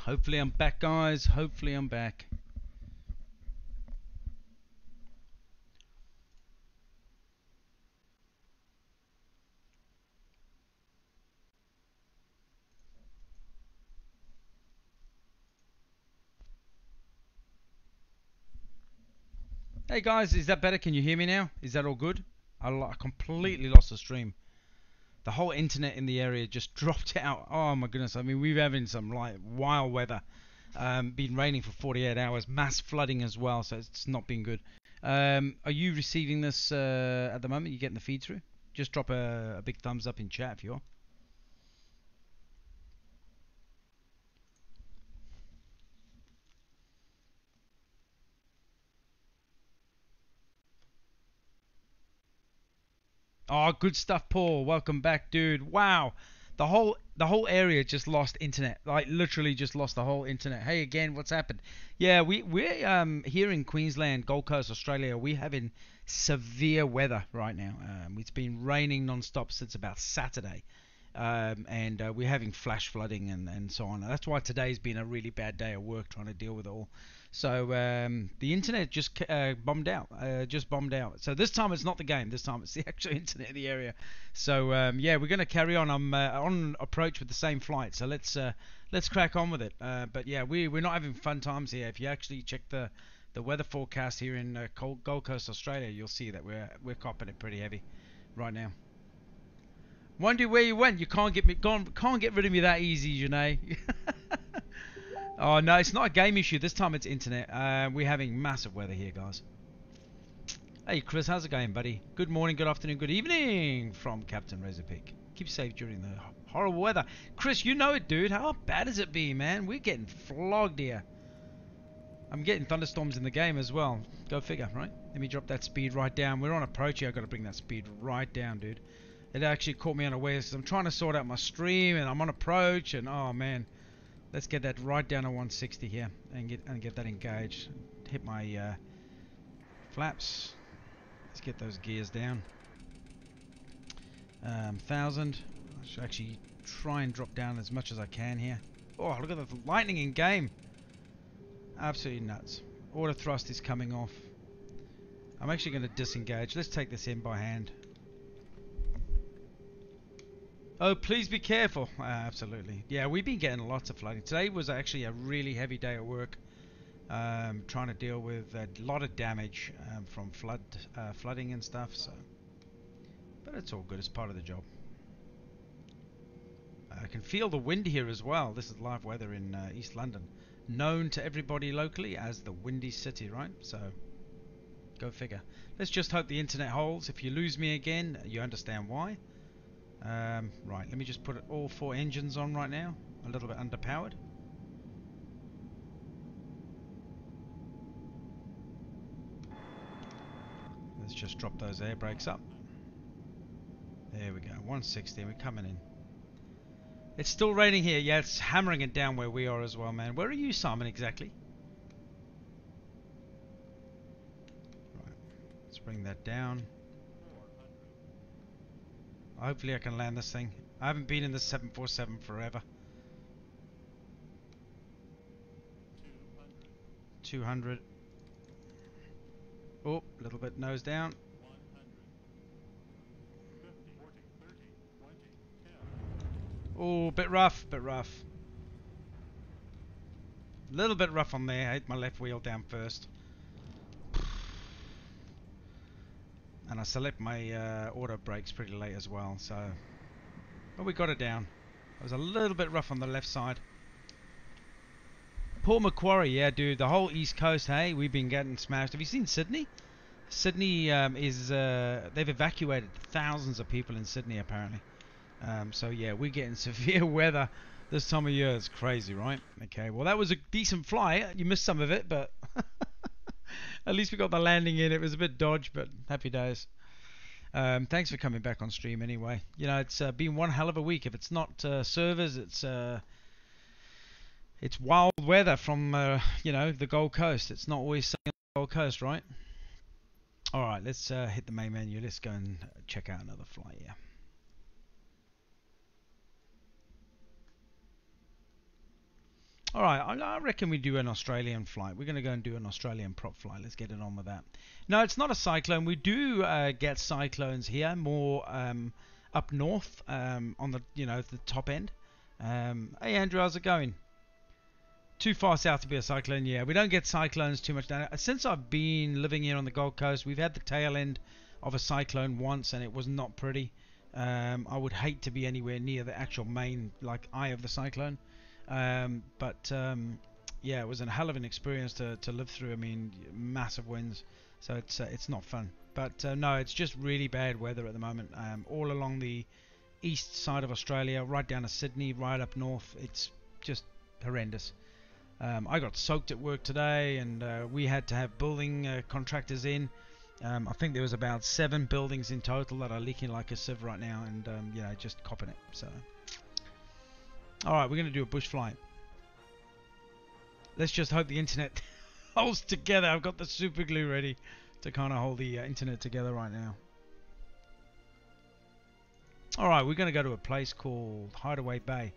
Hopefully I'm back, guys. Hopefully I'm back. Hey guys, is that better? Can you hear me now? Is that all good? I completely lost the stream. The whole internet in the area just dropped out. Oh my goodness. I mean, we're having some like wild weather. Been raining for 48 hours, mass flooding as well, so it's not been good. Are you receiving this at the moment? You getting the feed through? Just drop a big thumbs up in chat if you are. Oh, good stuff, Paul. Welcome back, dude. Wow. The whole area just lost internet. Like literally just lost the whole internet. Hey again, what's happened? Yeah, we're here in Queensland, Gold Coast, Australia. We're having severe weather right now. It's been raining non-stop since about Saturday. And we're having flash flooding and so on. That's why today's been a really bad day at work trying to deal with it all. So the internet just bombed out, just bombed out. So this time it's not the game. This time it's the actual internet in the area. So yeah, we're going to carry on. I'm on approach with the same flight. So let's crack on with it. But yeah, we're not having fun times here. If you actually check the weather forecast here in Gold Coast, Australia, you'll see that we're copping it pretty heavy right now. Wonder where you went. You can't get rid of me that easy, Janae. Oh no, it's not a game issue. This time it's internet. We're having massive weather here, guys. Hey Chris, how's it going, buddy? Good morning, good afternoon, good evening from Captain Razorpig. Keep safe during the horrible weather. Chris, you know it, dude. How bad has it been, man? We're getting flogged here. I'm getting thunderstorms in the game as well. Go figure, right? Let me drop that speed right down. We're on approach here. I've got to bring that speed right down, dude. It actually caught me unawares. I'm trying to sort out my stream and I'm on approach and oh man. Let's get that right down to 160 here and get that engaged. Hit my flaps. Let's get those gears down. 1000. I should actually try and drop down as much as I can here. Oh, look at the lightning in game. Absolutely nuts. Auto thrust is coming off. I'm actually going to disengage. Let's take this in by hand. Oh, please be careful. Absolutely. Yeah, we've been getting lots of flooding. Today was actually a really heavy day at work. Trying to deal with a lot of damage from flooding and stuff. So, but it's all good. It's part of the job. I can feel the wind here as well. This is live weather in East London, known to everybody locally as the Windy City, right? So, go figure. Let's just hope the internet holds. If you lose me again, you understand why. Right, let me just put all 4 engines on right now. A little bit underpowered. Let's just drop those air brakes up. There we go, 160, we're coming in. It's still raining here. Yeah, it's hammering it down where we are as well, man. Where are you, Simon, exactly? Right, let's bring that down. Hopefully I can land this thing. I haven't been in the 747 forever. 200. Oh, a little bit nose down. Oh, bit rough, bit rough. A little bit rough on there. I hit my left wheel down first. And I select my auto brakes pretty late as well, so... But we got it down. It was a little bit rough on the left side. Paul Macquarie, yeah, dude, the whole East Coast, hey, we've been getting smashed. Have you seen Sydney? Sydney they've evacuated thousands of people in Sydney apparently. So yeah, we're getting severe weather this time of year. It's crazy, right? Okay, well that was a decent flight. You missed some of it, but at least we got the landing in. It was a bit dodge, but happy days. Thanks for coming back on stream anyway. You know, it's been one hell of a week. If it's not servers, it's wild weather from you know, the Gold Coast. It's not always sunny on the Gold Coast, right? All right, let's hit the main menu. Let's go and check out another flight. Yeah. All right, I reckon we do an Australian flight. We're going to go and do an Australian prop flight. Let's get it on with that. No, it's not a cyclone. We do get cyclones here, more up north on the the top end. Hey Andrew, how's it going? Too far south to be a cyclone. Yeah, we don't get cyclones too much down. Since I've been living here on the Gold Coast, we've had the tail end of a cyclone once, and it was not pretty. I would hate to be anywhere near the actual main eye of the cyclone. But yeah, it was a hell of an experience to live through. I mean, massive winds, so it's not fun. But no, it's just really bad weather at the moment. All along the east side of Australia, right down to Sydney, right up north, it's just horrendous. I got soaked at work today, and we had to have building contractors in. I think there was about 7 buildings in total that are leaking like a sieve right now, and just copping it. So, all right, we're going to do a bush flight. Let's just hope the internet holds together. I've got the super glue ready to kind of hold the internet together right now. All right, we're going to go to a place called Hideaway Bay.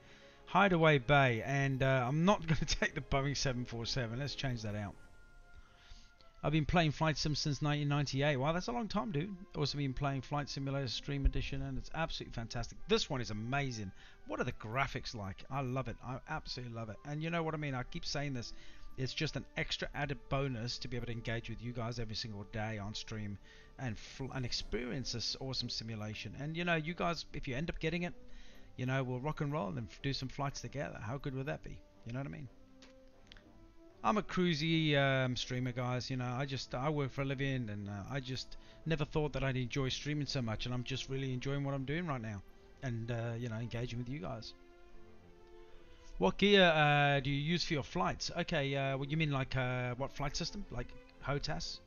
Hideaway Bay, and I'm not going to take the Boeing 747. Let's change that out. I've been playing Flight Sim since 1998. Wow, that's a long time, dude. Also been playing Flight Simulator Stream Edition, and it's absolutely fantastic. This one is amazing. What are the graphics like? I love it. I absolutely love it. And you know what I mean? I keep saying this. It's just an extra added bonus to be able to engage with you guys every single day on stream and experience this awesome simulation. And you guys, if you end up getting it, we'll rock and roll and do some flights together. How good would that be? You know what I mean? I'm a cruisy streamer, guys. I work for a living, and I just never thought that I'd enjoy streaming so much, and I'm just really enjoying what I'm doing right now, and engaging with you guys. What gear do you use for your flights? Okay, what you mean, what flight system? Like HOTAS?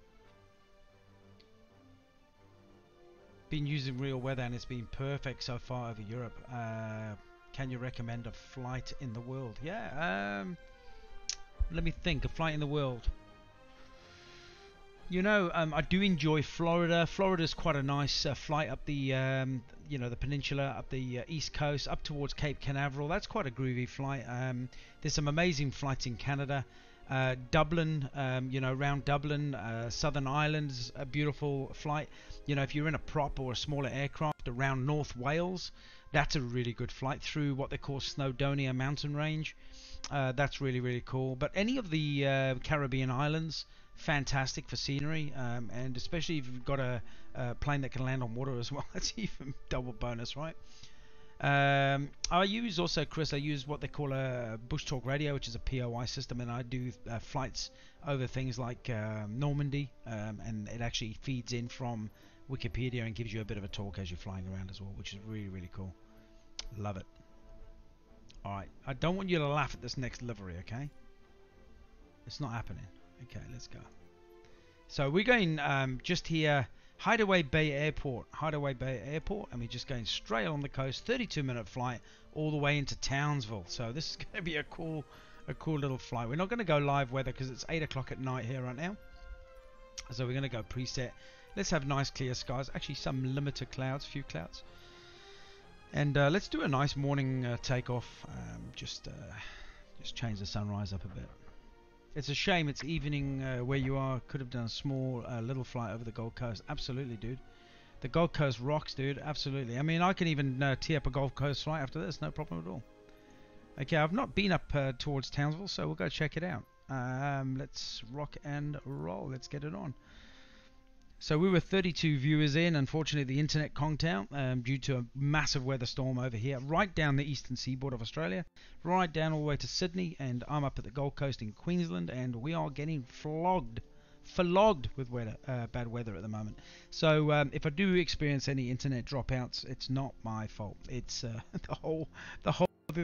Been using real weather, and it's been perfect so far over Europe. Can you recommend a flight in the world? Yeah. Let me think. A flight in the world. I do enjoy Florida. Florida's quite a nice flight up the, the peninsula, up the east coast, up towards Cape Canaveral. That's quite a groovy flight. There's some amazing flights in Canada. Dublin, around Dublin, Southern Islands, a beautiful flight. If you're in a prop or a smaller aircraft around North Wales, that's a really good flight through what they call Snowdonia mountain range. That's really, really cool. But any of the Caribbean islands, fantastic for scenery, and especially if you've got a plane that can land on water as well. That's even double bonus, right? I use also, Chris, I use what they call a Bush Talk radio, which is a POI system, and I do flights over things like Normandy, and it actually feeds in from Wikipedia and gives you a bit of a talk as you're flying around as well, which is really, really cool. Love it. Alright, I don't want you to laugh at this next livery, okay? It's not happening. Okay, let's go. So we're going just here, Hideaway Bay Airport. Hideaway Bay Airport, and we're just going straight on the coast, 32-minute flight all the way into Townsville. So this is going to be a cool little flight. We're not going to go live weather because it's 8 o'clock at night here right now. So we're going to go preset. Let's have nice clear skies. Actually, some limited clouds, few clouds. And let's do a nice morning takeoff. Just change the sunrise up a bit. It's a shame it's evening where you are. Could have done a small little flight over the Gold Coast. Absolutely, dude. The Gold Coast rocks, dude. Absolutely. I mean, I can even tee up a Gold Coast flight after this. No problem at all. Okay, I've not been up towards Townsville, so we'll go check it out. Let's rock and roll. Let's get it on. So we were 32 viewers in. Unfortunately, the internet conked out due to a massive weather storm over here, right down the eastern seaboard of Australia, right down all the way to Sydney, and I'm up at the Gold Coast in Queensland, and we are getting flogged with bad weather at the moment. So if I do experience any internet dropouts, it's not my fault. It's the whole of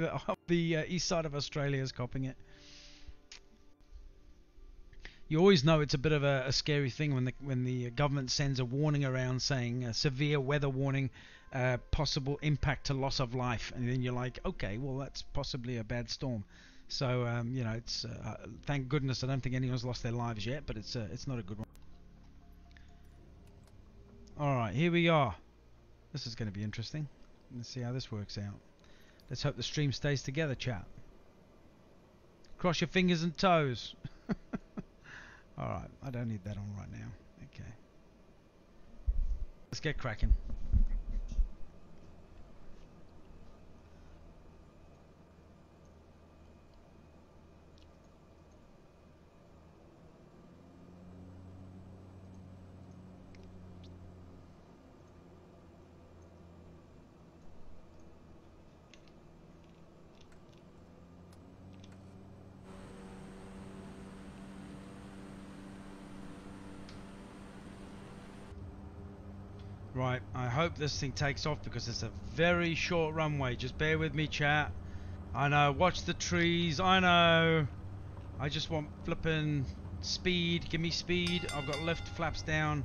the east side of Australia is copping it. You always know it's a bit of a scary thing when the government sends a warning around saying severe weather warning, possible impact to loss of life, and then you're like, okay, well that's possibly a bad storm. So it's thank goodness I don't think anyone's lost their lives yet, but it's not a good one. All right, here we are. This is going to be interesting. Let's see how this works out. Let's hope the stream stays together, chat. Cross your fingers and toes. Alright, I don't need that on right now. Okay. Let's get cracking. Right, I hope this thing takes off because it's a very short runway. Just bear with me, chat. I know, watch the trees, I know. I just want flipping speed. Give me speed. I've got lift, flaps down.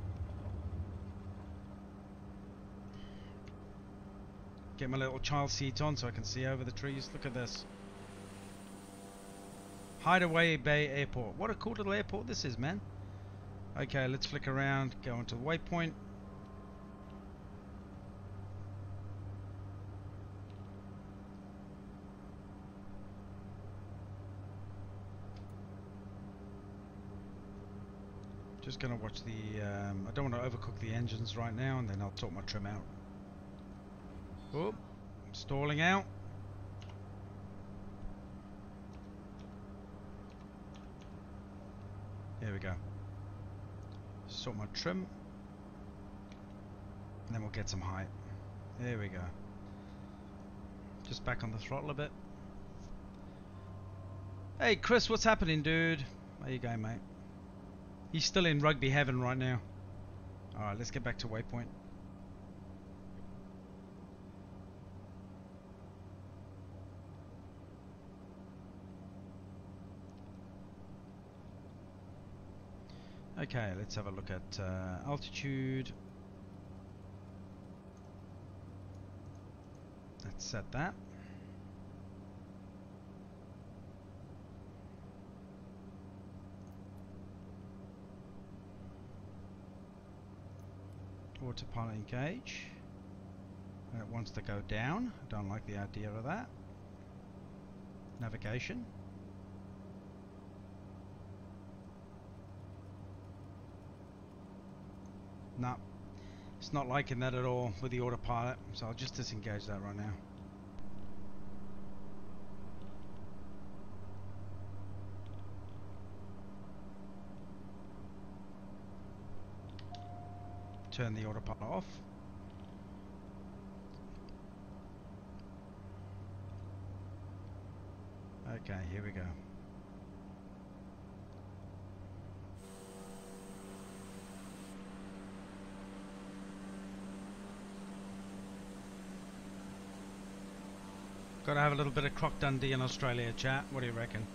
Get my little child seat on so I can see over the trees. Look at this. Hideaway Bay Airport. What a cool little airport this is, man. Okay, let's flick around, go onto the waypoint. Just gonna watch the, I don't want to overcook the engines right now, and then I'll talk my trim out. Oh, stalling out. Here we go. Sort my trim. And then we'll get some height. There we go. Just back on the throttle a bit. Hey Chris, what's happening, dude? How you going, mate? He's still in rugby heaven right now. Alright, let's get back to waypoint. Okay, let's have a look at altitude. Let's set that. Autopilot engage. It wants to go down. Don't like the idea of that. Navigation. No, it's not liking that at all with the autopilot, so I'll just disengage that right now. Turn the autopilot off. Okay, here we go. Got to have a little bit of Croc Dundee in Australia, chat. What do you reckon?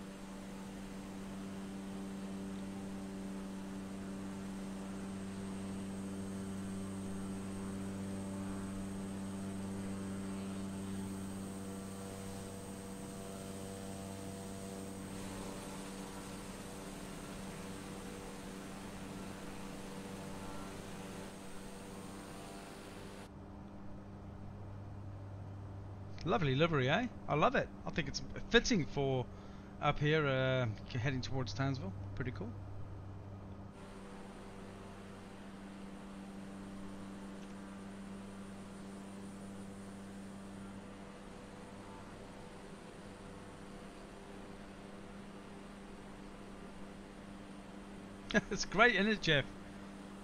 Lovely livery, eh? I love it. I think it's fitting for up here, heading towards Townsville. Pretty cool. It's great, isn't it, Jeff?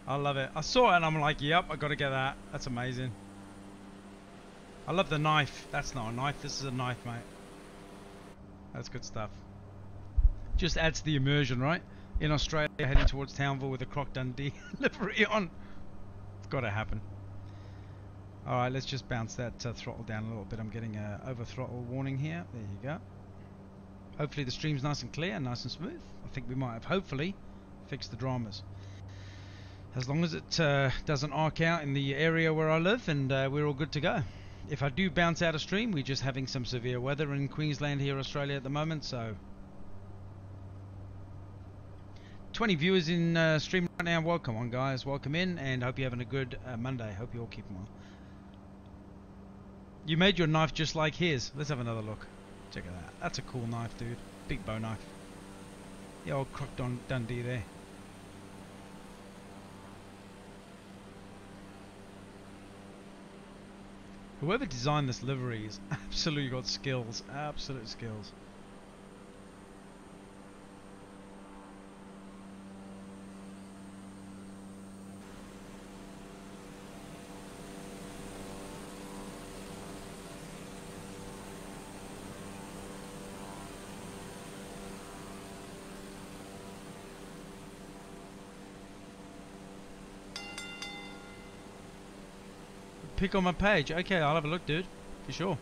I love it. I saw it and I'm like, yep, I got to get that. That's amazing. I love the knife. That's not a knife. This is a knife, mate. That's good stuff. Just adds to the immersion, right? In Australia, heading towards Townsville with a Croc Dundee livery on. It's got to happen. Alright, let's just bounce that throttle down a little bit. I'm getting a over throttle warning here. There you go. Hopefully the stream's nice and clear, nice and smooth. I think we might have, hopefully, fixed the dramas. As long as it doesn't arc out in the area where I live, and we're all good to go. If I do bounce out of stream, we're just having some severe weather in Queensland here, Australia at the moment, so 20 viewers in stream right now. Welcome on, guys. Welcome in, and hope you're having a good Monday. Hope you're all keeping well. You made your knife just like his. Let's have another look. Check it out. That's a cool knife, dude. Big bow knife. The old Crocodile Dundee there. Whoever designed this livery has absolutely got skills. Absolute skills. Pick on my page. Okay, I'll have a look, dude. For sure.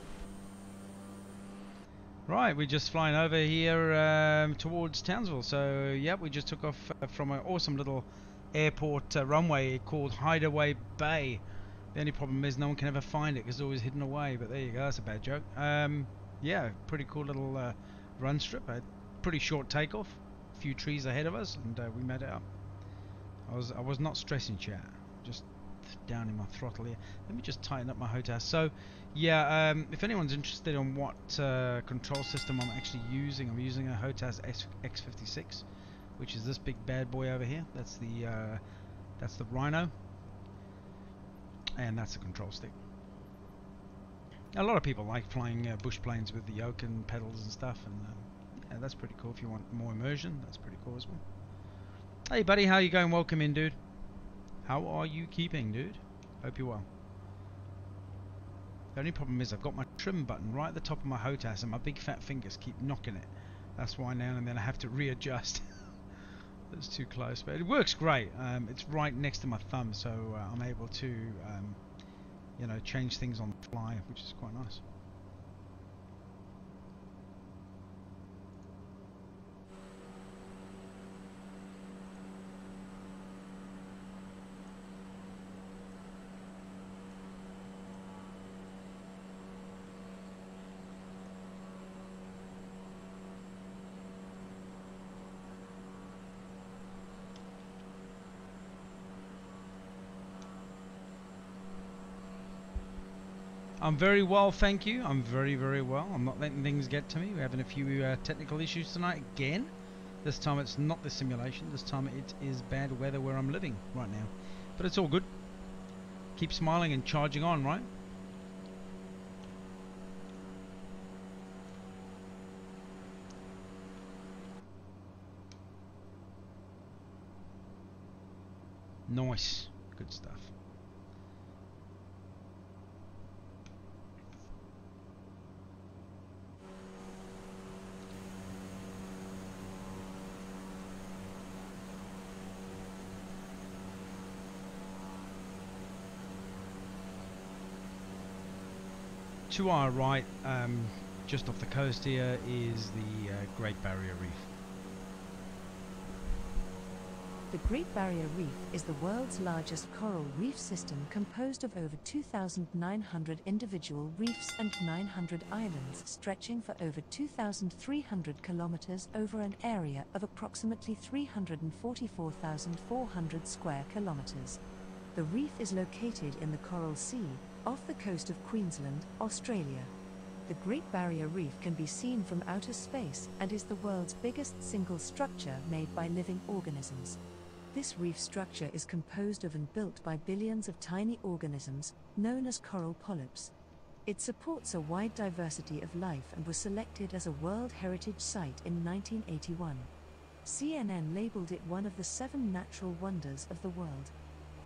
Right, we're just flying over here towards Townsville. So, yep, we just took off from an awesome little airport runway called Hideaway Bay. The only problem is no one can ever find it because it's always hidden away. But there you go, that's a bad joke. Yeah, pretty cool little run strip. A pretty short takeoff. A few trees ahead of us, and we made it up. I was not stressing, chat. Just down in my throttle here. Let me just tighten up my HOTAS. So yeah, if anyone's interested in what control system I'm actually using, I'm using a HOTAS X56, which is this big bad boy over here. That's the Rhino, and that's the control stick. A lot of people like flying bush planes with the yoke and pedals and stuff, and yeah, that's pretty cool. If you want more immersion, that's pretty cool as well. Hey buddy, how you going? Welcome in, dude. How are you keeping, dude? Hope you're well. The only problem is I've got my trim button right at the top of my HOTAS and my big fat fingers keep knocking it. That's why now and then I have to readjust. It's too close, but it works great. It's right next to my thumb, so I'm able to, you know, change things on the fly, which is quite nice. I'm very well, thank you. I'm very, very well. I'm not letting things get to me. We're having a few technical issues tonight again. This time it's not the simulation. This time it is bad weather where I'm living right now. But it's all good. Keep smiling and charging on, right? Nice. Good stuff. To our right, just off the coast here, is the Great Barrier Reef. The Great Barrier Reef is the world's largest coral reef system composed of over 2,900 individual reefs and 900 islands stretching for over 2,300 kilometers over an area of approximately 344,400 square kilometers. The reef is located in the Coral Sea, off the coast of Queensland, Australia. The Great Barrier Reef can be seen from outer space and is the world's biggest single structure made by living organisms. This reef structure is composed of and built by billions of tiny organisms, known as coral polyps. It supports a wide diversity of life and was selected as a World Heritage Site in 1981. CNN labeled it one of the 7 natural wonders of the world.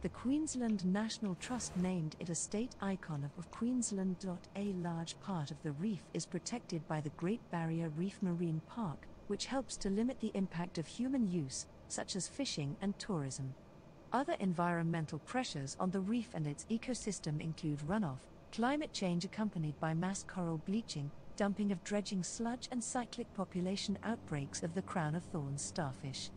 The Queensland National Trust named it a state icon of Queensland. A large part of the reef is protected by the Great Barrier Reef Marine Park, which helps to limit the impact of human use, such as fishing and tourism. Other environmental pressures on the reef and its ecosystem include runoff, climate change accompanied by mass coral bleaching, dumping of dredging sludge, and cyclic population outbreaks of the crown-of-thorns starfish.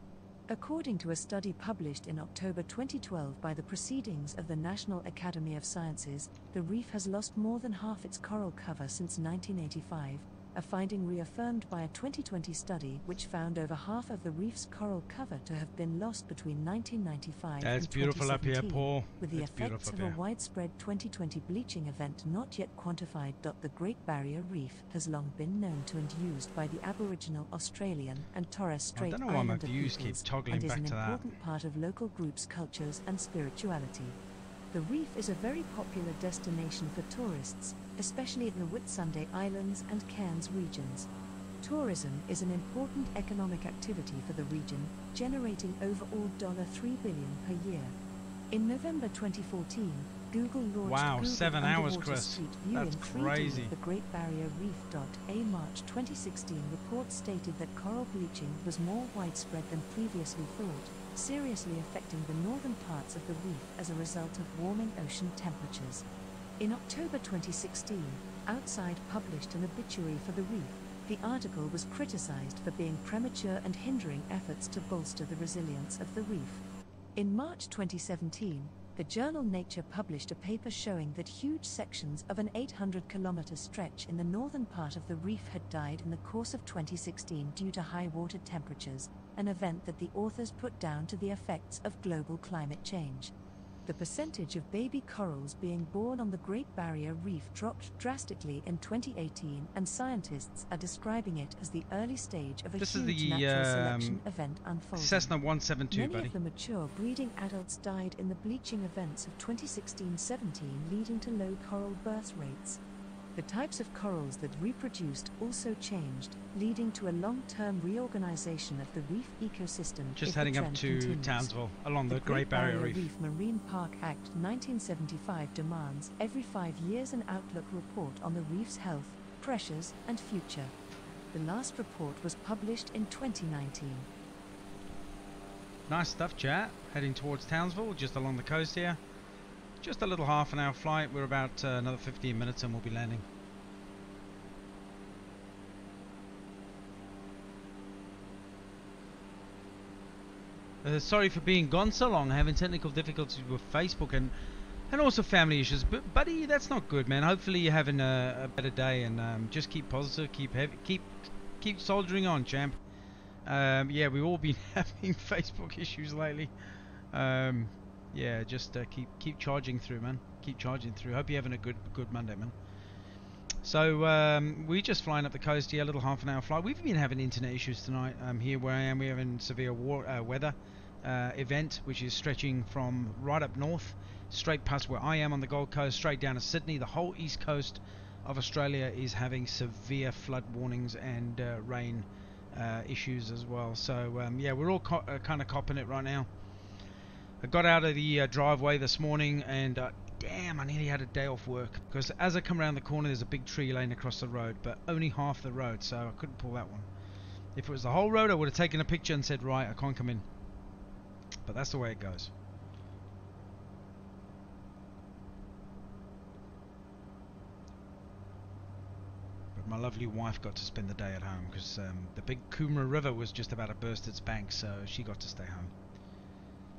According to a study published in October 2012 by the Proceedings of the National Academy of Sciences, the reef has lost more than half its coral cover since 1985, a finding reaffirmed by a 2020 study which found over half of the reef's coral cover to have been lost between 1995 That's and beautiful up here, 2017, Paul. with the It's effects beautiful of up a here. widespread 2020 bleaching event not yet quantified. The Great Barrier Reef has long been known to and used by the Aboriginal Australian and Torres Strait I don't know why my Islander views keep peoples toggling and is back an to that. important part of local groups' cultures and spirituality. The reef is a very popular destination for tourists, especially in the Whitsunday Islands and Cairns regions. Tourism is an important economic activity for the region, generating overall $3 billion per year. In November 2014, Google launched Wow, Google 7 hours, Underwater Chris. Street View That's in 3D crazy. of the Great Barrier Reef. A March 2016 report stated that coral bleaching was more widespread than previously thought, seriously affecting the northern parts of the reef as a result of warming ocean temperatures. In October 2016, Outside published an obituary for the reef. The article was criticized for being premature and hindering efforts to bolster the resilience of the reef. In March 2017, the journal Nature published a paper showing that huge sections of an 800-kilometer stretch in the northern part of the reef had died in the course of 2016 due to high water temperatures, an event that the authors put down to the effects of global climate change. The percentage of baby corals being born on the Great Barrier Reef dropped drastically in 2018, and scientists are describing it as the early stage of a huge natural selection event unfolding. Cessna 172, Many buddy. of the mature breeding adults died in the bleaching events of 2016-17, leading to low coral birth rates. The types of corals that reproduced also changed, leading to a long-term reorganization of the reef ecosystem. Just heading up to Townsville, along the Great Barrier Reef. Marine Park Act 1975 demands every 5 years an outlook report on the reef's health, pressures, and future. The last report was published in 2019. Nice stuff, chat. Heading towards Townsville, just along the coast here. Just a little half-an-hour flight. We're about another 15 minutes and we'll be landing. Sorry for being gone so long. Having technical difficulties with Facebook and also family issues. But buddy, that's not good, man. Hopefully you're having a better day, and just keep positive, keep soldiering on, champ. Yeah, we've all been having Facebook issues lately. Yeah, just keep charging through, man. Keep charging through. Hope you're having a good Monday, man. So we're just flying up the coast here, a little half-an-hour flight. We've been having internet issues tonight. Here where I am, we're having severe weather event, which is stretching from right up north, straight past where I am on the Gold Coast, straight down to Sydney. The whole east coast of Australia is having severe flood warnings and rain issues as well. So yeah, we're all kind of copping it right now. I got out of the driveway this morning and damn, I nearly had a day off work, because as I come around the corner there's a big tree laying across the road, but only half the road, so I couldn't pull that one. If it was the whole road I would have taken a picture and said, right, I can't come in. But that's the way it goes. But my lovely wife got to spend the day at home, because the big Coomera River was just about to burst its banks, so she got to stay home.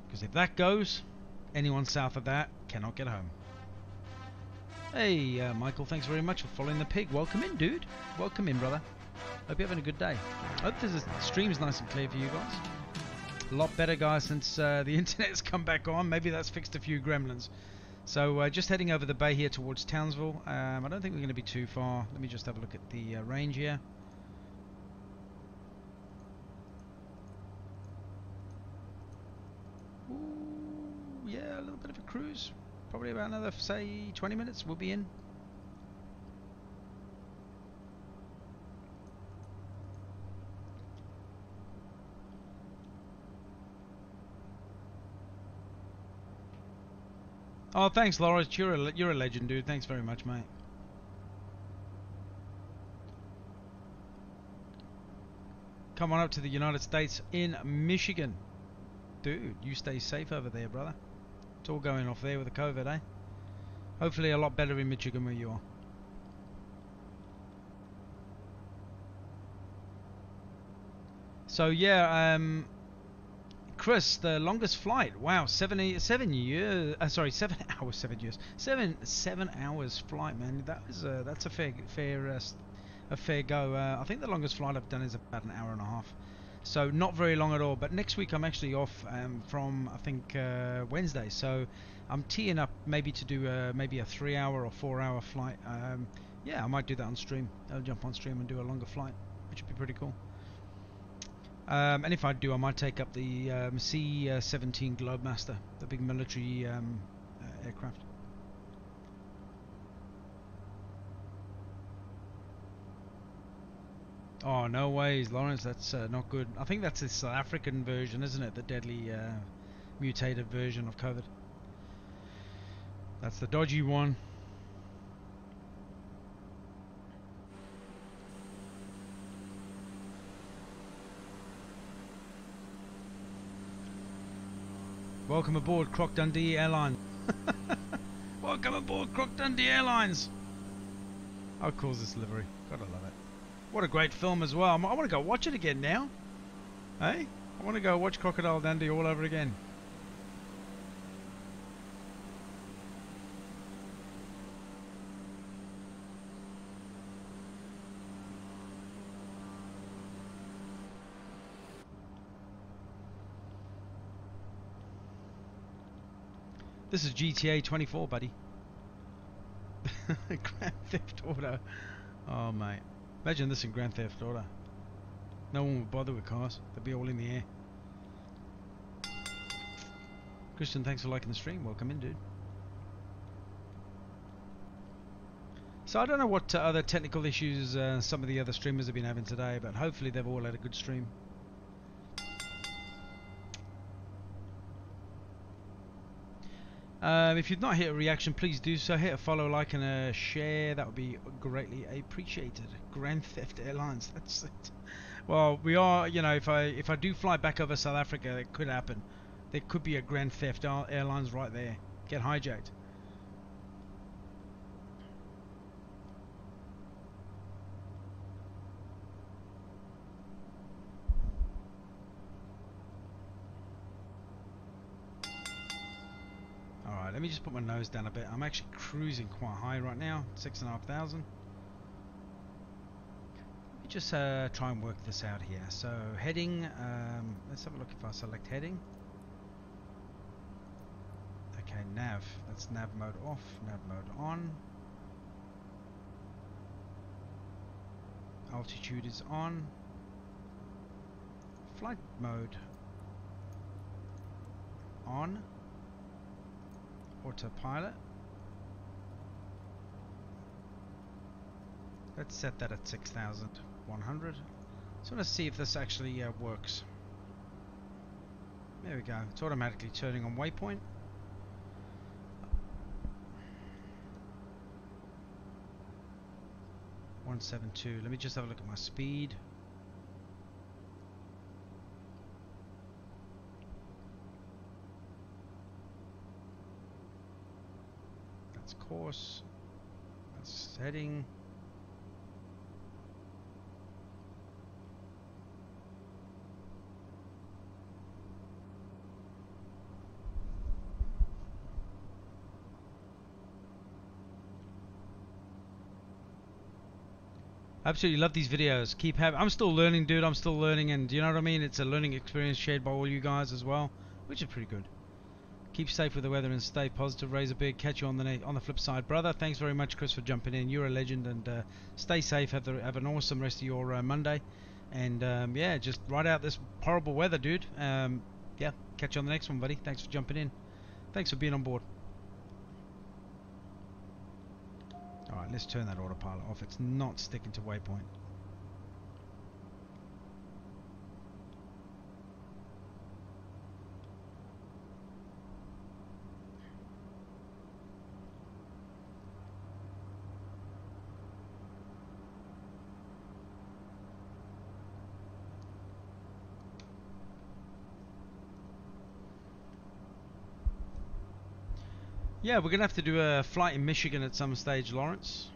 Because if that goes, anyone south of that cannot get home. Hey, Michael, thanks very much for following the pig. Welcome in, dude. Welcome in, brother. Hope you're having a good day. Hope the stream's nice and clear for you guys. A lot better, guys, since the internet's come back on. Maybe that's fixed a few gremlins. So just heading over the bay here towards Townsville. I don't think we're going to be too far. Let me just have a look at the range here. Yeah, a little bit of a cruise. Probably about another, say, 20 minutes. We'll be in. Oh, thanks, Laura. You're a legend, dude. Thanks very much, mate. Come on up to the United States in Michigan. Dude, you stay safe over there, brother. It's all going off there with the COVID, eh? Hopefully a lot better in Michigan where you are. So yeah, Chris, the longest flight. Wow, 7 hours, 7 years. 7 hours flight, man. That was that's a fair a fair go. I think the longest flight I've done is about an hour and a half. So not very long at all. But next week I'm actually off from I think Wednesday. So I'm teeing up maybe to do maybe a 3-hour or 4-hour flight. Yeah, I might do that on stream. I'll jump on stream and do a longer flight, which would be pretty cool. And if I do, I might take up the C-17 Globemaster, the big military aircraft. Oh, no ways, Lawrence, that's not good. I think that's the South African version, isn't it? The deadly mutated version of COVID. That's the dodgy one. Welcome aboard Croc Dundee Airlines. Welcome aboard Croc Dundee Airlines. How cool is this livery? Gotta love it. What a great film as well. I want to go watch it again now. Hey? I want to go watch Crocodile Dundee all over again. This is GTA 24, buddy. Grand Theft Auto. Oh, mate. Imagine this in Grand Theft Auto. No one would bother with cars. They'd be all in the air. Christian, thanks for liking the stream. Welcome in, dude. So I don't know what other technical issues some of the other streamers have been having today, but hopefully they've all had a good stream. If you've not hit a reaction, please do so. Hit a follow, like, and a share. That would be greatly appreciated. Grand Theft Airlines. That's it. Well, we are. You know, if I do fly back over South Africa, it could happen. There could be a Grand Theft Airlines right there. Get hijacked. Alright, let me just put my nose down a bit. I'm actually cruising quite high right now, 6,500. Let me just try and work this out here. So heading, let's have a look if I select heading. Okay, nav. That's nav mode off, nav mode on. Altitude is on. Flight mode on. Autopilot. Let's set that at 6,100. So let's see if this actually works. There we go. It's automatically turning on waypoint. .172. Let me just have a look at my speed. Course, that's heading. Absolutely love these videos. Keep having. I'm still learning, dude. I'm still learning, and you know what I mean. It's a learning experience shared by all you guys as well, which is pretty good. Keep safe with the weather and stay positive. Razor big. Catch you on the flip side, brother. Thanks very much, Chris, for jumping in. You're a legend, and stay safe. Have an awesome rest of your Monday, and yeah, just ride out this horrible weather, dude. Yeah, catch you on the next one, buddy. Thanks for jumping in. Thanks for being on board. All right, let's turn that autopilot off. It's not sticking to waypoint. Yeah, we're going to have to do a flight in Michigan at some stage, Lawrence.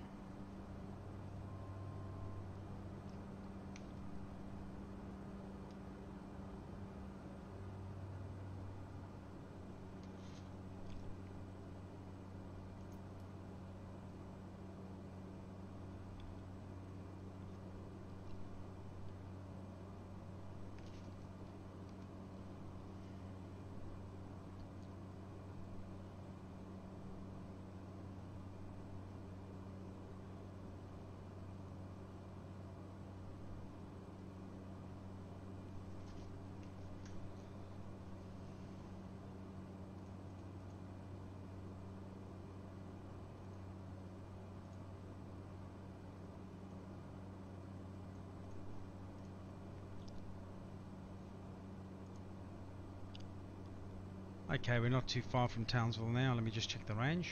Okay, we're not too far from Townsville now. Let me just check the range.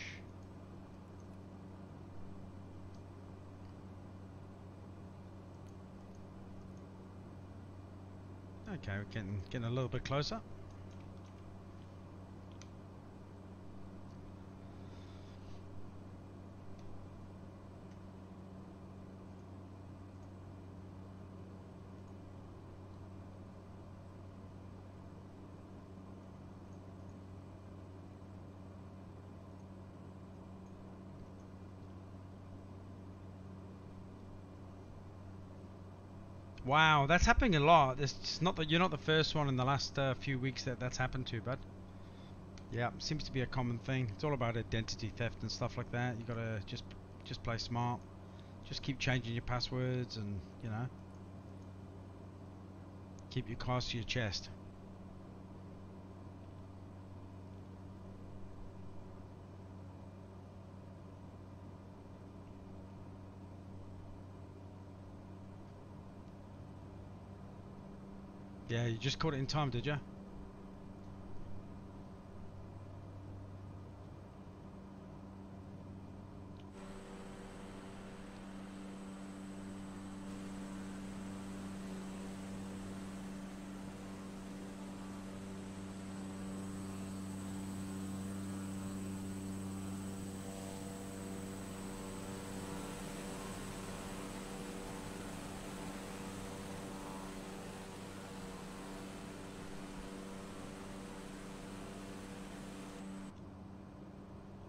Okay, we're getting a little bit closer. Wow, that's happening a lot. It's not that you're not the first one in the last few weeks that's happened to, bud. Yeah, seems to be a common thing. It's all about identity theft and stuff like that. You gotta just play smart. Just keep changing your passwords and, you know, keep your cards to your chest. Yeah, you just caught it in time, did you?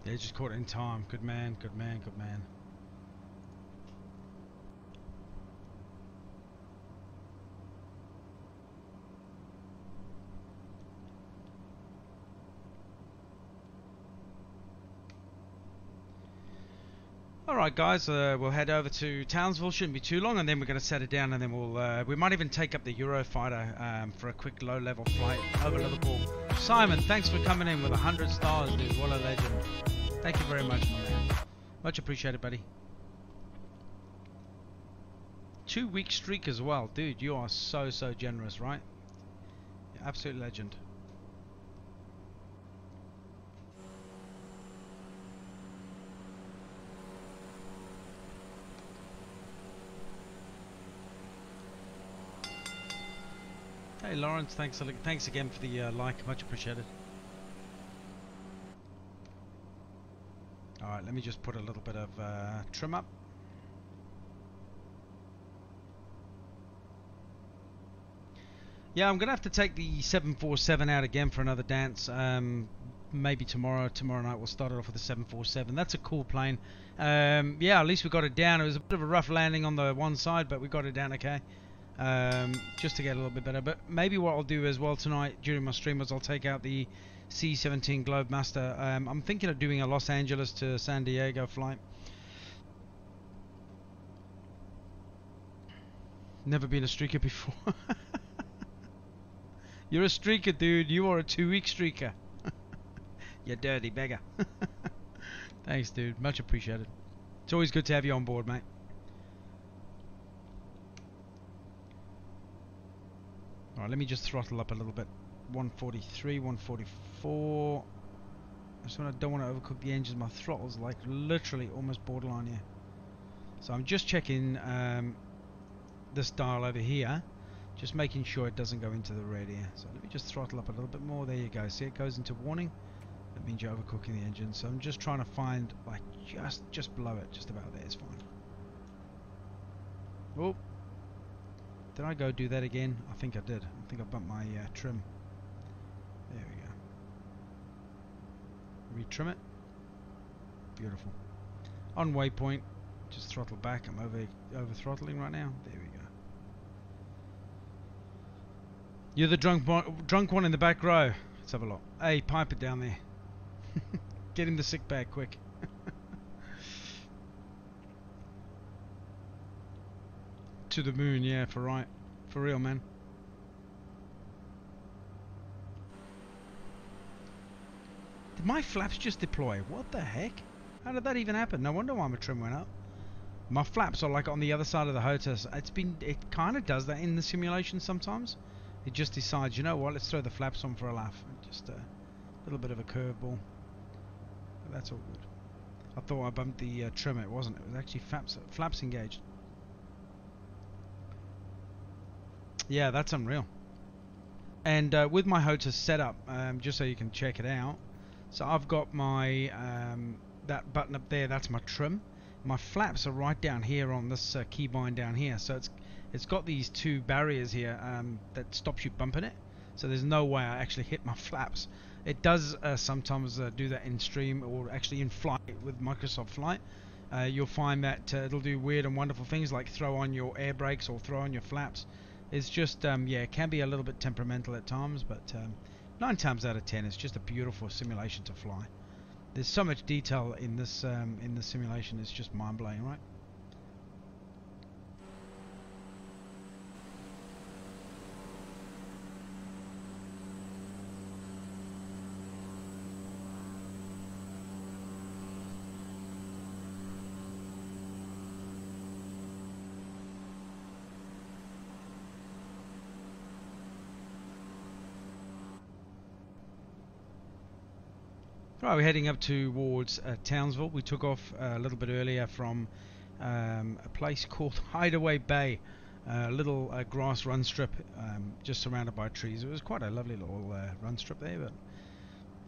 Yeah, just caught it in time. Good man, good man, good man. Alright guys, we'll head over to Townsville, shouldn't be too long, and then we're going to set it down, and then we might even take up the Eurofighter for a quick low-level flight over Liverpool. Simon, thanks for coming in with 100 stars, dude. What a legend. Thank you very much, my man. Much appreciated, buddy. 2-week streak as well. Dude, you are so generous, right? You're absolute legend. Hey Lawrence, thanks again for the like, much appreciated. Alright, let me just put a little bit of trim up. Yeah, I'm going to have to take the 747 out again for another dance. Maybe tomorrow night we'll start it off with the 747. That's a cool plane. Yeah, at least we got it down. It was a bit of a rough landing on the one side, but we got it down okay. Just to get a little bit better. But maybe what I'll do as well tonight during my stream is I'll take out the C-17 Globemaster. I'm thinking of doing a Los Angeles to San Diego flight. Never been a streaker before. You're a streaker, dude. You are a 2-week streaker. You dirty beggar. Thanks, dude. Much appreciated. It's always good to have you on board, mate. Alright, let me just throttle up a little bit. 143, 144. I don't want to overcook the engine. My throttle's like literally almost borderline here. So I'm just checking this dial over here. Just making sure it doesn't go into the red here. So let me just throttle up a little bit more. There you go. See, it goes into warning. That means you're overcooking the engine. So I'm just trying to find like just below it. Just about there is fine. Oh. Did I go do that again? I think I did. I think I bumped my trim. There we go. Retrim it. Beautiful. On waypoint, just throttle back. I'm over throttling right now. There we go. You're the drunk one in the back row. Let's have a look. Hey, pipe it down there. Get him the sick bag quick. To the moon, yeah, for real, man. Did my flaps just deploy? What the heck? How did that even happen? No wonder why my trim went up. My flaps are like on the other side of the HOTAS. It kind of does that in the simulation sometimes. It just decides, you know what, let's throw the flaps on for a laugh. And just little bit of a curveball, but that's all good. I thought I bumped the trim. It wasn't. It was actually flaps engaged. Yeah, that's unreal. And with my Hotus setup, just so you can check it out. So I've got my that button up there. That's my trim. My flaps are right down here on this keybind down here. So it's got these two barriers here that stops you bumping it. So there's no way I actually hit my flaps. It does sometimes do that in stream or actually in flight with Microsoft Flight. You'll find that it'll do weird and wonderful things like throw on your air brakes or throw on your flaps. It's just, yeah, it can be a little bit temperamental at times, but 9 times out of 10 it's just a beautiful simulation to fly. There's so much detail in this simulation, it's just mind-blowing, right? Right, we're heading up towards Townsville. We took off a little bit earlier from a place called Hideaway Bay, a little grass run strip just surrounded by trees. It was quite a lovely little run strip there, but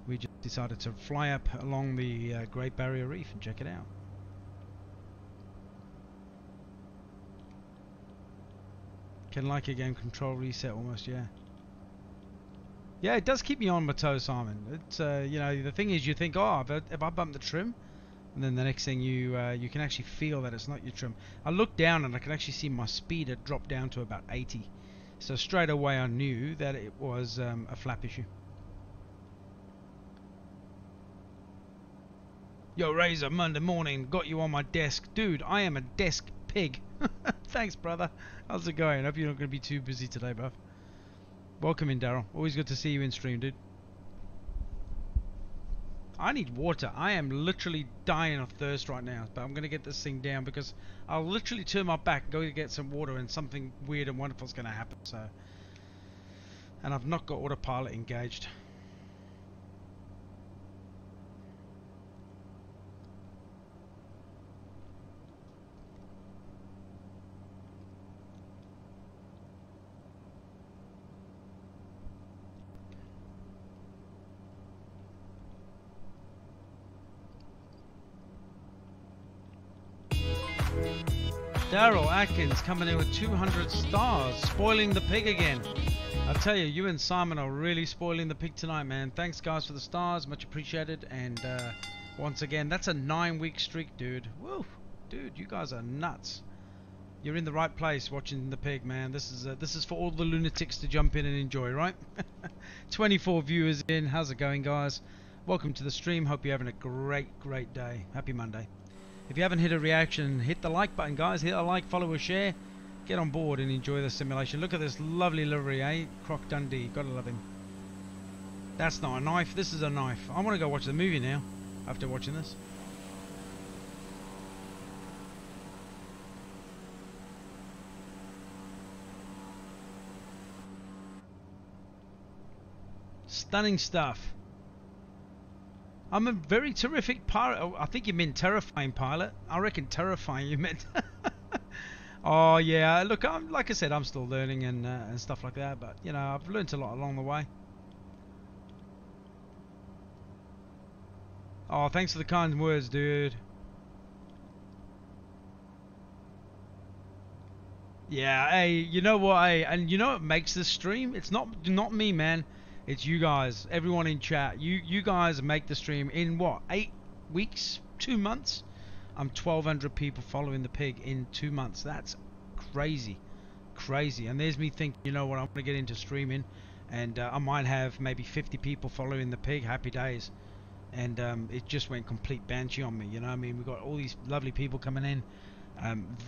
we just decided to fly up along the Great Barrier Reef and check it out. Can like again, control reset almost, yeah. Yeah, it does keep me on my toes, Simon. It's you know, the thing is, you think, oh, if I bump the trim, and then the next thing you can actually feel that it's not your trim. I looked down and I can actually see my speed had dropped down to about 80. So straight away I knew that it was a flap issue. Yo, Razor, Monday morning, got you on my desk. Dude, I am a desk pig. Thanks, brother. How's it going? Hope you're not going to be too busy today, bruv. Welcome in, Daryl. Always good to see you in stream, dude. I need water. I am literally dying of thirst right now, but I'm going to get this thing down because I'll literally turn my back, go to get some water, and something weird and wonderful is going to happen. So, and I've not got autopilot engaged. Daryl Atkins coming in with 200 stars, spoiling the pig again. I tell you, you and Simon are really spoiling the pig tonight, man. Thanks, guys, for the stars, much appreciated. And once again, that's a 9-week streak, dude. Woo, dude, you guys are nuts. You're in the right place watching the pig, man. This is for all the lunatics to jump in and enjoy, right? 24 viewers in. How's it going, guys? Welcome to the stream. Hope you're having a great day. Happy Monday. If you haven't hit a reaction, hit the like button, guys. Hit a like, follow, or share. Get on board and enjoy the simulation. Look at this lovely livery, eh? Croc Dundee. Gotta love him. That's not a knife. This is a knife. I want to go watch the movie now after watching this. Stunning stuff. I'm a very terrific pilot. Oh, I think you meant terrifying pilot. I reckon terrifying you meant. Oh yeah, look, like I said, I'm still learning and stuff like that. But you know, I've learned a lot along the way. Oh, thanks for the kind words, dude. Yeah, hey, you know what? Hey, and you know what makes this stream? It's not me, man. It's you guys, everyone in chat. You guys make the stream in what? 8 weeks? 2 months? I'm 1,200 people following the pig in 2 months. That's crazy, crazy. And there's me thinking, you know what? I'm gonna get into streaming, and I might have maybe 50 people following the pig. Happy days. And it just went complete banshee on me. You know what I mean? We've got all these lovely people coming in.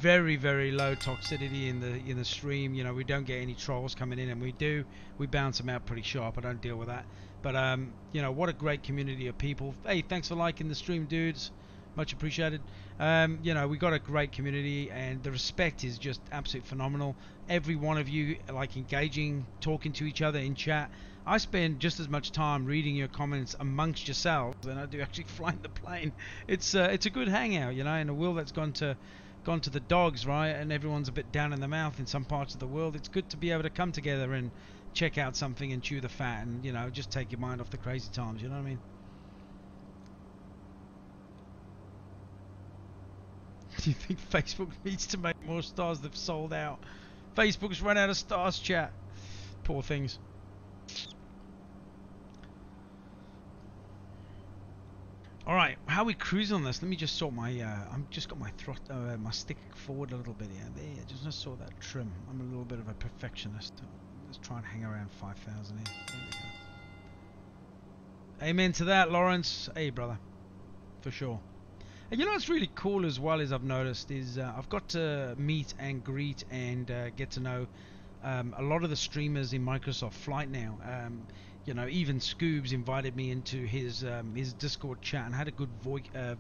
Very low toxicity in the stream. You know, we don't get any trolls coming in, and we bounce them out pretty sharp. I don't deal with that. But you know, what a great community of people. Hey, thanks for liking the stream, dudes. Much appreciated. You know, we got a great community, and the respect is just absolutely phenomenal. Every one of you like engaging, talking to each other in chat. I spend just as much time reading your comments amongst yourselves than I do actually flying the plane. It's a good hangout, you know, in a world that's gone to the dogs, right? And everyone's a bit down in the mouth in some parts of the world. It's good to be able to come together and check out something and chew the fat, and you know, just take your mind off the crazy times. You know what I mean? Do you think Facebook needs to make more stars? They've sold out. Facebook's run out of stars, chat. Poor things. All right, how are we cruising on this? Let me just sort my. I'm just got my my stick forward a little bit here. There, just want to sort that trim. I'm a little bit of a perfectionist. Let's try and hang around 5,000 here. There we go. Amen to that, Lawrence. Hey, brother, for sure. And you know what's really cool as well, as I've noticed, is I've got to meet and greet and get to know a lot of the streamers in Microsoft Flight now. You know, even Scoobs invited me into his Discord chat and had a good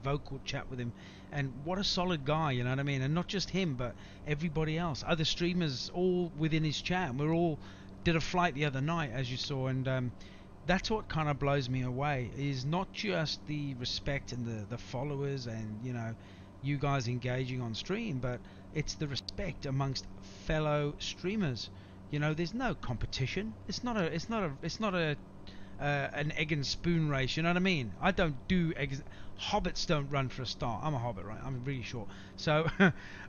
vocal chat with him. And what a solid guy, you know what I mean? And not just him, but everybody else, other streamers, all within his chat. And we all did a flight the other night, as you saw, and that's what kind of blows me away, is not just the respect and the followers and, you know, you guys engaging on stream, but it's the respect amongst fellow streamers. You know, there's no competition. It's not an egg and spoon race. You know what I mean? I don't do eggs. Hobbits don't run for a star. I'm a hobbit, right? I'm really short. So,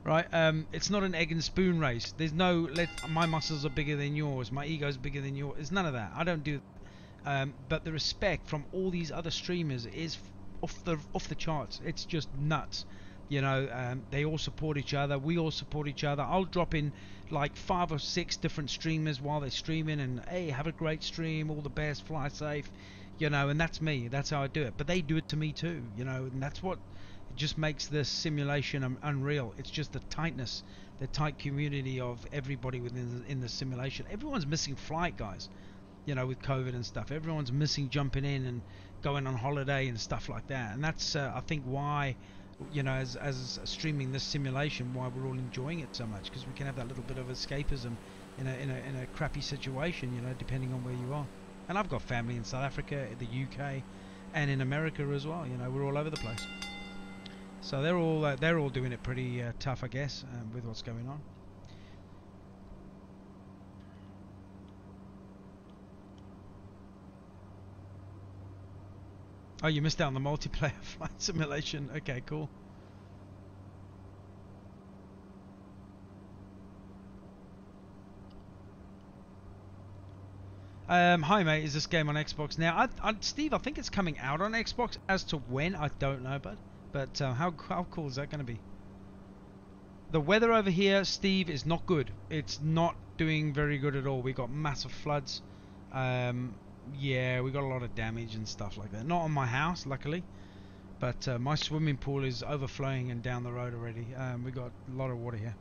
right? It's not an egg and spoon race. There's no my muscles are bigger than yours. My ego's bigger than yours. It's none of that. I don't do. But the respect from all these other streamers is off the charts. It's just nuts. You know, they all support each other. We all support each other. I'll drop in like 5 or 6 different streamers while they're streaming, and hey, have a great stream, all the best, fly safe. You know, and that's me. That's how I do it. But they do it to me too. You know, and that's what just makes this simulation unreal. It's just the tightness, the tight community of everybody in the simulation. Everyone's missing flight, guys. You know, with COVID and stuff, everyone's missing jumping in and going on holiday and stuff like that. And that's I think why, you know, as streaming this simulation, why we're all enjoying it so much, because we can have that little bit of escapism in a crappy situation, you know, depending on where you are. And I've got family in South Africa, the UK, and in America as well. You know, we're all over the place. So they're all doing it pretty tough, I guess, with what's going on. Oh, you missed out on the multiplayer flight simulation. Okay, cool. Hi mate, is this game on Xbox now? Steve, I think it's coming out on Xbox. As to when, I don't know, bud. But how cool is that going to be? The weather over here, Steve, is not good. It's not doing very good at all. We got massive floods. Yeah, we got a lot of damage and stuff like that. Not on my house, luckily, but my swimming pool is overflowing and down the road already. We got a lot of water here.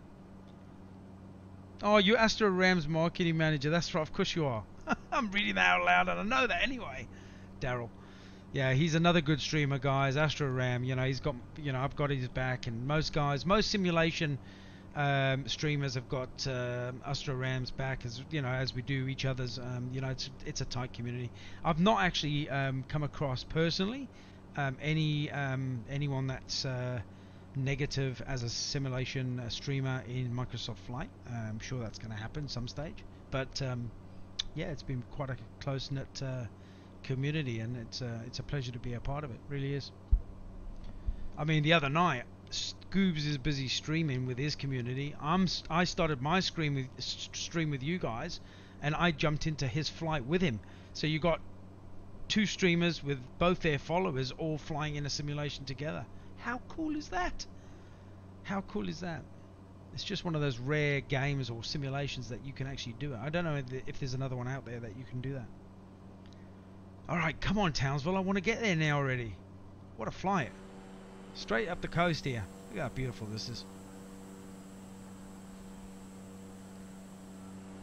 Oh, you're Astro Rams marketing manager. That's right, of course you are. I'm reading that out loud, and I know that anyway. Daryl. Yeah, he's another good streamer, guys. Astro Ram, you know, he's got, you know, I've got his back, and most simulation streamers have got Astro Ram's back, as you know, as we do each other's. You know, it's a tight community. I've not actually come across personally anyone that's negative as a simulation streamer in Microsoft Flight. I'm sure that's going to happen some stage, but yeah, it's been quite a close-knit community, and it's a pleasure to be a part of it. Really is. I mean, the other night, Scoobs is busy streaming with his community. I started my stream with you guys, and I jumped into his flight with him. So you got 2 streamers with both their followers all flying in a simulation together. How cool is that? How cool is that? It's just one of those rare games or simulations that you can actually do it. I don't know if there's another one out there that you can do that. Alright, come on Townsville, I want to get there now already. What a flight. Straight up the coast here. Look how beautiful this is.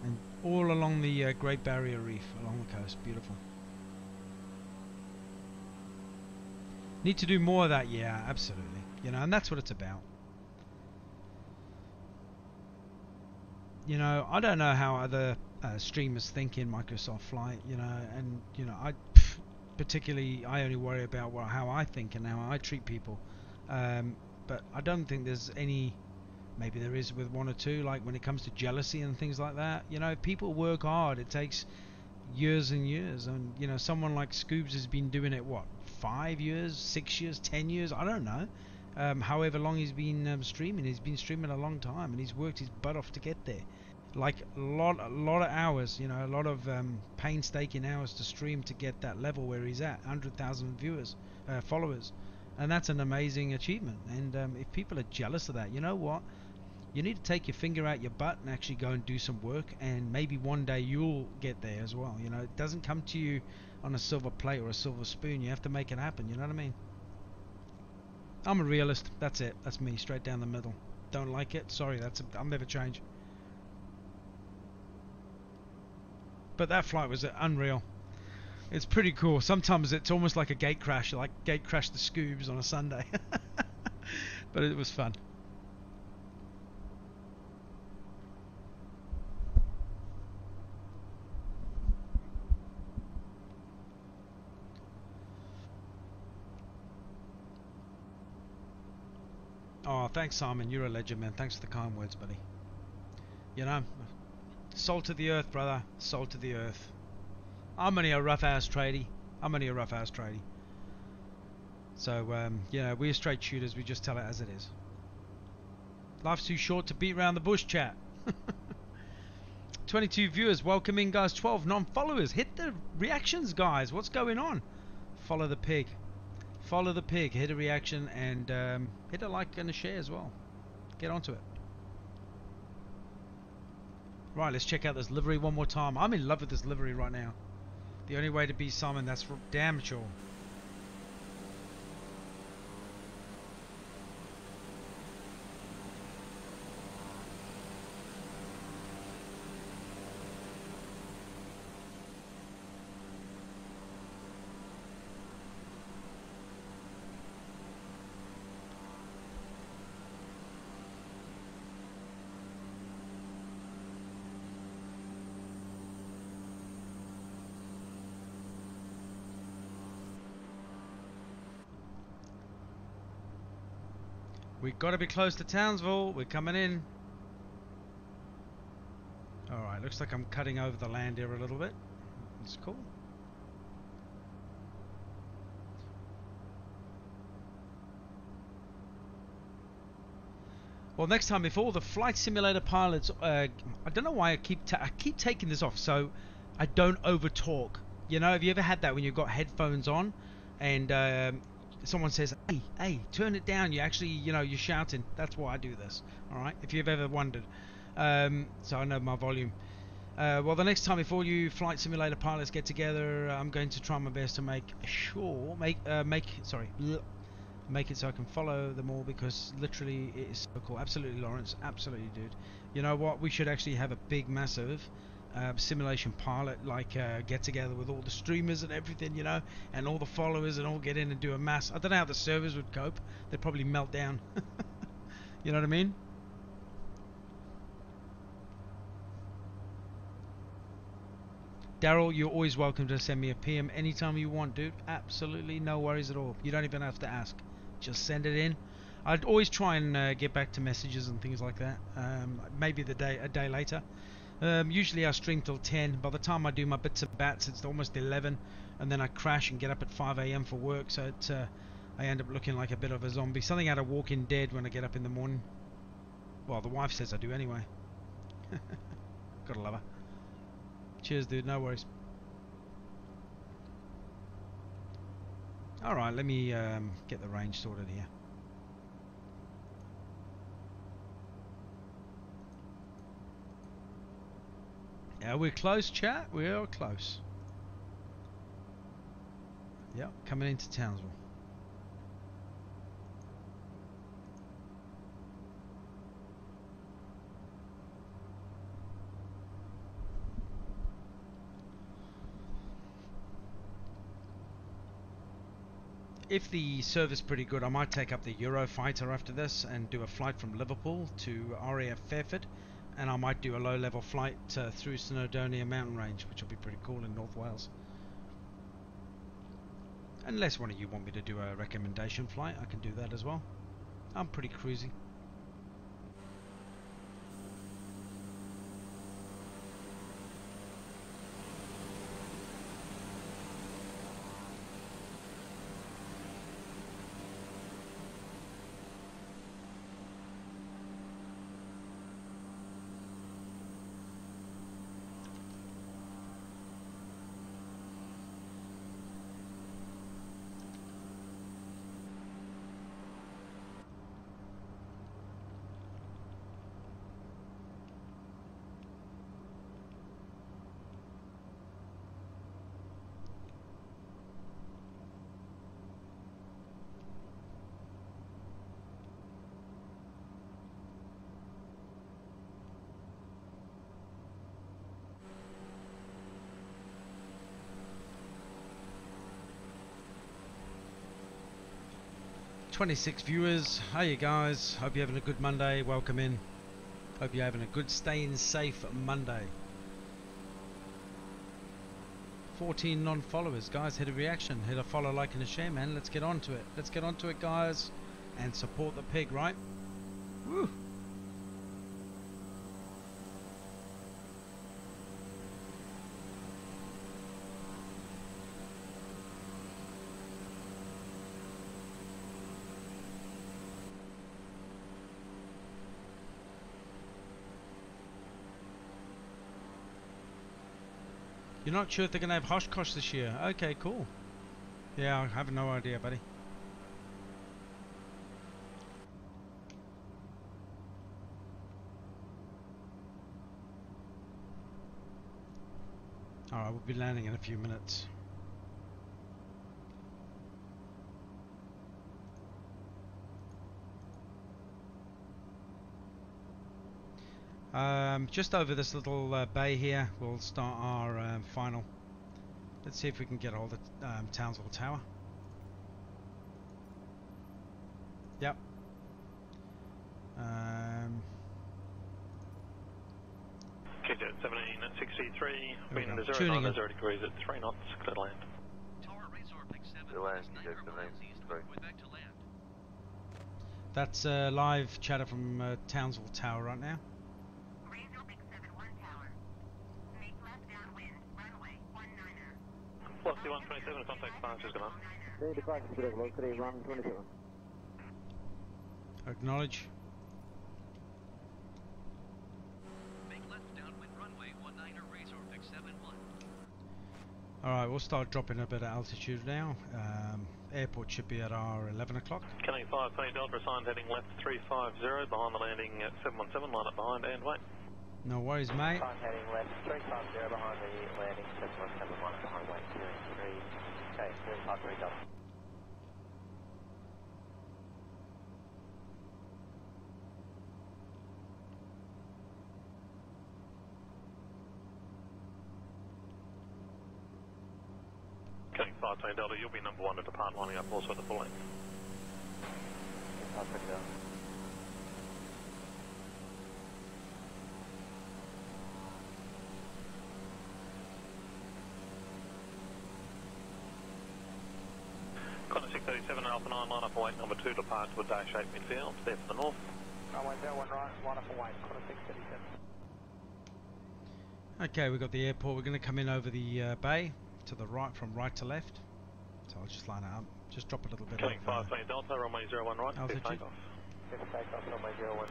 And all along the Great Barrier Reef, along the coast. Beautiful. Need to do more of that, yeah, absolutely. you know, and that's what it's about. You know, I don't know how other streamers think in Microsoft Flight, you know, and you know, I only worry about how I think and how I treat people. But I don't think there's any. Maybe there is with one or two, like when it comes to jealousy and things like that. You know, people work hard. It takes years and years, and you know, someone like Scoobs has been doing it what, 5 years, 6 years, 10 years, I don't know. However long he's been streaming, he's been streaming a long time, and he's worked his butt off to get there. Like a lot of hours, you know, a lot of painstaking hours to stream to get that level where he's at, 100,000 viewers, followers, and that's an amazing achievement. And if people are jealous of that, you know what? You need to take your finger out your butt and actually go and do some work, and maybe one day you'll get there as well. You know, it doesn't come to you on a silver plate or a silver spoon. You have to make it happen. You know what I mean? I'm a realist. That's it. That's me, straight down the middle. Don't like it? Sorry, I'll never change. But that flight was unreal. It's pretty cool. Sometimes it's almost like a gate crash, like gate crash the Scoobs on a Sunday. But it was fun. Oh, thanks, Simon. You're a legend, man. Thanks for the kind words, buddy. You know, salt of the earth, brother. Salt of the earth. I'm only a rough-ass tradie. So, you know, we're straight shooters. We just tell it as it is. Life's too short to beat around the bush, chat. 22 viewers. Welcome in, guys. 12 non-followers. Hit the reactions, guys. What's going on? Follow the pig. Follow the pig. Hit a reaction and hit a like and a share as well. Get onto it. Right, let's check out this livery one more time. I'm in love with this livery right now. The only way to be Simon, that's for damn sure. We've got to be close to Townsville. We're coming in. Alright, looks like I'm cutting over the land here a little bit. It's cool. Well, next time, if all the flight simulator pilots, I don't know why I keep taking this off, so I don't over talk. You know, have you ever had that when you've got headphones on, and someone says, hey, turn it down? You actually, you know, you're shouting. That's why I do this. All right, if you've ever wondered. So I know my volume. Well, the next time, if all you flight simulator pilots get together, I'm going to try my best to make it so I can follow them all, because literally it is so cool. Absolutely, Lawrence. Absolutely, dude. You know what? We should actually have a big, massive simulation pilot get together with all the streamers and everything, you know, and all the followers, and all get in and do a mass. I don't know how the servers would cope. They'd probably melt down. You know what I mean? Daryl, you're always welcome to send me a PM anytime you want, dude. Absolutely no worries at all. You don't even have to ask. Just send it in. I'd always try and get back to messages and things like that. Maybe a day later. Usually I stream till 10. By the time I do my bits and bats, it's almost 11, and then I crash and get up at 5 a.m. for work. So I end up looking like a bit of a zombie. Something out of Walking Dead when I get up in the morning. Well, the wife says I do anyway. Gotta love her. Cheers, dude. No worries. Alright, let me get the range sorted here. Yeah, we're close, chat. We are close. Yep, coming into Townsville. if the service pretty good, I might take up the Eurofighter after this and do a flight from Liverpool to RAF Fairford, and I might do a low-level flight through Snowdonia mountain range, which will be pretty cool in North Wales. Unless one of you want me to do a recommendation flight, I can do that as well. I'm pretty cruisy. "26 viewers, how you guys? Hope you're having a good Monday. Welcome in. Hope you're having a good, staying safe Monday. 14 non-followers, guys. Hit a reaction, hit a follow, like, and a share, man. Let's get on to it. Let's get on to it, guys, and support the pig, right? Woo! You're not sure if they're going to have Oshkosh this year? Okay, cool. Yeah, I have no idea, buddy. Alright, we'll be landing in a few minutes. Just over this little bay here, we'll start our final. Let's see if we can get hold of Townsville Tower. Yep. KJ 1763, wind Tuning 090 in. 0 degrees at 3 knots, clear to land. Tower Razor Pick 7, The land, is 9 yes, the miles land, east of sorry. Midway back to land. That's live chatter from Townsville Tower right now. Razor Big 7-1 tower. Make left downwind, runway 19er. Velocity 127, contact fast is gone. Acknowledge. Make left downwind runway 19er Razor Pick 7-1. Alright, we'll start dropping a bit of altitude now. Airport should be at our 11 o'clock. Canning 5, Tony Delta assigned heading left 350, behind the landing at 717, line up behind and wait. No worries, mate. Heading left 350 behind the landing, 717 behind wait 2 3. Okay, 353 done. Canning 5, Tony Delta, you'll be number 1 to depart, lining up also at the full length. 353 done. Connor 637, Alpha 9, line up and wait, number 2 depart to a dash 8 midfield, there for the north. Runway 01 right, line up and wait, Connor 637. Okay, we've got the airport. We're going to come in over the bay to the right, from right to left. So I'll just line it up. Just drop a little bit Canning of 5, Tony Delta, runway 01 right, altitude. fifth takeoff. 5th takeoff, runway 01 right,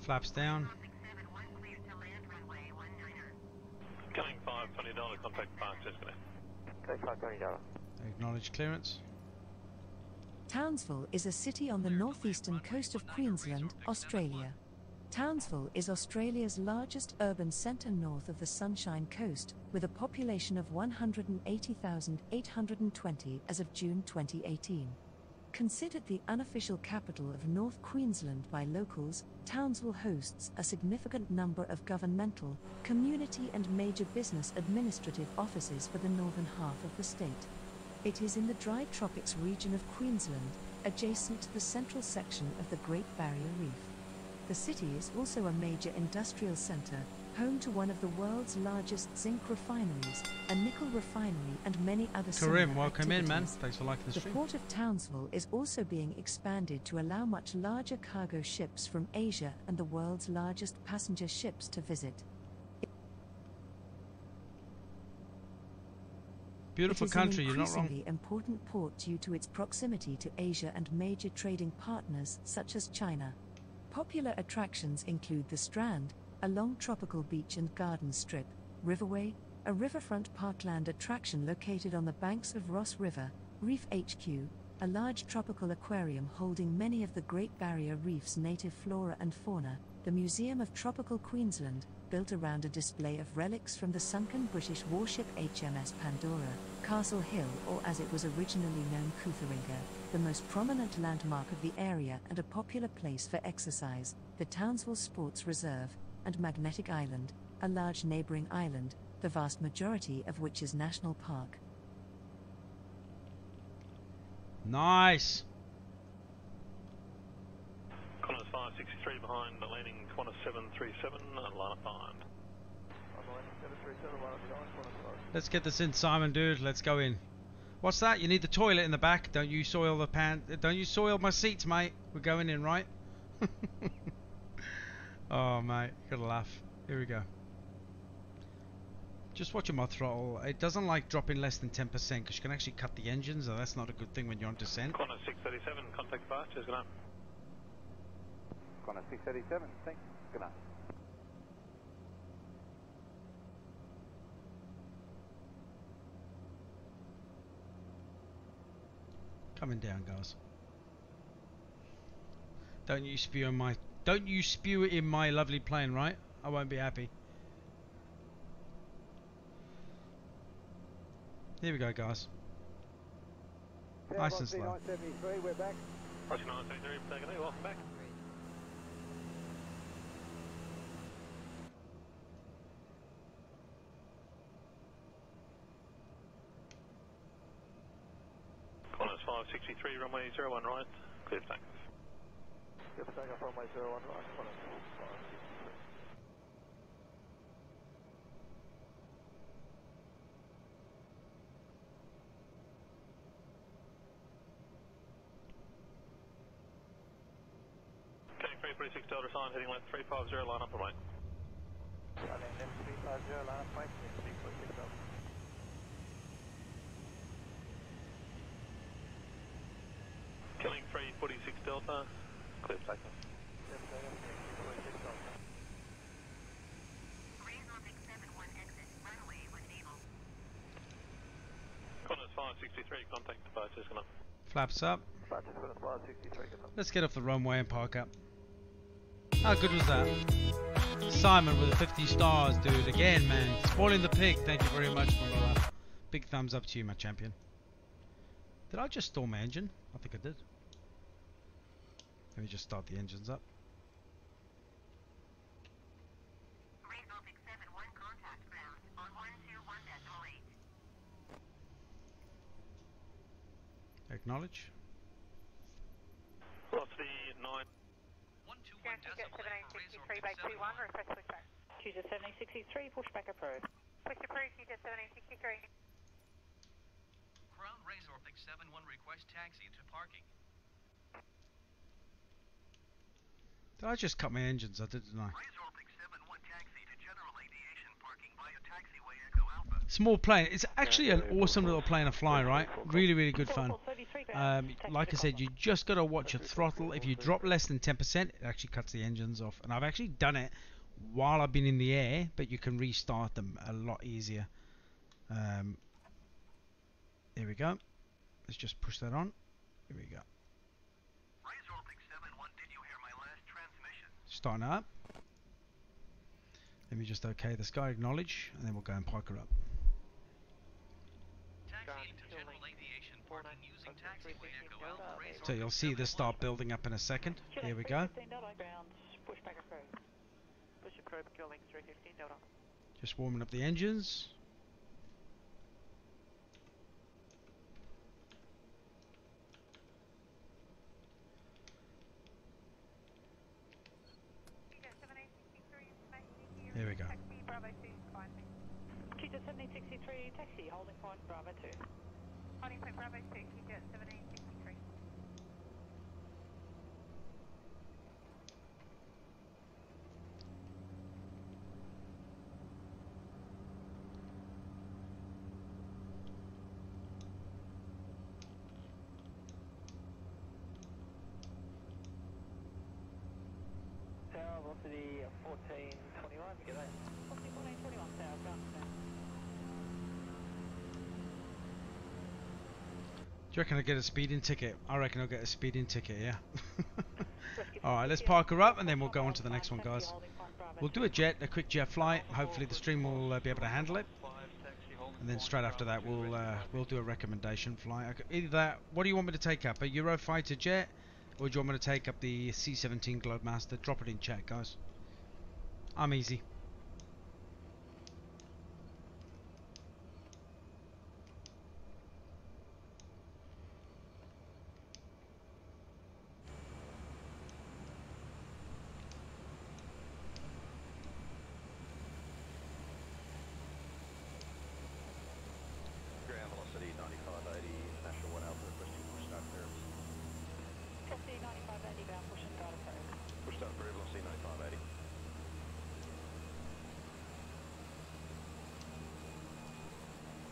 flaps down. 671 clear to land, runway 19er. Canning 5, Tony Delta, contact fast is gonna. 353 done. Acknowledge clearance. Townsville is a city on the northeastern coast of Queensland, Australia. Townsville is Australia's largest urban centre north of the Sunshine Coast, with a population of 180,820 as of June 2018. Considered the unofficial capital of North Queensland by locals, Townsville hosts a significant number of governmental, community and major business administrative offices for the northern half of the state. It is in the dry tropics region of Queensland, adjacent to the central section of the Great Barrier Reef. The city is also a major industrial centre, home to one of the world's largest zinc refineries, a nickel refinery and many other similar Karim, welcome in, man. activities. Thanks for liking the The stream. port of Townsville is also being expanded to allow much larger cargo ships from Asia and the world's largest passenger ships to visit. Beautiful It is country, an you're not wrong. increasingly important port due to its proximity to Asia and major trading partners such as China. Popular attractions include the Strand, a long tropical beach and garden strip, Riverway, a riverfront parkland attraction located on the banks of Ross River, Reef HQ, a large tropical aquarium holding many of the Great Barrier Reef's native flora and fauna, the Museum of Tropical Queensland, built around a display of relics from the sunken British warship HMS Pandora, Castle Hill, or as it was originally known, Kootheringa, the most prominent landmark of the area and a popular place for exercise, the Townsville Sports Reserve, and Magnetic Island, a large neighbouring island, the vast majority of which is national park. Nice. Qantas 563 behind, landing Qantas 737, line up behind. Let's get this in, Simon, dude. Let's go in. What's that? You need the toilet in the back. Don't you soil the Don't you soil my seats, mate. We're going in, right? Oh, mate. Gotta laugh. Here we go. Just watching my throttle. It doesn't like dropping less than 10% because you can actually cut the engines, and that's not a good thing when you're on descent. Qantas 637, contact departures, good night. Qantas 637, thanks. Good night. Coming down, guys. Don't you spew it in my lovely plane, right? I won't be happy. Here we go, guys. Nice and slow. 973, we're back. Roger 973, taking it, welcome back. Qantas 563, runway 01 right, clear for takeoff. Clear for takeoff, runway 01 right, Qantas 563. Okay, 336 Delta sign, heading left 350, line up and right. Running left 350, line up, right, 346 Delta. Killing 346 Delta, clear for takeoff. Clear for takeoff, 346 Delta. Resolving 71 exit, runway when able. Qantas 563, contact departures, good night. Flaps up. Departures, Qantas 563, good night. Let's get off the runway and park up. How good was that? Simon with the 50 stars, dude. Again, man. Spoiling the pig. Thank you very much, my brother. Big thumbs up to you, my champion. Did I just stall my engine? I think I did. Let me just start the engines up. Resolving 71 contact ground on 121.8. Acknowledge. Velocity 9. 121 decimal 8 for Razor 1763 by 21, request pushback. Choose a 7063, pushback approved. Push approved, Cheetah 1763. Crown Razor 671 request taxi to parking. Did I just cut my engines? I did, didn't I? Razor 671 taxi to general aviation parking via taxiway Echo Alpha. Small plane. It's actually an awesome little plane to fly, right? Really, really good fun. Like I said, you just got to watch your throttle. If you drop less than 10%, it actually cuts the engines off. And I've actually done it while I've been in the air, but you can restart them a lot easier. There we go. Let's just push that on. Here we go. Razor 671, did you hear my last transmission? Starting up. Let me just okay the sky, acknowledge, and then we'll go and park her up. Taxi to general aviation parking using taxiway Echo Alpha Razor. So you'll see this start building up in a second. Here we go. 315 Delta. Ground, pushback approved. Push approve, Kilo 315 Delta. Just warming up the engines. Here we go. Taxi Bravo 2, fine. QJ 7063, taxi, holding point Bravo 2. Holding point Bravo 2, QJ 1763. Tower velocity 1421, get that. 1421, Tower, ground now. Do you reckon I'll get a speeding ticket? I reckon I'll get a speeding ticket, yeah. Alright, let's park her up and then we'll go on to the next one, guys. We'll do a quick jet flight. Hopefully the stream will be able to handle it. And then straight after that we'll do a recommendation flight. Either that, what do you want me to take up? A Eurofighter jet? Or do you want me to take up the C-17 Globemaster? Drop it in chat, guys. I'm easy. Ground velocity 9580, National 1 Alpha, requesting push start clear. Taxi 9580, ground, push and guard approved. Push start clear, velocity 9580.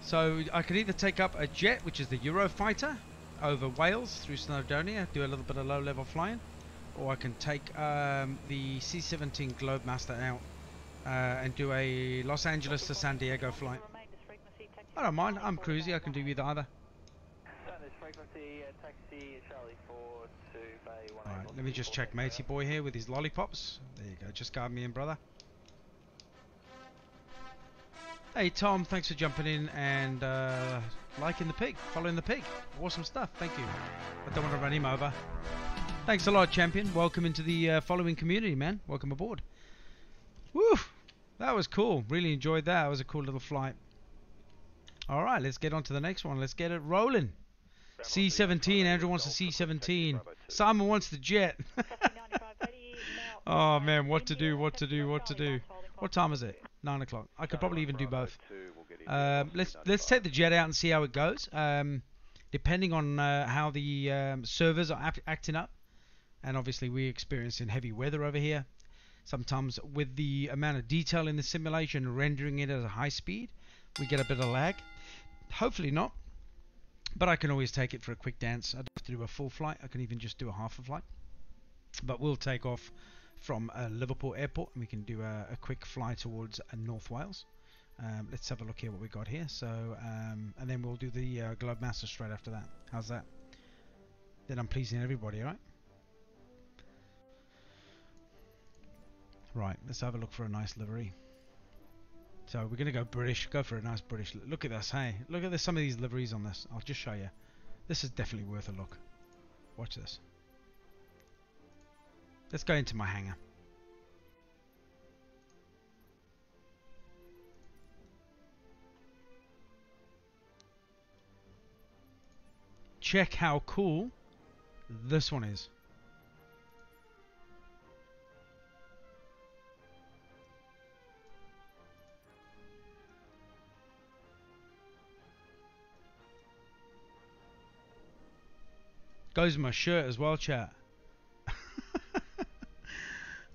So I could either take up a jet, which is the Eurofighter, over Wales through Snowdonia, do a little bit of low-level flying, or I can take the C-17 Globemaster out and do a Los Angeles to San Diego flight. Remain this frequency, taxi. I don't mind. I'm cruisy. I can do either. Standard frequency, taxi Charlie 4 to Bay 1. Alright, let me just check Matey Boy here with his lollipops. There you go. Just guard me in, brother. Hey Tom, thanks for jumping in and liking the pig, following the pig. Awesome stuff, thank you. I don't want to run him over. Thanks a lot, champion. Welcome into the following community, man. Welcome aboard. Woo! That was cool. Really enjoyed that. It was a cool little flight. Alright, let's get on to the next one. Let's get it rolling. C-17. Andrew wants the C-17. Simon wants the jet. Oh man, what to do? What time is it? 9 o'clock. I could probably even do both. Let's take the jet out and see how it goes. Depending on how the servers are acting up, and obviously we're experiencing heavy weather over here. Sometimes with the amount of detail in the simulation, rendering it at a high speed, we get a bit of lag. Hopefully not, but I can always take it for a quick dance. I don't have to do a full flight. I can even just do a half a flight. But we'll take off from Liverpool Airport and we can do a quick fly towards North Wales. Let's have a look here what we got here. So and then we'll do the Globemaster straight after that. How's that? Then I'm pleasing everybody, right? Right, let's have a look for a nice livery. So we're going to go British, go for a nice British. Look at this, hey. Look at this, some of these liveries on this. I'll just show you. This is definitely worth a look. Watch this. Let's go into my hangar. Check how cool this one is. Goes with my shirt as well, chat.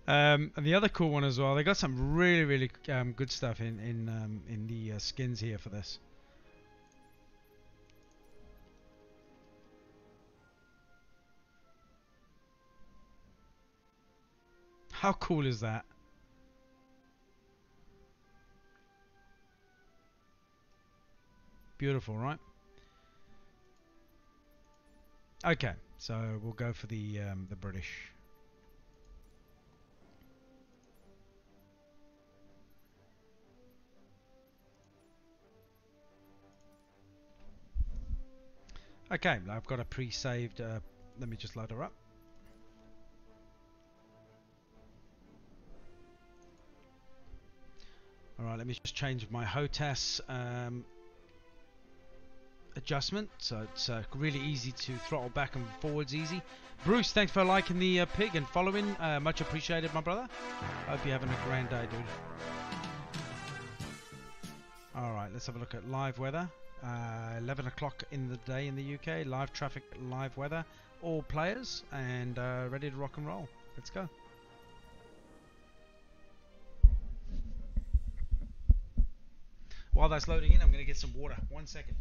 And the other cool one as well, they got some really good stuff in the skins here for this. How cool is that? Beautiful, right? Okay, so we'll go for the British. Okay, I've got a pre-saved. Let me just load her up. Alright, let me just change my HOTAS adjustment, so it's really easy to throttle back and forwards easy. Bruce, thanks for liking the pig and following. Much appreciated, my brother. Hope you're having a grand day, dude. Alright, let's have a look at live weather. 11 o'clock in the day in the UK. Live traffic, live weather. All players and ready to rock and roll. Let's go. While that's loading in, I'm going to get some water. 1 second.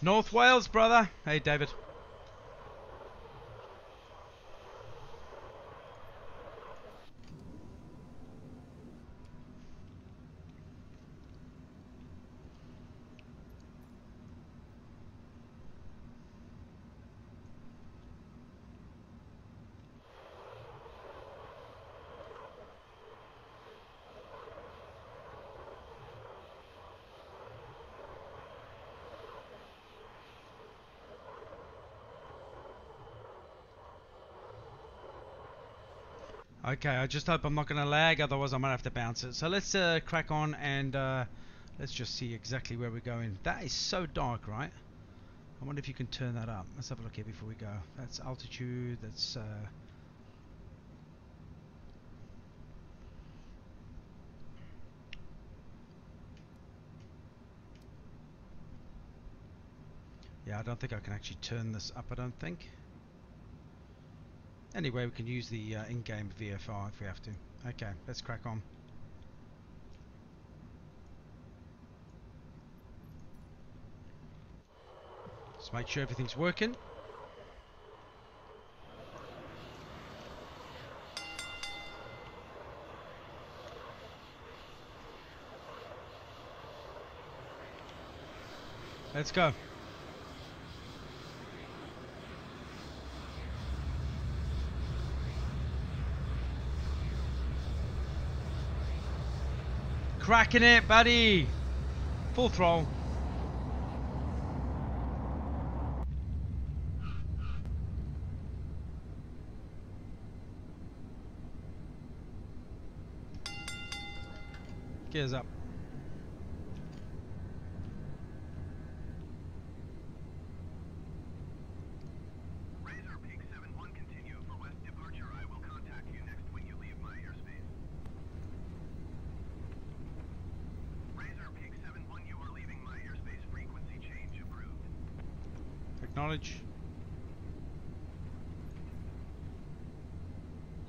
North Wales, brother. Hey, David. Okay, I just hope I'm not going to lag, otherwise I might have to bounce it. So let's crack on and let's just see exactly where we're going. That is so dark, right? I wonder if you can turn that up. Let's have a look here before we go. That's altitude, that's... yeah, I don't think I can actually turn this up, I don't think. Anyway, we can use the in-game VFR if we have to. Okay, let's crack on. Just make sure everything's working. Let's go. Cracking it, buddy. Full throttle. Gears up. Razor Peak 71, continue for west departure. I will contact you next when you leave my airspace. Razor Peak 71, you are leaving my airspace. Frequency change approved. Acknowledge.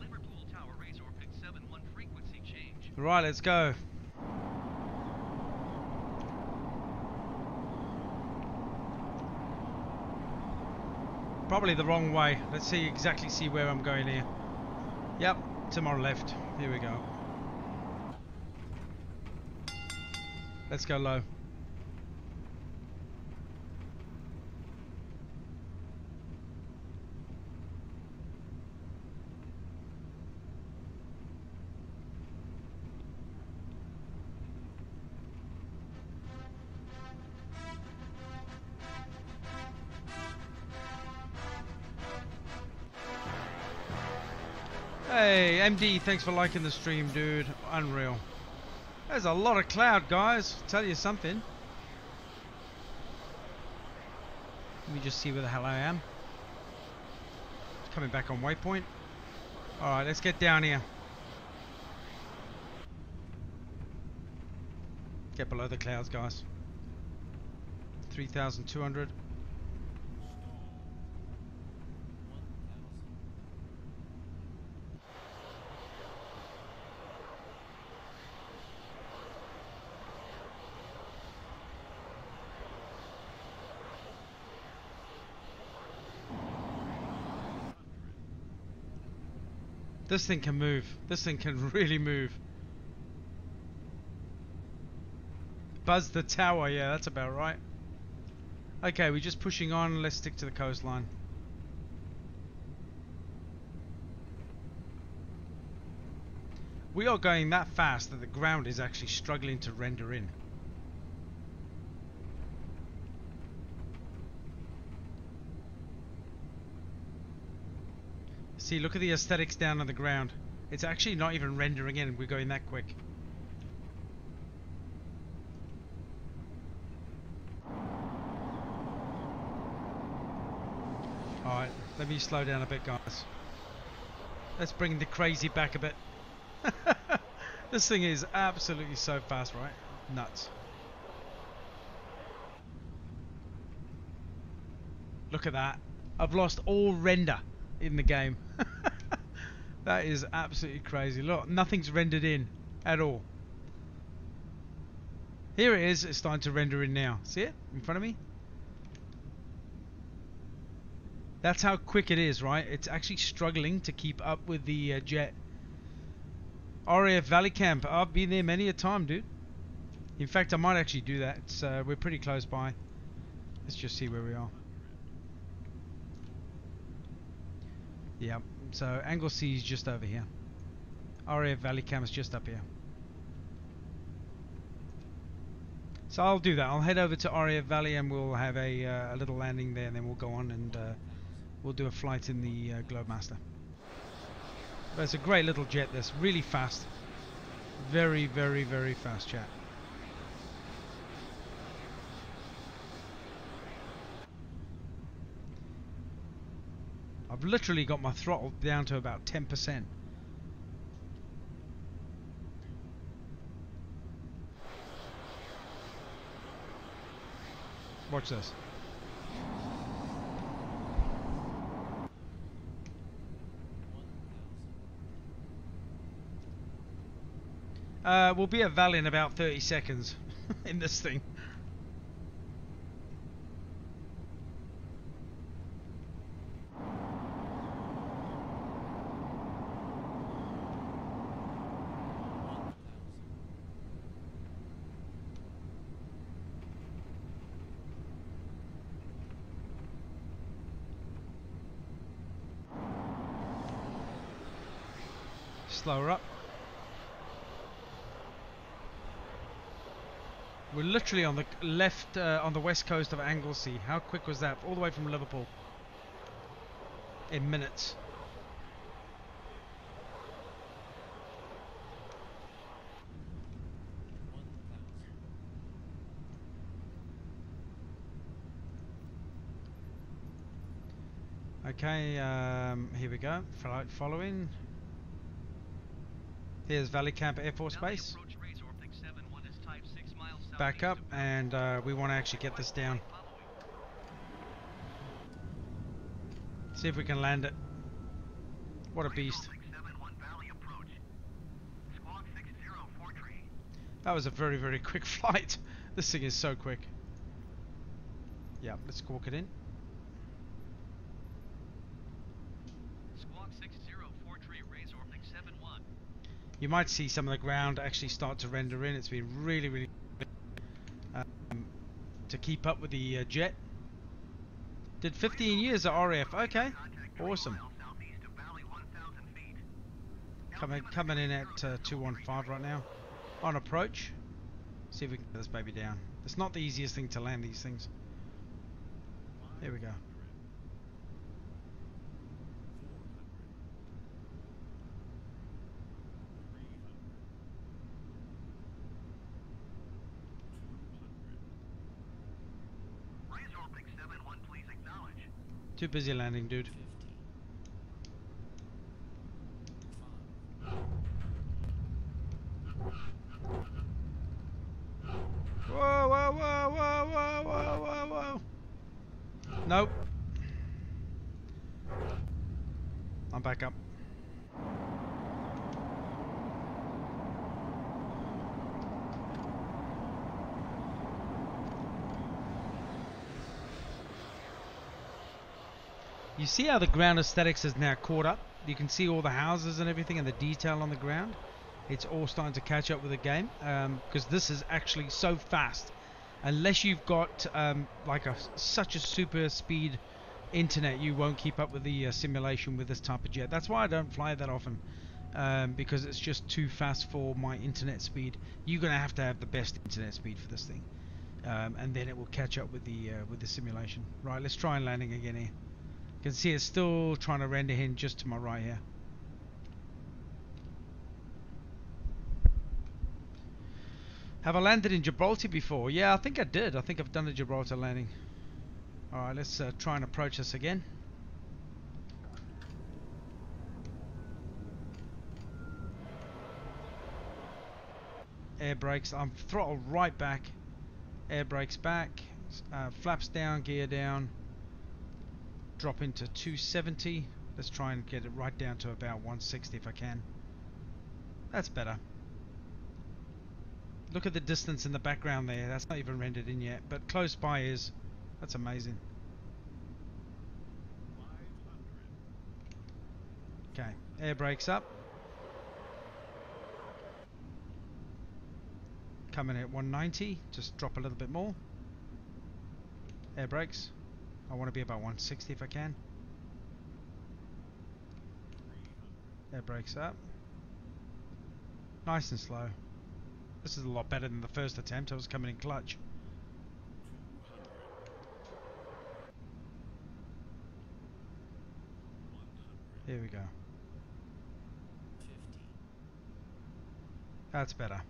Liverpool Tower, Razor Peak 71, frequency change. Right, let's go. Probably the wrong way. Let's see where I'm going here. Yep, to my left. Here we go. Let's go low. Hey, MD, thanks for liking the stream, dude. Unreal. There's a lot of cloud, guys. Tell you something. Let me just see where the hell I am. Coming back on waypoint. Alright, let's get down here. Get below the clouds, guys. 3,200. This thing can move. This thing can really move. Buzz the tower, yeah, that's about right. Okay, we're just pushing on. Let's stick to the coastline. We are going that fast that the ground is actually struggling to render in. See, look at the aesthetics down on the ground. It's actually not even rendering in. We're going that quick. Alright, let me slow down a bit, guys. Let's bring the crazy back a bit. This thing is absolutely so fast, right? Nuts. Look at that. I've lost all render in the game. That is absolutely crazy. Look, nothing's rendered in at all. Here it is. It's starting to render in now. See it in front of me? That's how quick it is, right? It's actually struggling to keep up with the jet. RAF Valley Camp. I've been there many a time, dude. In fact, I might actually do that. It's, we're pretty close by. Let's just see where we are. Yeah, so Anglesey is just over here. RAF Valley Camp is just up here. So I'll do that. I'll head over to RAF Valley and we'll have a little landing there, and then we'll go on and we'll do a flight in the Globemaster. But it's a great little jet. That's really fast. Very, very, very fast, chat. I've literally got my throttle down to about 10%. Watch this. We'll be at Valley in about 30 seconds in this thing. Slower up. We're literally on the left, on the west coast of Anglesey. How quick was that? All the way from Liverpool. In minutes. Okay, here we go. Flight following. Here's Valley Camp Air Force Base. Back up, and we want to actually get this down. See if we can land it. What a beast. That was a very, very quick flight. This thing is so quick. Yeah, let's squawk it in. You might see some of the ground actually start to render in. It's been really, really to keep up with the jet. Did 15 years at RAF. Okay, awesome. Coming in at 215 right now. On approach. See if we can get this baby down. It's not the easiest thing to land these things. Here we go. Too busy landing, dude. Whoa, whoa, whoa, whoa, whoa, whoa, whoa, whoa. Nope. I'm back up. You see how the ground aesthetics is now caught up? You can see all the houses and everything and the detail on the ground. It's all starting to catch up with the game, because this is actually so fast. Unless you've got like such a super speed internet, you won't keep up with the simulation with this type of jet. That's why I don't fly that often, because it's just too fast for my internet speed. You're gonna have to have the best internet speed for this thing, and then it will catch up with the simulation. Right, let's try and landing again here. You can see it's still trying to render in just to my right here. Have I landed in Gibraltar before? Yeah, I think I did. I think I've done a Gibraltar landing. Alright, let's try and approach this again. Air brakes. I'm throttled right back. Air brakes back. Flaps down, gear down. Drop into 270. Let's try and get it right down to about 160 if I can. That's better. Look at the distance in the background there. That's not even rendered in yet, but close by is. That's amazing. Okay, air brakes up. Coming at 190. Just drop a little bit more. Air brakes. I want to be about 160 if I can. Air brakes up. Nice and slow. This is a lot better than the first attempt. I was coming in clutch. Here we go. That's better.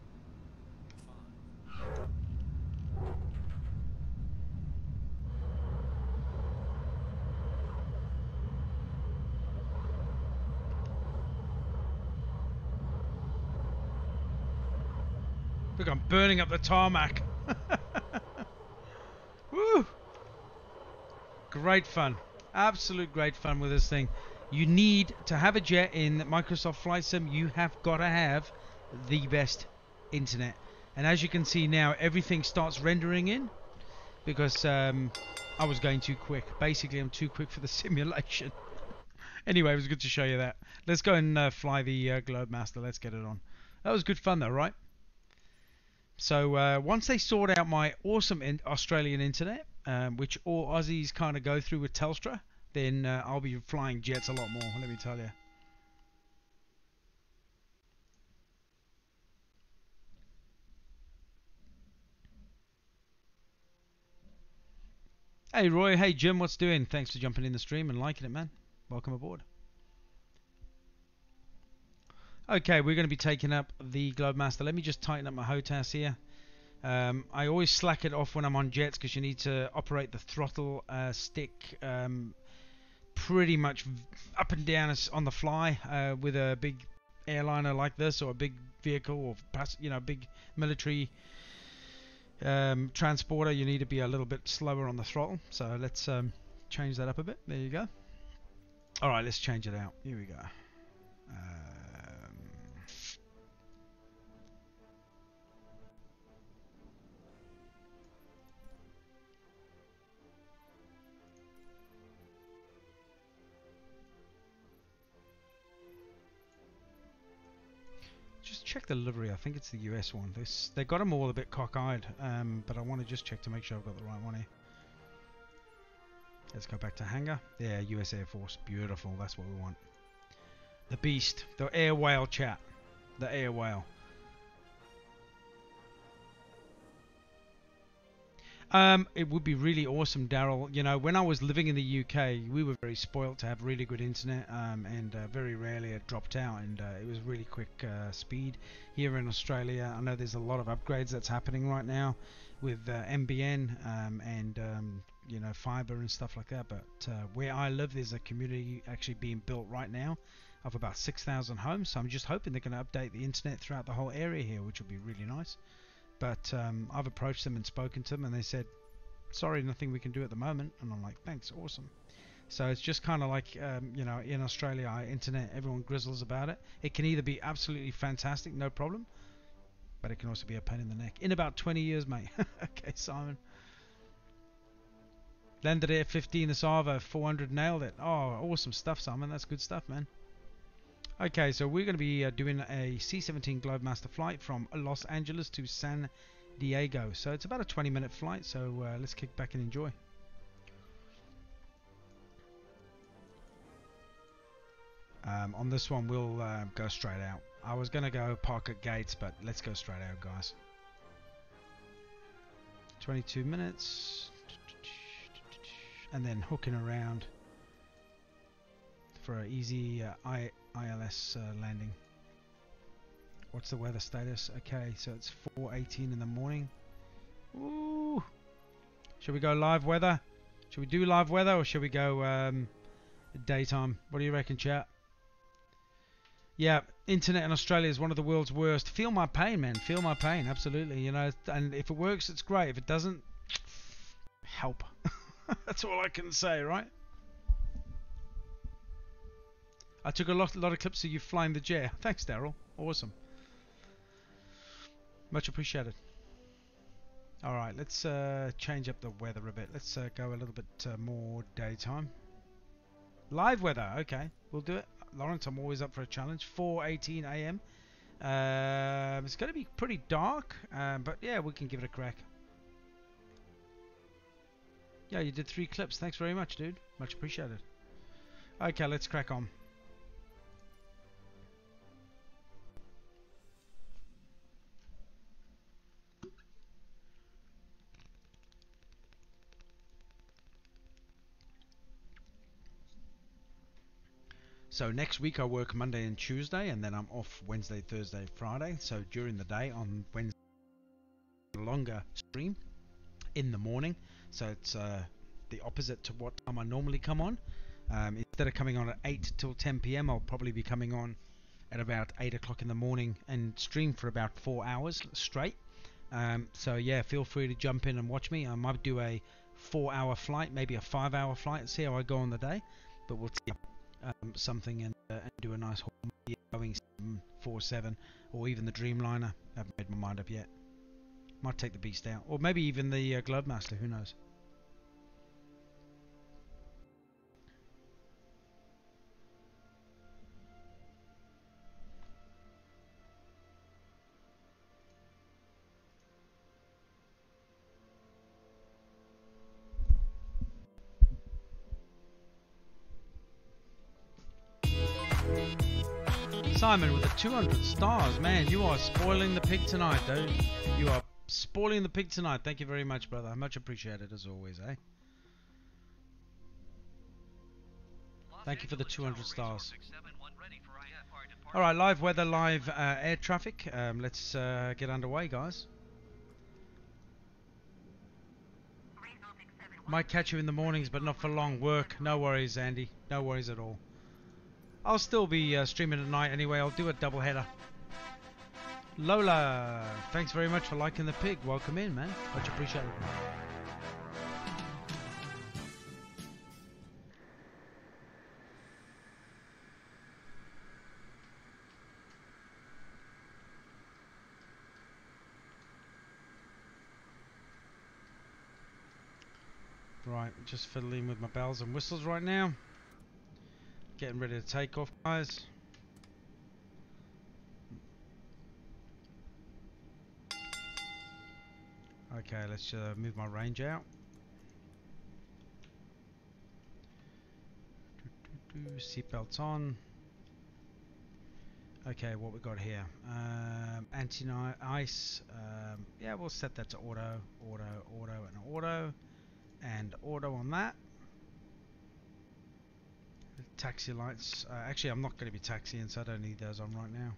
Look, I'm burning up the tarmac. Woo! Great fun. Absolute great fun with this thing. You need to have a jet in Microsoft Flight Sim. You have got to have the best internet. And as you can see now, everything starts rendering in because I was going too quick. Basically, I'm too quick for the simulation. Anyway, it was good to show you that. Let's go and fly the Globemaster. Let's get it on. That was good fun though, right? So once they sort out my awesome Australian internet, which all Aussies kind of go through with Telstra, then I'll be flying jets a lot more, let me tell you. Hey Roy, hey Jim, what's doing? Thanks for jumping in the stream and liking it, man. Welcome aboard. Okay, we're going to be taking up the Globemaster. Let me just tighten up my HOTAS here. I always slack it off when I'm on jets because you need to operate the throttle stick pretty much up and down on the fly with a big airliner like this, or a big vehicle, or big military transporter. You need to be a little bit slower on the throttle. So let's change that up a bit. There you go. All right, let's change it out. Here we go. Just check the livery. I think it's the US one. They got them all a bit cockeyed, but I want to just check to make sure I've got the right one here. Let's go back to hangar. Yeah, US Air Force. Beautiful. That's what we want. The beast. The air whale, chat. The air whale. It would be really awesome, Daryl. You know, when I was living in the UK, we were very spoilt to have really good internet, and very rarely it dropped out, and it was really quick speed. Here in Australia, I know there's a lot of upgrades that's happening right now with NBN, and you know, fiber and stuff like that. But where I live, there's a community actually being built right now of about 6,000 homes. So I'm just hoping they're going to update the internet throughout the whole area here, which will be really nice. But I've approached them and spoken to them, and they said, sorry, nothing we can do at the moment. And I'm like, thanks, awesome. So it's just kind of like, you know, in Australia, our internet, everyone grizzles about it. It can either be absolutely fantastic, no problem, but it can also be a pain in the neck. In about 20 years, mate. Okay, Simon. Landed at 15 this Arvo, 400, nailed it. Oh, awesome stuff, Simon. That's good stuff, man. Okay, so we're going to be doing a C-17 Globemaster flight from Los Angeles to San Diego. So it's about a 20-minute flight, so let's kick back and enjoy. On this one, we'll go straight out. I was going to go park at gates, but let's go straight out, guys. 22 minutes. And then hooking around for an easy ILS landing. What's the weather status? Okay, so it's 4:18 in the morning. Ooh. Should we go live weather? Should we do live weather, or should we go daytime? What do you reckon, chat? Yeah, internet in Australia is one of the world's worst. Feel my pain, man. Feel my pain. Absolutely. You know, and if it works, it's great. If it doesn't, help. That's all I can say, right? I took a lot of clips of you flying the jet. Thanks, Daryl. Awesome. Much appreciated. Alright, let's change up the weather a bit. Let's go a little bit more daytime. Live weather. Okay, we'll do it. Lawrence, I'm always up for a challenge. 4:18 a.m. It's going to be pretty dark, but yeah, we can give it a crack. Yeah, you did 3 clips. Thanks very much, dude. Much appreciated. Okay, let's crack on. So next week I work Monday and Tuesday, and then I'm off Wednesday, Thursday, Friday. So during the day on Wednesday, a longer stream in the morning. So it's the opposite to what time I normally come on. Instead of coming on at 8 till 10 p.m, I'll probably be coming on at about 8 o'clock in the morning and stream for about 4 hours straight. So yeah, feel free to jump in and watch me. I might do a 4-hour flight, maybe a 5-hour flight, see how I go on the day. But we'll see something and do a nice Boeing 747 or even the Dreamliner. I haven't made my mind up yet. Might take the Beast out, or maybe even the Globemaster, who knows. Simon with the 200 stars. Man, you are spoiling the pig tonight, dude. You are spoiling the pig tonight. Thank you very much, brother. Much appreciated as always, eh? Thank you for the 200 stars. Alright, live weather, live air traffic. Let's get underway, guys. Might catch you in the mornings, but not for long. Work. No worries, Andy. No worries at all. I'll still be streaming at night anyway. I'll do a double header. Lola, thanks very much for liking the pig. Welcome in, man. Much appreciated. Right, just fiddling with my bells and whistles right now. Getting ready to take off, guys. Okay, let's move my range out. Seatbelts on. Okay, what we got here? Anti-ice. Yeah, we'll set that to auto, auto, auto, and auto. And auto on that. Taxi lights. Actually, I'm not going to be taxiing, so I don't need those on right now.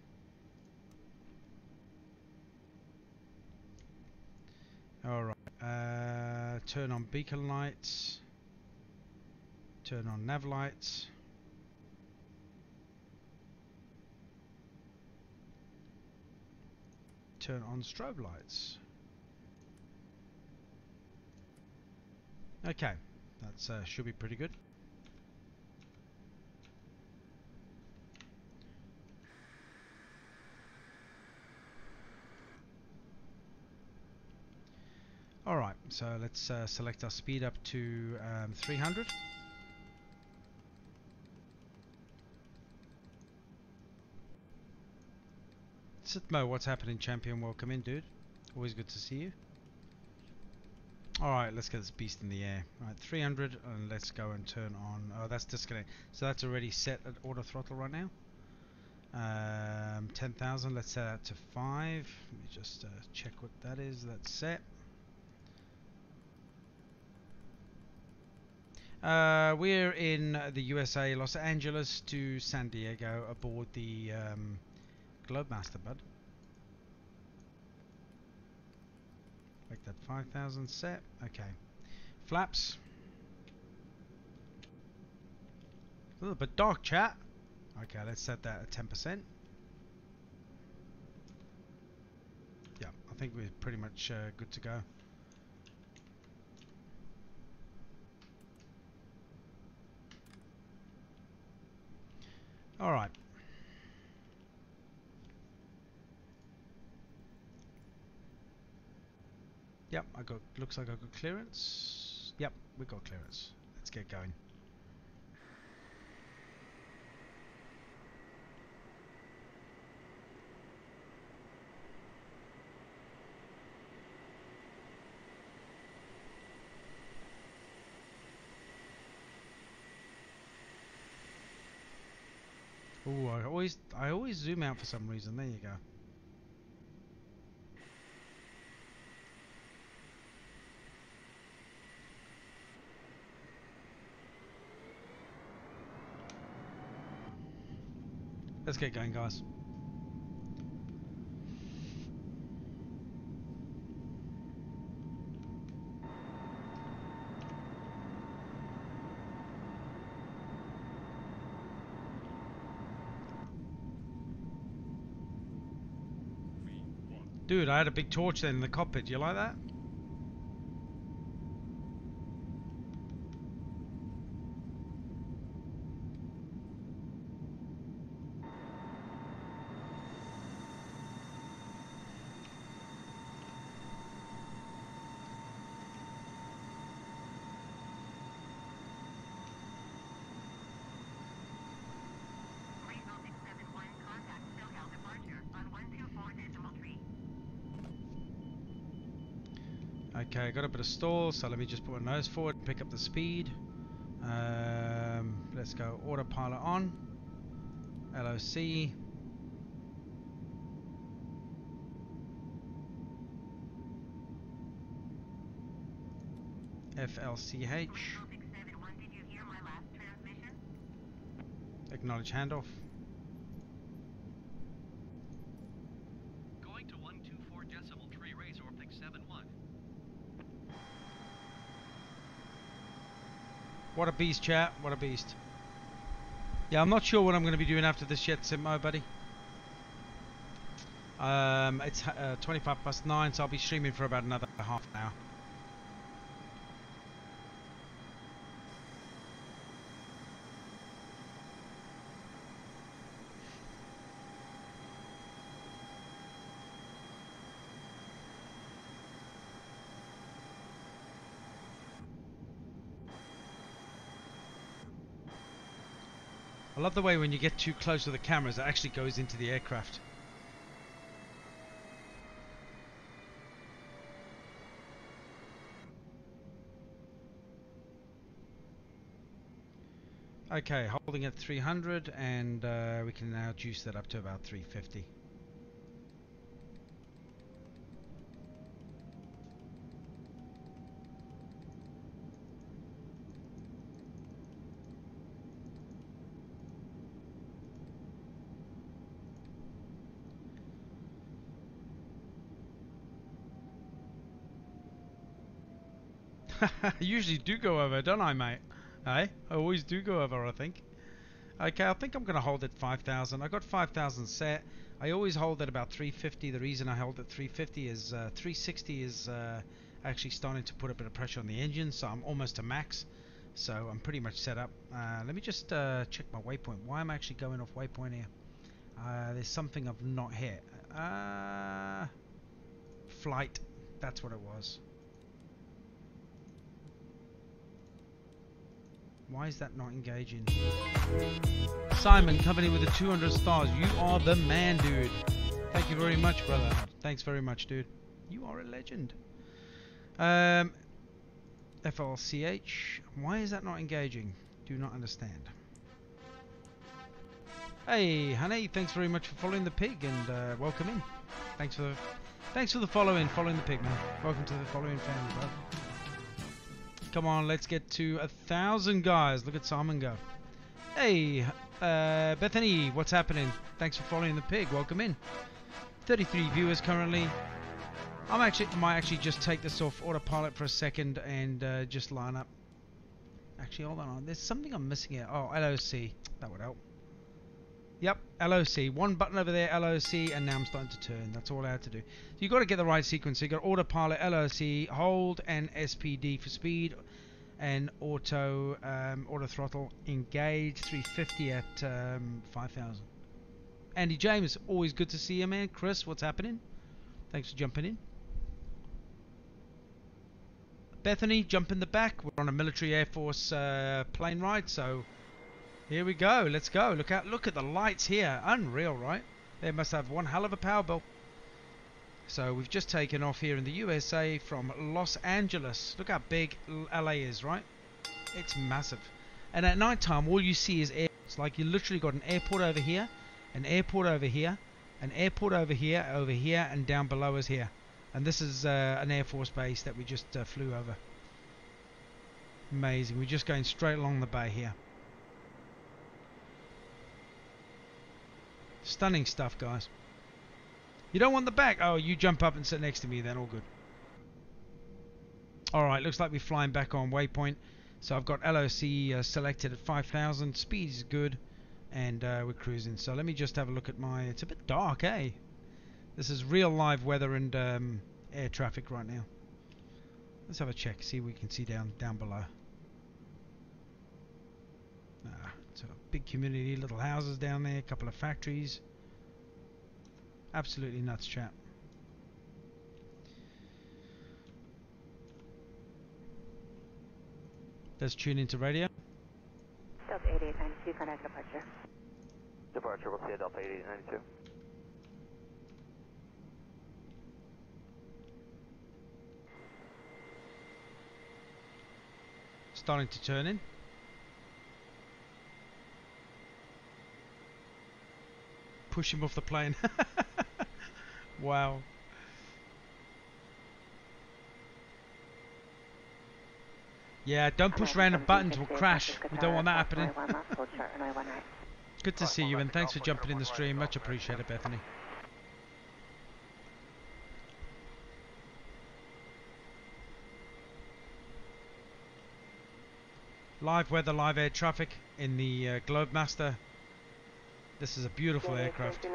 Alright. Turn on beacon lights. Turn on nav lights. Turn on strobe lights. Okay, that's should be pretty good. Alright, so let's select our speed up to 300. Sitmo, what's happening, champion? Welcome in, dude. Always good to see you. Alright, let's get this beast in the air. Right, 300, and let's go and turn on. Oh, that's disconnect. So that's already set at auto throttle right now. 10,000, let's set that to 5. Let me just check what that is. That's set. We're in the USA, Los Angeles to San Diego aboard the Globemaster, bud. Make that 5,000 set. Okay. Flaps. A little bit dark, chat. Okay, let's set that at 10%. Yeah, I think we're pretty much good to go. Alright. Yep, looks like I got clearance. Yep, we got clearance. Let's get going. Ooh, I always zoom out for some reason. There you go. Let's get going, guys. Dude, I had a big torch then in the cockpit. Do you like that? Greenville 671, contact SoCal departure on 124.3. Okay, got a bit of stall, so let me just put my nose forward and pick up the speed. Let's go autopilot on. LOC. FLCH. Greenville 671, did you hear my last transmission? Acknowledge handoff. Going to 124.3 Razor 671. What a beast, chat. What a beast. Yeah, I'm not sure what I'm going to be doing after this yet, Simo, buddy. It's 9:25, so I'll be streaming for about another half an hour. I love the way when you get too close to the cameras, it actually goes into the aircraft. Okay, holding at 300, and we can now juice that up to about 350. I usually do go over, don't I, mate? Hey, I always do go over, I think. Okay, I think I'm going to hold at 5,000. I got 5,000 set. I always hold at about 350. The reason I hold at 350 is 360 is actually starting to put a bit of pressure on the engine, so I'm almost to max. So I'm pretty much set up. Let me just check my waypoint. Why am I actually going off waypoint here? There's something I've not hit. Flight. That's what it was. Why is that not engaging? Simon, company with the 200 stars. You are the man, dude. Thank you very much, brother. Thanks very much, dude. You are a legend. FLCH. Why is that not engaging? Do not understand. Hey, honey. Thanks very much for following the pig and welcome in. Thanks for the following the pig, man. Welcome to the following family, bro. Come on, let's get to 1,000 guys. Look at Simon go. Hey, Bethany, what's happening? Thanks for following the pig. Welcome in. 33 viewers currently. I might actually just take this off autopilot for a second and just line up. Actually, hold on. There's something I'm missing here. Oh, LOC. That would help. Yep, LOC. One button over there, LOC, and now I'm starting to turn. That's all I had to do. So you got to get the right sequence. So you got autopilot, LOC, hold, and SPD for speed, and auto throttle, engage, 350 at 5,000. Andy James, always good to see you, man. Chris, what's happening? Thanks for jumping in. Bethany, jump in the back. We're on a military Air Force plane ride, so here we go. Let's go. Look at the lights here. Unreal, right? They must have one hell of a power bill. So we've just taken off here in the USA from Los Angeles. Look how big LA is, right? It's massive. And at night time, all you see is airports. Like you literally got an airport over here, an airport over here, an airport over here, and down below us here. And this is an Air Force base that we just flew over. Amazing. We're just going straight along the bay here. Stunning stuff, guys. You don't want the back? Oh, you jump up and sit next to me then, all good. Alright, looks like we're flying back on waypoint. So I've got LOC selected at 5,000. Speed is good. And we're cruising. So let me just have a look at my... It's a bit dark, eh? This is real live weather and air traffic right now. Let's have a check, see what we can see down below. It's a big community, little houses down there, a couple of factories. Absolutely nuts, chat. Let's tune into radio. Delta 8892, contact departure. Departure, we'll see you Delta 8892. Starting to turn in. Push him off the plane. Wow. Yeah, don't push random buttons, we'll crash. We don't want that happening. Good to see you and thanks for jumping in the stream. Much appreciated, Bethany. Live weather, live air traffic in the Globemaster. This is a beautiful aircraft.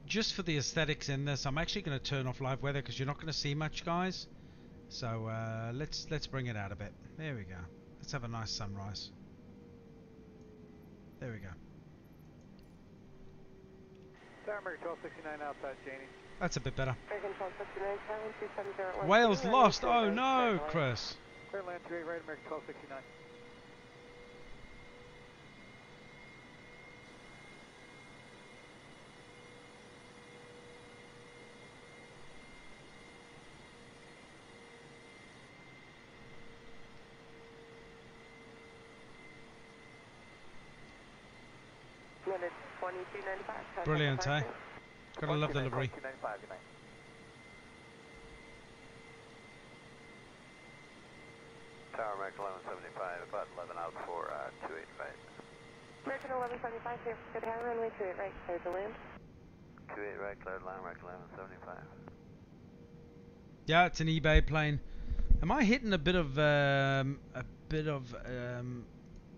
Just for the aesthetics in this, I'm actually going to turn off live weather because you're not going to see much, guys. So let's bring it out a bit. There we go. Let's have a nice sunrise. There we go. American 1269 outside Janie. That's a bit better. American 1269, Thailand 2701. Wales lost. Oh no, Chris. Clear land 38 right, American 1269. Brilliant, eh? Gotta love the livery. Tower American 1175, about 11 out for 285. American 1175 here. Good tower, runway 28 right, clear to land. 28 right, cleared land, American 1175. Yeah, it's an eBay plane. Am I hitting a bit of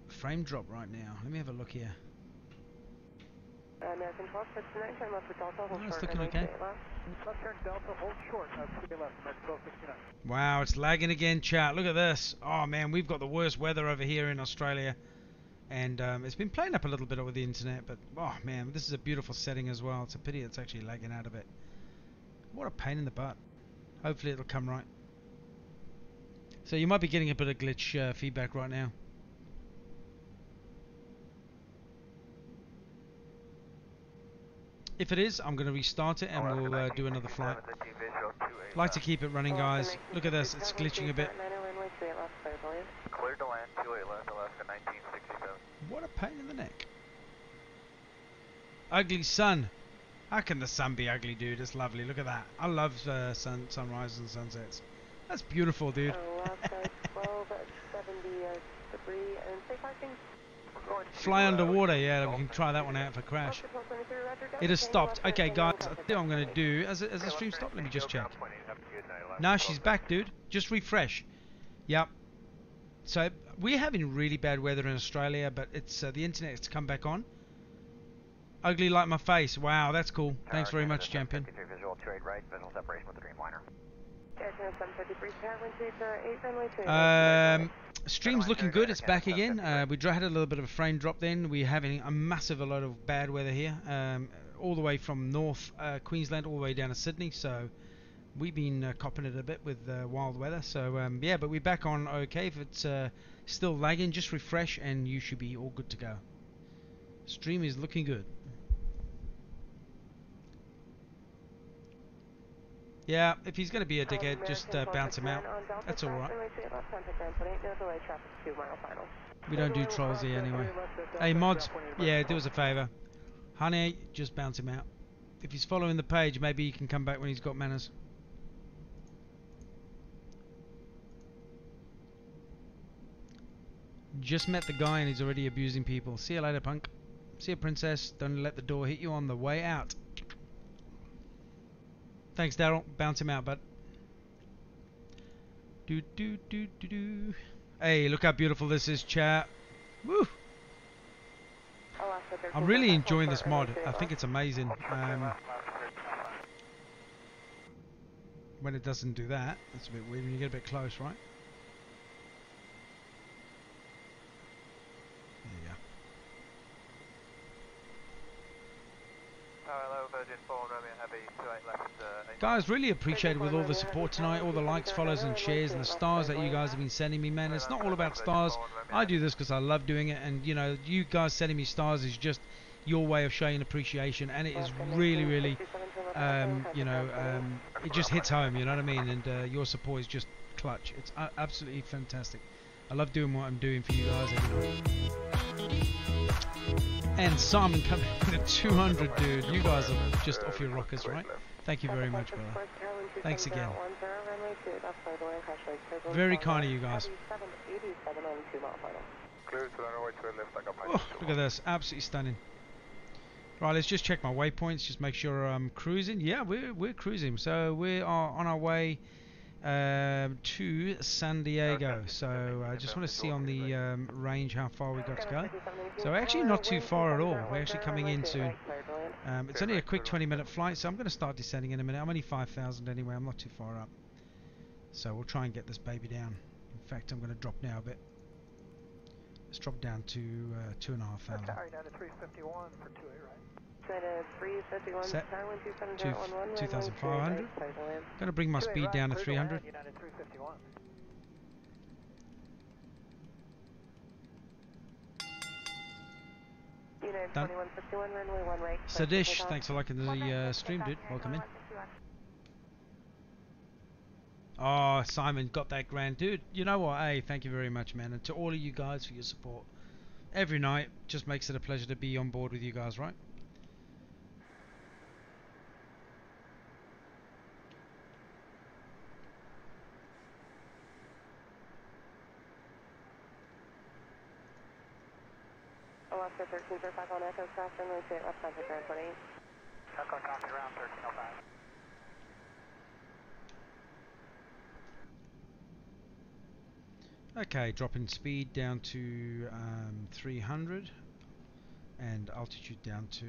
frame drop right now? Let me have a look here. American 1269, turn left for Delta, hold Oh, it's short, looking runway okay. 28 left. Left turn Delta, hold short, 3 left, American 1269. Wow, it's lagging again, chat. Look at this. Oh man, we've got the worst weather over here in Australia, and it's been playing up a little bit over the internet. But oh man, this is a beautiful setting as well. It's a pity it's actually lagging out a bit. What a pain in the butt. Hopefully it'll come right. So you might be getting a bit of glitch feedback right now. If it is, I'm going to restart it and we'll do another flight. Like to keep it running, guys. Look at this, it's glitching a bit. Cleared to land, 28 left, Alaska 1967. What a pain in the neck. Ugly sun. How can the sun be ugly, dude? It's lovely. Look at that. I love sunrises and sunsets. That's beautiful, dude. Fly underwater, yeah, we can try that one out for crash. It has stopped. Okay, guys, I think I'm going to do... Has the stream stopped? Let me just check. No, she's back, dude. Just refresh. Yep. So, we're having really bad weather in Australia, but it's the internet's come back on. Ugly like my face. Wow, that's cool. Thanks very much, champion. Visual 28 right, visual separation with the Dreamliner. Stream's looking good. It's back again. We had a little bit of a frame drop then. We're having a massive lot of bad weather here, all the way from North Queensland all the way down to Sydney. So we've been copping it a bit with wild weather. So yeah, but we're back on okay. If it's still lagging, just refresh and you should be all good to go. Stream is looking good. Yeah, if he's going to be a dickhead, just bounce him out. That's alright. We don't do trolls here anyway. Hey, mods, yeah, do us a favour. Honey, just bounce him out. If he's following the page, maybe he can come back when he's got manners. Just met the guy and he's already abusing people. See you later, punk. See you, princess. Don't let the door hit you on the way out. Thanks, Daryl. Bounce him out, bud. Do do do do do. Hey, look how beautiful this is, chat. Woo! I'm really enjoying this mod. I think it's amazing. When it doesn't do that, that's a bit weird when you get a bit close, right? There you go. Hello, Virgin 4, Romeo Heavy, 28 left. Guys, really appreciate it with all the support tonight, all the likes, follows and shares and the stars that you guys have been sending me, man. It's not all about stars. I do this because I love doing it, and you know, you guys sending me stars is just your way of showing appreciation, and it is really, really, it just hits home, you know what I mean, and your support is just clutch. It's absolutely fantastic. I love doing what I'm doing for you guys every night. And Simon coming in at 200, dude. You guys are just off your rockers, right? Thank you very much, brother. Thanks again. Very kind of you guys. Oh, look at this. Absolutely stunning. Right, let's just check my waypoints. Just make sure I'm cruising. Yeah, we're cruising. So we are on our way to San Diego. So I just want to see on the range how far we got to go. So actually not too far at all. We're actually coming in soon. It's only a quick 20-minute flight, so I'm going to start descending in a minute. I'm only 5,000 anyway. I'm not too far up. So we'll try and get this baby down. In fact, I'm going to drop now a bit. Let's drop down to 2,500. Down to 351 for 2A right. Set 2,500. Going to bring my speed down to 300. Done. Sadish, thanks for liking the stream, dude. Welcome in. Oh, Simon got that grand, dude. You know what? Hey, thank you very much, man, and to all of you guys for your support. Every night just makes it a pleasure to be on board with you guys, right? Oscar 1345 on Echo, cross runway 28 left, contact ground 28. Echo copy around 1305. Okay, dropping speed down to 300 and altitude down to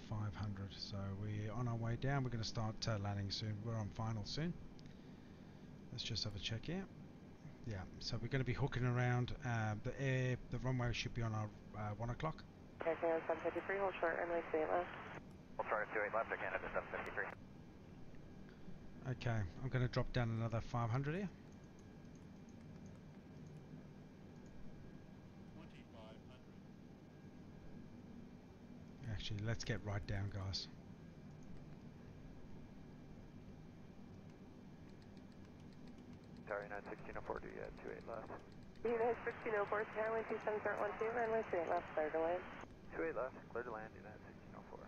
500. So we're on our way down. We're going to start landing soon. We're on final soon. Let's just have a check here. Yeah, so we're going to be hooking around. The runway should be on our 1 o'clock. Okay, 753, hold short, runway 28 left. We'll start at 28 left, again at 753. Okay, I'm going to drop down another 500 here. Actually, let's get right down, guys. Sorry, 91604, do you 28 left? United 1604, Sierra 127.12, runway 28 left, clear to land. 28 left, clear to land, United 1604.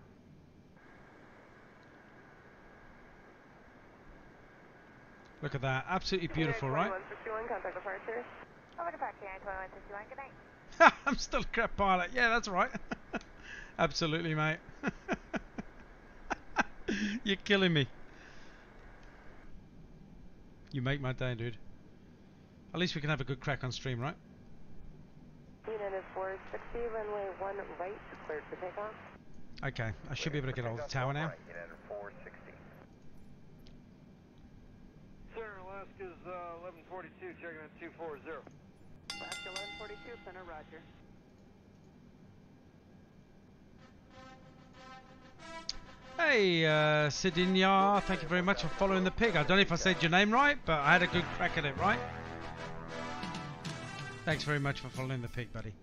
Look at that, absolutely beautiful, right? 2161, contact departure. Over to Park United 2161, good night. I'm still a crap pilot. Yeah, that's right. Absolutely, mate. You're killing me. You make my day, dude. At least we can have a good crack on stream, right? United 460, runway 1 right, cleared for takeoff. Okay, I should be able to get hold of the tower now. United 460. Sir, Alaska's 1142, checking at 240. Alaska 1142, center, roger. Hey, Sidinya, thank you very much for following the pig. I don't know if I said your name right, but I had a good crack at it, right? Thanks very much for following the pig, buddy.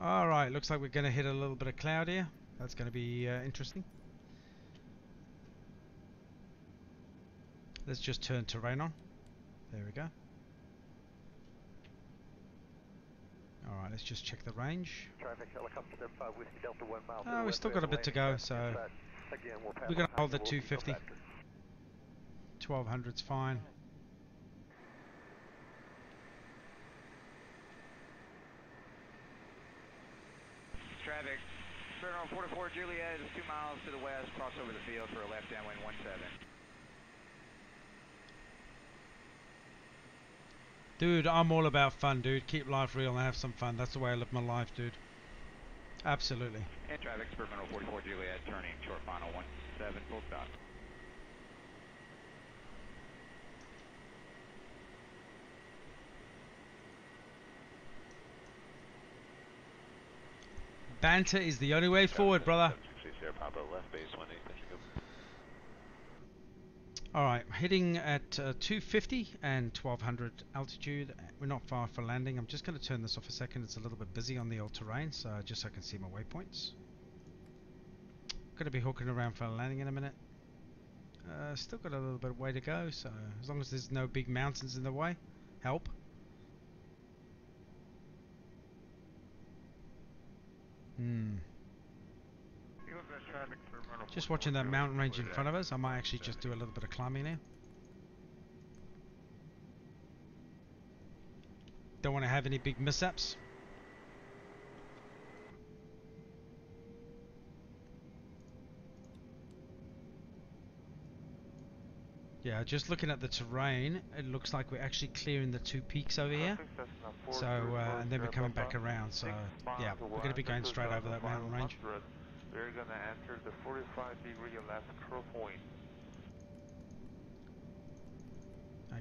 Alright, looks like we're going to hit a little bit of cloud here. That's going to be interesting. Let's just turn terrain on. There we go. Alright, let's just check the range. Traffic helicopter 5 Whiskey Delta 1 mile. Oh, we've still got a bit to go, so we're going to hold the 250. 1200's fine. Traffic, turn on 44 Juliet is 2 miles to the west, cross over the field for a left downwind 17. Dude, I'm all about fun, dude. Keep life real and have some fun. That's the way I live my life, dude. Absolutely. And traffic, experimental 44 Juliet, turning short final 17, full stop. Banter is the only way forward, brother. Alright, hitting at 250 and 1200 altitude. We're not far for landing. I'm just going to turn this off a second. It's a little bit busy on the old terrain, so just so I can see my waypoints. Going to be hooking around for landing in a minute. Still got a little bit of way to go, so as long as there's no big mountains in the way, help. Just watching that mountain range in front of us. I might actually just do a little bit of climbing now. Don't want to have any big mishaps. Yeah, just looking at the terrain, it looks like we're actually clearing the 2 peaks over here. So, and then we're coming back around. So, yeah, we're going to be going straight over that mountain range. We're going to enter the 45-degree left curl point.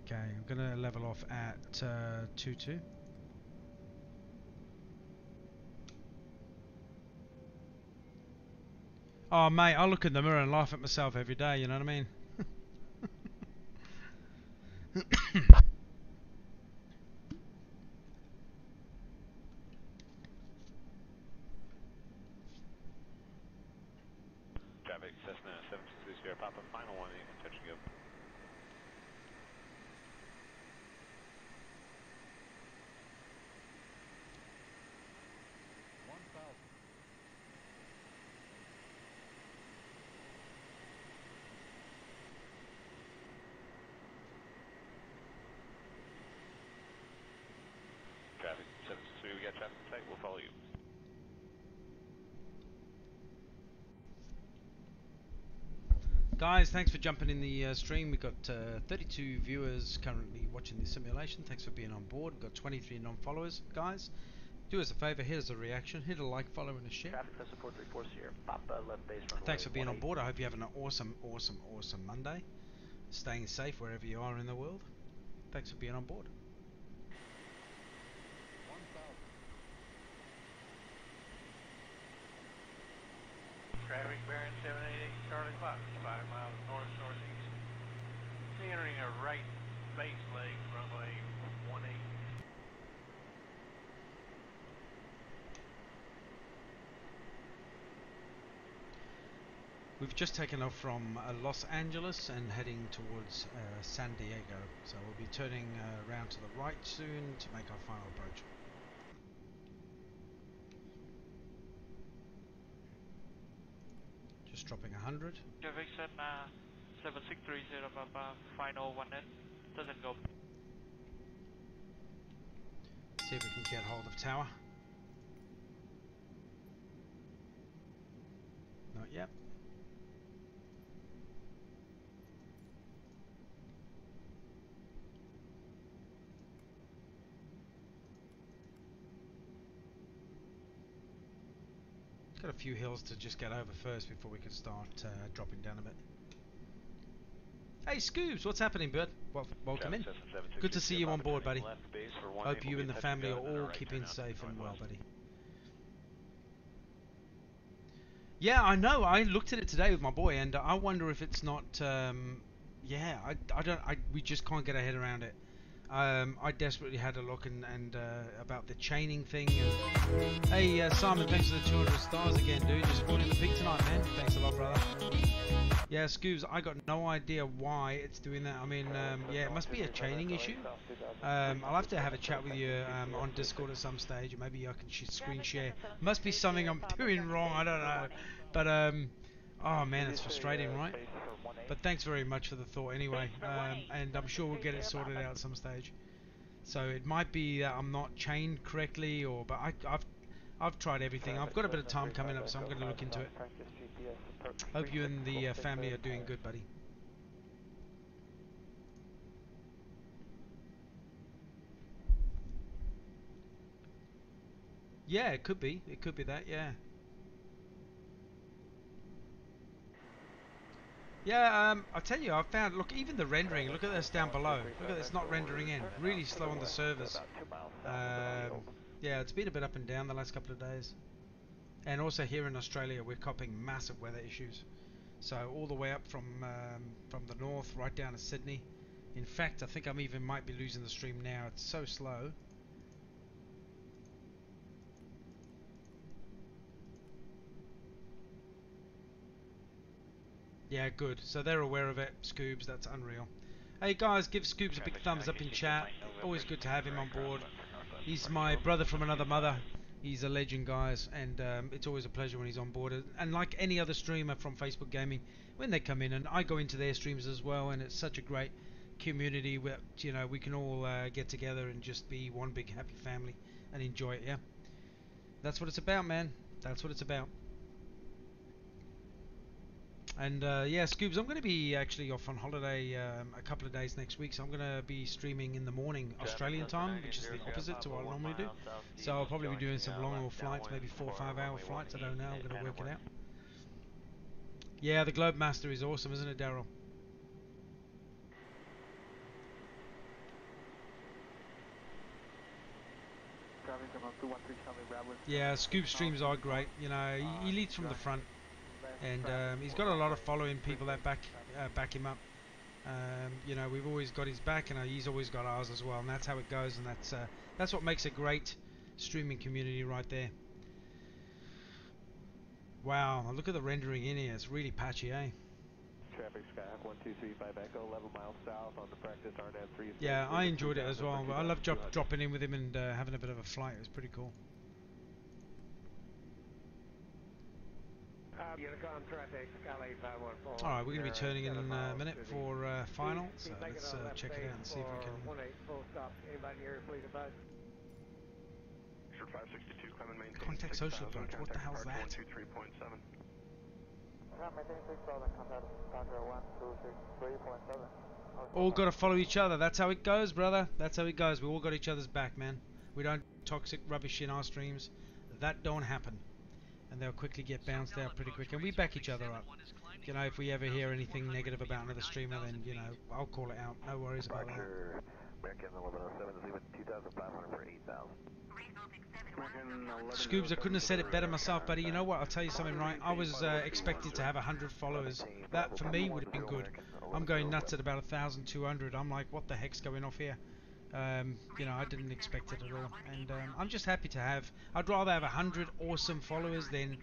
Okay, I'm going to level off at 2-2. Oh, mate, I look in the mirror and laugh at myself every day, you know what I mean? Traffic, Cessna 760 Papa, final one, touch and go. Traffic, 763, we got traffic in sight, we'll follow you. Guys, thanks for jumping in the stream. We've got 32 viewers currently watching the simulation. Thanks for being on board. We've got 23 non-followers. Guys, do us a favour, hit us a reaction, hit a like, follow and a share. Traffic Vessel 434 Sierra, Papa 11 base runway. Thanks for being on board. I hope you're having an awesome Monday. Staying safe wherever you are in the world. Thanks for being on board. Traffic bearing 788 Charlie Fox, 5 miles north-northeast. Entering a right base leg, runway 18. We've just taken off from Los Angeles and heading towards San Diego. So we'll be turning around to the right soon to make our final approach. Just dropping 100. Vixen 7630 Papa, final 1 net, doesn't go. See if we can get hold of tower. Not yet. Got a few hills to just get over first before we can start dropping down a bit. Hey Scoobs, what's happening, bud? Welcome in. Good to see you on board, buddy. Hope you and the family are all keeping safe and well, buddy. Yeah, I know. I looked at it today with my boy, and I wonder if it's not. Yeah, we just can't get our head around it. I desperately had a look and about the chaining thing. And hey, Simon, thanks for the 200 stars again, dude. You're supporting the pig tonight, man. Thanks a lot, brother. Yeah, Scoobs, I got no idea why it's doing that. I mean, yeah, it must be a chaining issue. I'll have to have a chat with you on Discord at some stage. Maybe I can screen share. Must be something I'm doing wrong. I don't know. But oh man, it's frustrating, right? But thanks very much for the thought anyway, and I'm sure we'll get it sorted out at some stage. So it might be that I'm not chained correctly, but I've tried everything. I've got a bit of time coming up, so I'm going to look into it. Hope you and the family are doing good, buddy. Yeah, it could be. It could be that, yeah. Yeah, I tell you, I found, look, even the rendering, look at this down below. Look at this, not rendering in. Really slow on the servers. Yeah, it's been a bit up and down the last couple of days. And also here in Australia, we're copping massive weather issues. So all the way up from the north, right down to Sydney. In fact, I think I might be losing the stream now. It's so slow. Yeah, good. So they're aware of it, Scoobs. That's unreal. Hey guys, give Scoobs a big thumbs up in chat. Always good to have him on board. He's my brother from another mother. He's a legend, guys, and it's always a pleasure when he's on board. And like any other streamer from Facebook Gaming, when they come in, and I go into their streams as well, and it's such a great community where, you know, we can all get together and just be one big happy family and enjoy it. Yeah, that's what it's about, man. That's what it's about. And yeah, Scoobs, I'm going to be actually off on holiday a couple of days next week, so I'm going to be streaming in the morning Australian time, which is the opposite to what I normally do. So I'll probably be doing some long haul flights, maybe 4 or 5 hour flights, I don't know, I'm going to work it out. Yeah, the Globemaster is awesome, isn't it, Daryl? Yeah, Scoob streams are great, you know, he leads from the front. And he's got a lot of following people that back him up. You know, we've always got his back, and he's always got ours as well. And that's how it goes, and that's what makes a great streaming community right there. Wow, look at the rendering in here. It's really patchy, eh? Traffic Skyhawk 1235 Echo, 11 miles south on the practice RNAV 3. Yeah, I enjoyed it as well. I love dropping in with him and having a bit of a flight. It was pretty cool. Alright, we're going to be turning in a minute for final, so let's check it out and see if we can... Contact social approach, what the hell is that? All got to follow each other. That's how it goes, brother. That's how it goes. We all got each other's back, man. We don't toxic rubbish in our streams. That don't happen. And they'll quickly get bounced out pretty quick. And we back each other up. You know, if we ever hear anything negative about another streamer, then, you know, I'll call it out. No worries about that. American 1107 is even 2,500 for 8,000. Scoobs, I couldn't have said it better myself, buddy. You know what? I'll tell you something, right? I was expected to have 100 followers. That, for me, would have been good. I'm going nuts at about 1,200. I'm like, what the heck's going off here? You know, I didn't expect it at all. And I'm just happy to have... I'd rather have 100 awesome followers than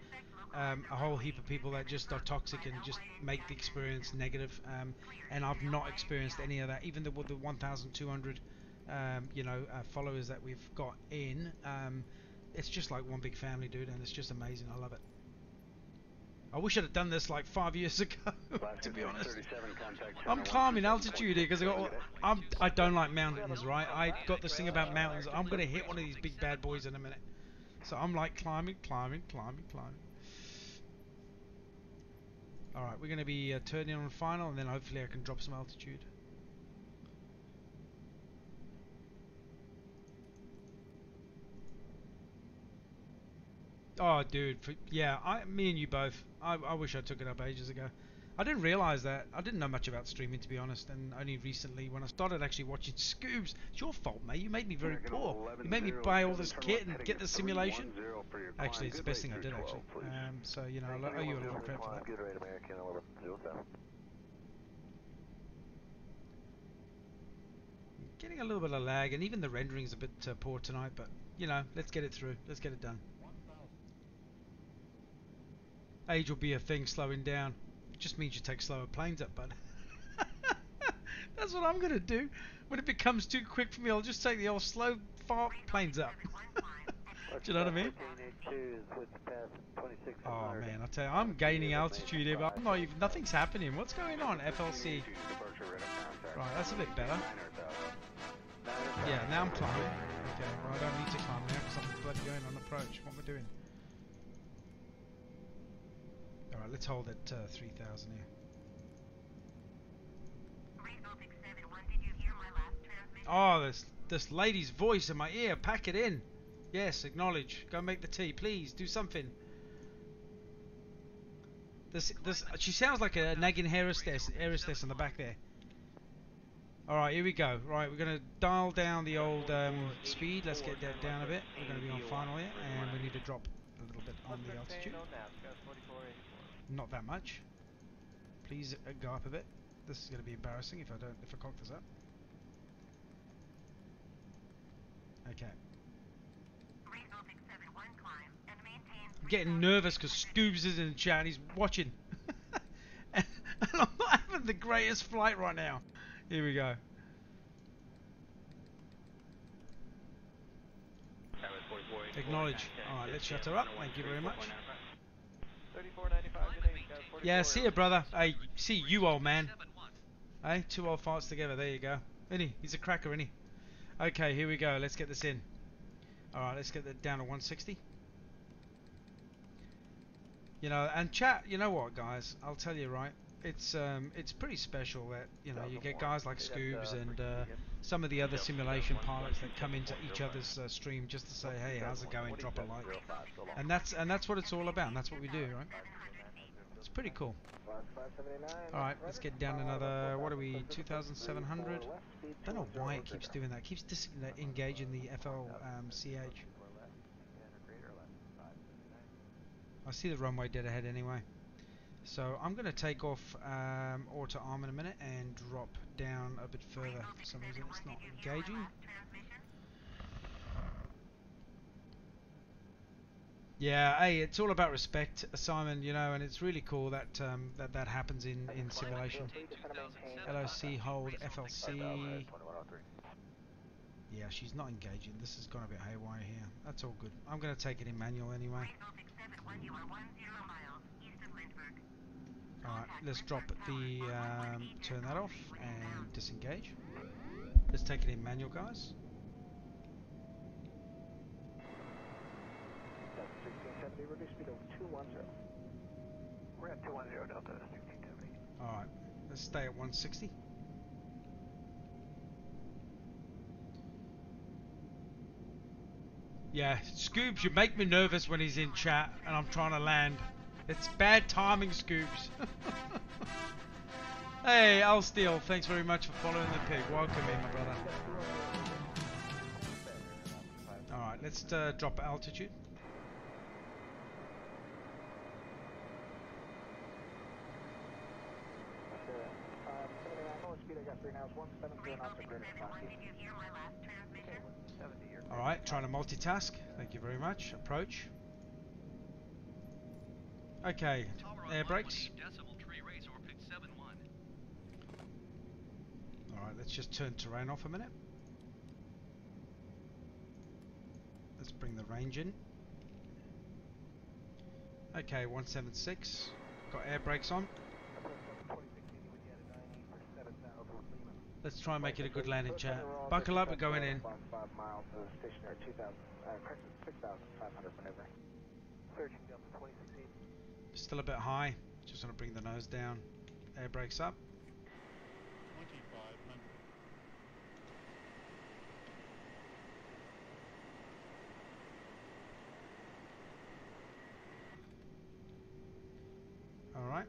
a whole heap of people that just are toxic and just make the experience negative. And I've not experienced any of that. Even with the 1,200 you know, followers that we've got in, it's just like one big family, dude, and it's just amazing. I love it. I wish I'd have done this like 5 years ago, to be honest. I'm climbing altitude here because I don't like mountains, right? I got this thing about mountains. I'm gonna hit one of these big bad boys in a minute, so I'm like climbing. All right, we're gonna be turning on final, and then hopefully I can drop some altitude. Oh, dude, yeah, me and you both. I wish I took it up ages ago. I didn't realise that. I didn't know much about streaming, to be honest, and only recently, when I started actually watching Scoobs, it's your fault, mate. You made me very poor. You made me buy all this kit and get the simulation. Actually, it's the best thing I did, actually. So, you know, I owe you a lot of credit for that. Good rate, American 1107. Getting a little bit of lag, and even the rendering's a bit poor tonight, but, you know, let's get it through. Let's get it done. Age will be a thing, slowing down. It just means you take slower planes up, bud. That's what I'm going to do. When it becomes too quick for me, I'll just take the old slow, far planes up. Do you know what I mean? Oh, man, I tell you, I'm gaining altitude here, but I'm not even, nothing's happening. What's going on, FLC? Right, that's a bit better. Yeah, now I'm climbing. Okay, well, I don't need to climb now because I'm bloody going on approach. What am I doing? Alright, let's hold at 3,000 here. Oh, this lady's voice in my ear. Pack it in. Yes, acknowledge. Go make the tea, please. Do something. She sounds like a nagging hostess on the back there. Alright, here we go. Right, we're going to dial down the old speed. Let's get that down a bit. We're going to be on final here, and we need to drop a little bit on the altitude. Not that much. Please go up a bit. This is going to be embarrassing if I cock this up. Okay. I'm getting nervous because Scoobs is in the chat and he's watching. And I'm not having the greatest flight right now. Here we go. Acknowledge. Alright, let's shut her up. Thank you very much. 3495 Yeah, see ya, brother. Hey, see you, old man. Hey, two old farts together. There you go. Isn't he? He's a cracker, isn't he? Okay, here we go. Let's get this in. Alright, let's get that down to 160. You know, and chat, you know what, guys? I'll tell you, right? It's pretty special that, you know, you get guys like Scoobs and some of the other simulation pilots that come into each other's stream just to say, hey, how's it going? Drop a like. And that's what it's all about. And that's what we do, right? It's pretty cool. Alright, let's get down another, what are we, 2,700? Don't know why it keeps doing that. It keeps disengaging the FLCH. I see the runway dead ahead anyway. So I'm going to take off auto arm in a minute and drop down a bit further. For some reason it's not engaging. Yeah, hey, it's all about respect, Simon, you know, and it's really cool that that happens in simulation. LOC, hold, FLC. Yeah, she's not engaging. This has gone a bit haywire here. That's all good. I'm going to take it in manual anyway. Alright, let's drop the, turn that off and disengage. Let's take it in manual, guys. We're at 210 Delta 1670. Alright, let's stay at 160. Yeah, Scoobs, you make me nervous when he's in chat and I'm trying to land. It's bad timing, Scoobs. Hey, Al Steele, thanks very much for following the pig. Welcome in, my brother. Alright, let's drop altitude. Alright, trying to multitask. Thank you very much. Approach. Okay, air brakes. Alright, let's just turn terrain off a minute. Let's bring the range in. Okay, 176. Got air brakes on. Let's try and make it a good landing, chat. Buckle up, we're going in. 5 miles, stationary 6,500 maneuver. Searching Delta 2680. Still a bit high. Just want to bring the nose down. Air brakes up. 2500. Alright.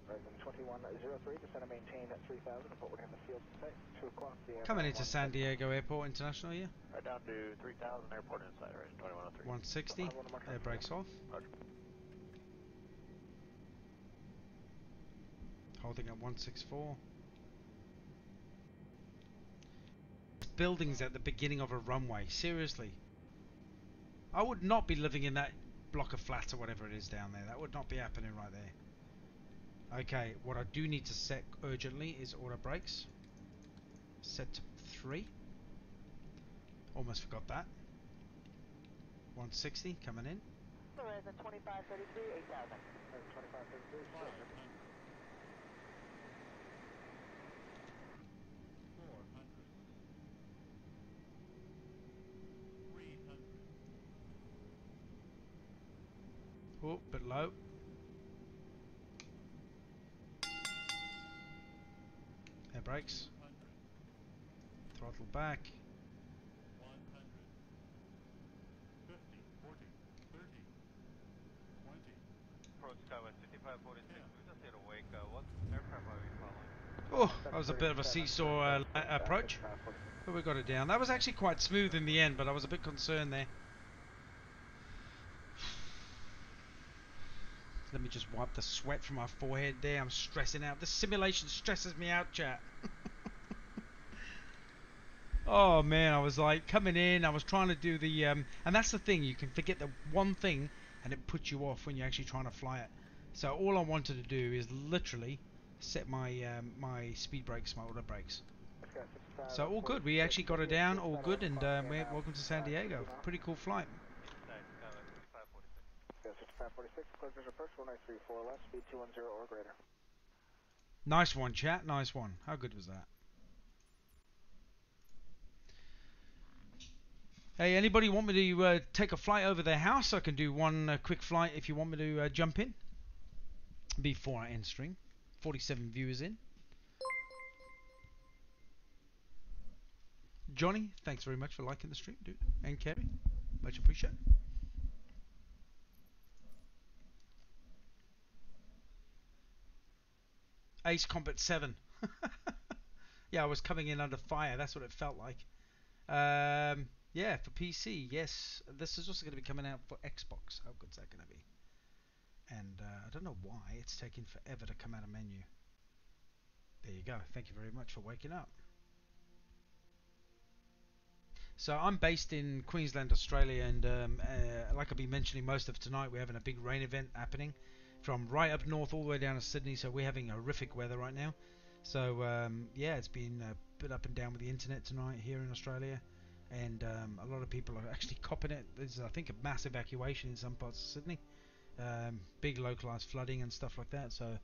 Horizon 2103, descend and maintain at 3000, report we're in the field site, 2 o'clock. Coming into San Diego Airport International, yeah? Right down to 3000, airport inside, Horizon 2103. 160, air brakes off. Roger. Holding at 164. Buildings at the beginning of a runway, seriously. I would not be living in that block of flats or whatever it is down there. That would not be happening right there. Okay, what I do need to set urgently is auto brakes. Set to 3. Almost forgot that. 160 coming in. Horizon 2533, 8000. 2533, 400. 300. Oh, bit low. Air brakes. 100. Throttle back. 100. 50, 40, 30, 20. Approach Skywest 5546. We just hit a wake. What aircraft are we following? Oh, that was a bit of a seesaw approach. But we got it down. That was actually quite smooth in the end, but I was a bit concerned there. Let me just wipe the sweat from my forehead there. I'm stressing out. This simulation stresses me out, chat. Oh man, I was like coming in, I was trying to do the and that's the thing, you can forget the one thing and it puts you off when you're actually trying to fly it. So all I wanted to do is literally set my my speed brakes, my auto brakes. So all good, we actually got it down, all good, and welcome to San Diego. Pretty cool flight. Skywest 5546. 5546, closers approach 1934 left, speed 210 or greater. Nice one, chat, nice one. How good was that? Hey, anybody want me to take a flight over their house? I can do one quick flight if you want me to jump in. Before I end stream. 47 viewers in. Johnny, thanks very much for liking the stream, dude. And Kerry, much appreciated. Ace Combat 7. Yeah, I was coming in under fire. That's what it felt like. Yeah, for PC, yes. This is also going to be coming out for Xbox. How good's that going to be? And I don't know why it's taking forever to come out of menu. There you go. Thank you very much for waking up. So I'm based in Queensland, Australia, and like I've been mentioning most of tonight, we're having a big rain event happening from right up north all the way down to Sydney. So we're having horrific weather right now. So yeah, it's been a bit up and down with the internet tonight here in Australia, and a lot of people are actually copping it. There's, I think, a mass evacuation in some parts of Sydney, big localized flooding and stuff like that. So,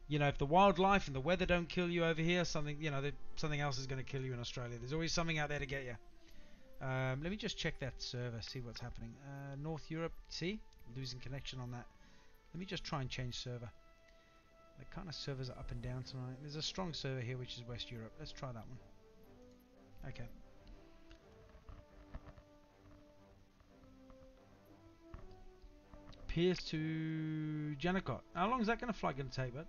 you know, if the wildlife and the weather don't kill you over here, something else is going to kill you in Australia. There's always something out there to get you. Let me just check that server, see what's happening. North Europe, see? Losing connection on that. Let me just try and change server. The kind of servers are up and down tonight. There's a strong server here, which is West Europe. Let's try that one. Okay. Pierce to Janakot. How long is that flight going to take, bud?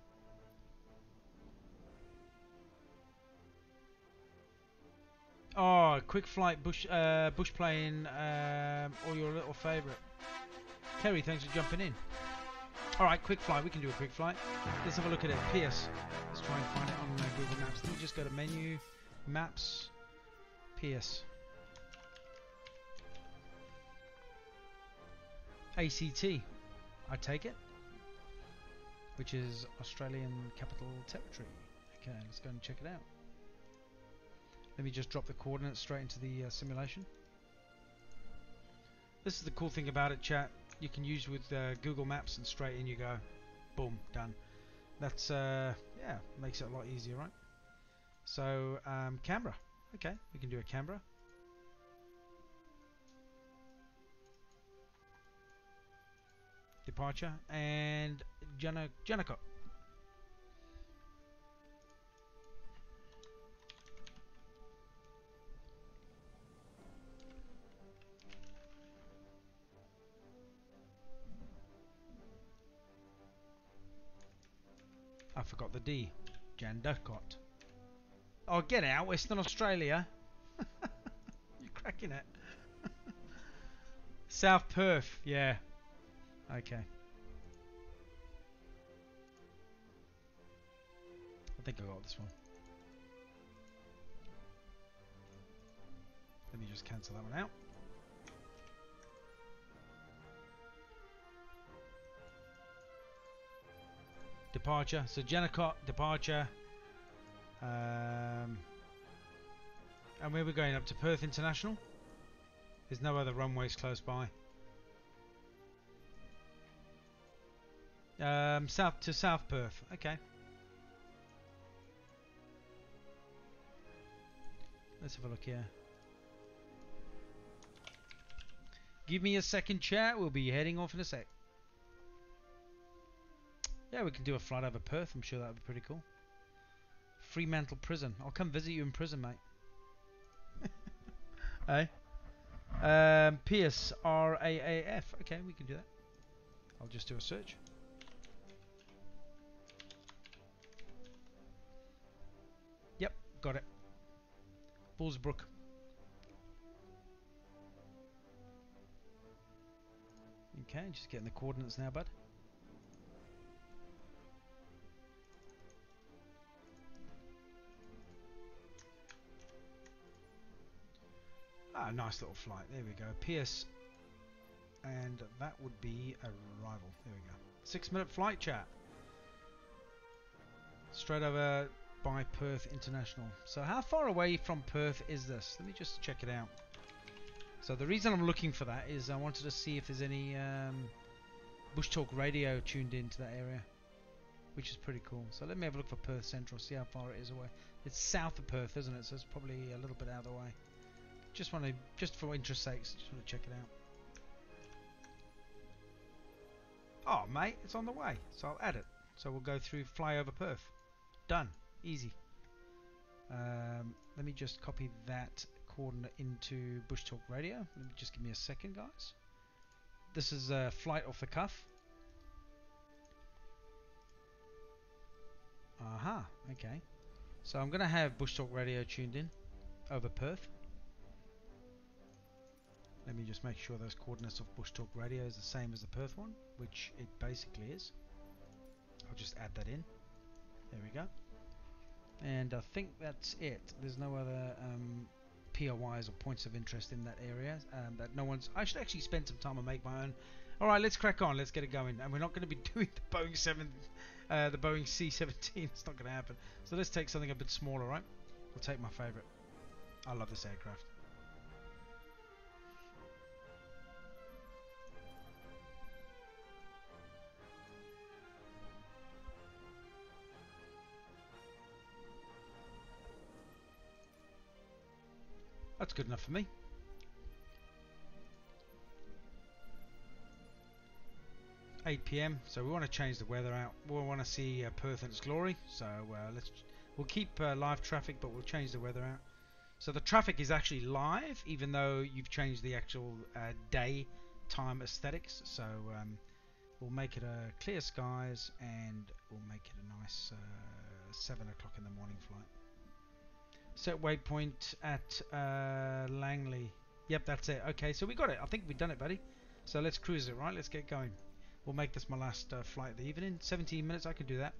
Oh, quick flight, bush plane, or your little favourite. Kerry, thanks for jumping in. Alright, quick flight. We can do a quick flight. Let's have a look at it. Pierce. Let's try and find it on Google Maps. Let me just go to menu, maps, Pierce. ACT. I take it. Which is Australian Capital Territory. Okay, let's go and check it out. Let me just drop the coordinates straight into the simulation. This is the cool thing about it, chat. You can use with Google Maps and straight in you go. Boom, done. That's, yeah, makes it a lot easier, right? So, Canberra. Okay, we can do a Canberra. Departure. And Janakot. I forgot the D. Jandakot. Oh, get out, Western Australia. You're cracking it. South Perth, yeah. Okay. I think I got this one. Let me just cancel that one out. Departure. So Janakot, departure. And where we're going, up to Perth International? There's no other runways close by. South to South Perth. Okay. Let's have a look here. Give me a second, chat. We'll be heading off in a sec. Yeah, we can do a flight over Perth. I'm sure that would be pretty cool. Fremantle Prison. I'll come visit you in prison, mate. Hey? Pierce, RAAF. Okay, we can do that. I'll just do a search. Yep, got it. Bullsbrook. Okay, just getting the coordinates now, bud. Ah, nice little flight. There we go. Pierce. And that would be arrival. There we go. 6-minute flight, chat. Straight over by Perth International. So how far away from Perth is this? Let me just check it out. So the reason I'm looking for that is I wanted to see if there's any Bush Talk radio tuned into that area, which is pretty cool. So let me have a look for Perth Central, see how far it is away. It's south of Perth, isn't it? So it's probably a little bit out of the way. Just want to, just for interest sakes, just want to check it out. Oh, mate, it's on the way. So I'll add it. So we'll go through, fly over Perth. Done. Easy. Let me just copy that coordinate into Bush Talk Radio. Let me just give me a second, guys. This is a flight off the cuff. Aha, okay. So I'm going to have Bush Talk Radio tuned in over Perth. Let me just make sure those coordinates of Bush Talk Radio is the same as the Perth one, which it basically is. I'll just add that in. There we go. And I think that's it. There's no other POIs or points of interest in that area that no one's... I should actually spend some time and make my own. Alright, let's crack on. Let's get it going. And we're not going to be doing the Boeing C-17. It's not going to happen. So let's take something a bit smaller, right? We'll take my favourite. I love this aircraft. That's good enough for me. 8 p.m. So we want to change the weather out. We want to see Perth in its glory. So we'll keep live traffic, but we'll change the weather out. So the traffic is actually live, even though you've changed the actual daytime aesthetics. So we'll make it clear skies, and we'll make it a nice 7 o'clock in the morning flight. Set waypoint at Langley. Yep, that's it. Okay, so we got it. I think we've done it, buddy. So let's cruise it, right? Let's get going. We'll make this my last flight of the evening. 17 minutes, I can do that.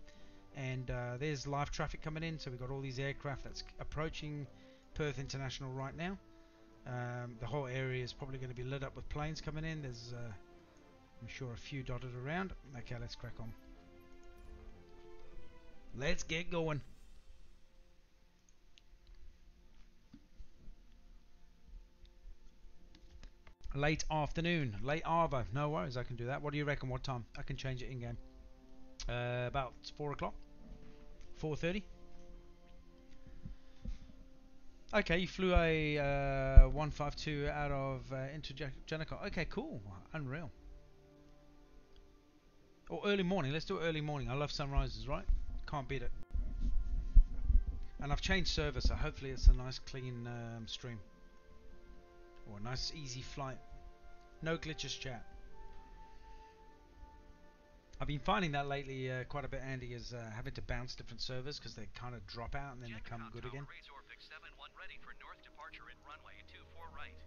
And there's live traffic coming in. So we've got all these aircraft that's approaching Perth International right now. The whole area is probably going to be lit up with planes coming in. There's, I'm sure, a few dotted around. Okay, let's crack on. Let's get going. Late afternoon, late Arvo. No worries, I can do that. What do you reckon? What time? I can change it in game. About 4 o'clock, 4:30. Okay, you flew a 152 out of into Jennecott. Okay, cool, unreal. Or early morning. Let's do it early morning. I love sunrises, right? Can't beat it. And I've changed server, so hopefully it's a nice clean stream. Or a nice easy flight. No glitches, chat. I've been finding that lately quite a bit, Andy, is having to bounce different servers because they kind of drop out and then they come good again. Ready for north departure at runway 24 right.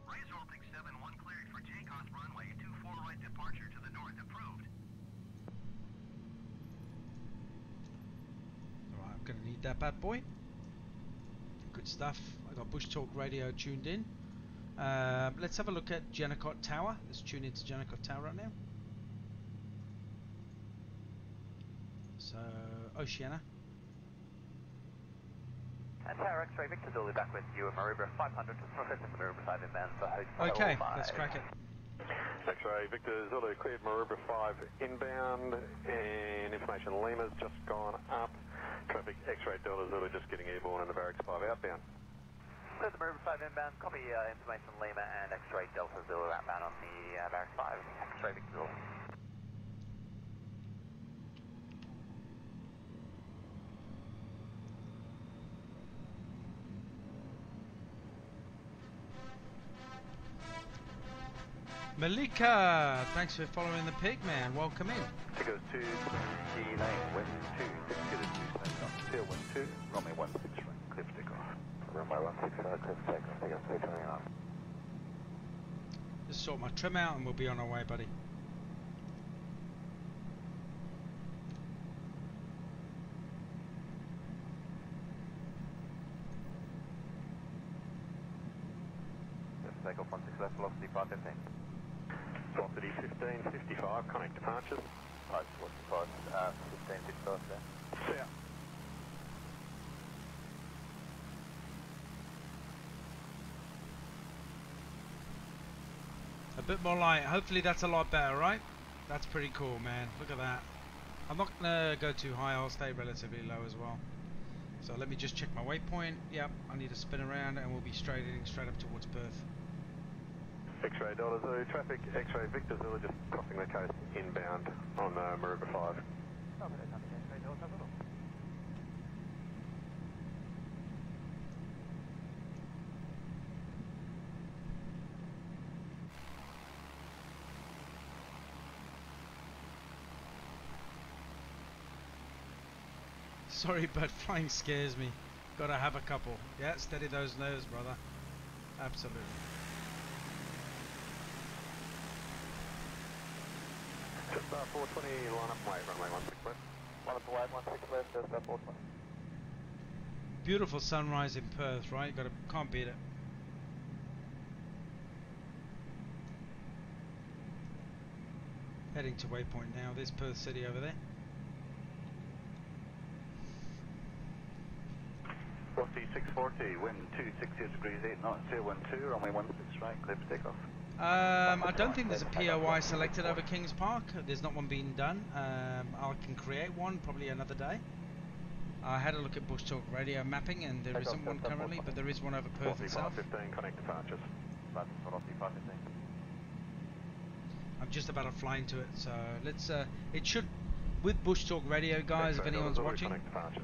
Razor Big 71 cleared for takeoff runway 24 right departure to the north approved. Alright, I'm going to need that bad boy. Good stuff. I got Bush Talk Radio tuned in. Let's have a look at Jennecott Tower. Let's tune into Jennecott Tower right now. So, Oceania. And Tower X-Ray Victor Zulu back with you at Maroubra 500 to Professor Maroubra 5 inbound for Hotel Okay, 5. let's crack it. X-Ray Victor Zulu cleared Maroubra 5 inbound, and information Lima's just gone up. Traffic X-Ray Delta Zulu just getting airborne and the Barracks 5 outbound. Cleared the Maroubra 5 inbound, copy information Lima and X-Ray Delta Zulu outbound on the Barracks 5. X-Ray Victor Zulu. Malika, thanks for following the pig, man. Welcome in. Goes to G lane, wind 2, 6 Tail wind 2, runway 16 right, clear for takeoff. Runway 16 right, clear for takeoff, take us 329. Just sort my trim out and we'll be on our way, buddy. Takeoff 16 left, velocity 515. Velocity 1555, connect departures. Right, what's the price? 1555 there. Yeah. A bit more light. Hopefully that's a lot better, right? That's pretty cool, man. Look at that. I'm not going to go too high. I'll stay relatively low as well. So let me just check my waypoint. Yep, I need to spin around and we'll be straight up towards Perth. X-Ray Delta Zulu, traffic X-Ray Victor Zulu just crossing the coast inbound on Maroubra 5. Sorry, but flying scares me. Gotta have a couple. Yeah, steady those nerves, brother. Absolutely. Just 420, line up and wait, runway 16 left. Line up and wait, 16 left, just 420. Beautiful sunrise in Perth, right? Can't beat it. Heading to waypoint now. There's Perth City over there. Velocity 640, wind 260 degrees 8 knots, tail wind 2, runway 16 right, clear for takeoff. I don't think there's a POI selected over Kings Park. There's not one being done. I can create one probably another day. I had a look at Bush Talk Radio mapping and there isn't one currently, but there is one over Perth itself. 515, connect departures. Velocity 515. I'm just about to fly into it, so let's. It should, with Bush Talk Radio, guys. If X-ray anyone's Zulu, watching, connect departure.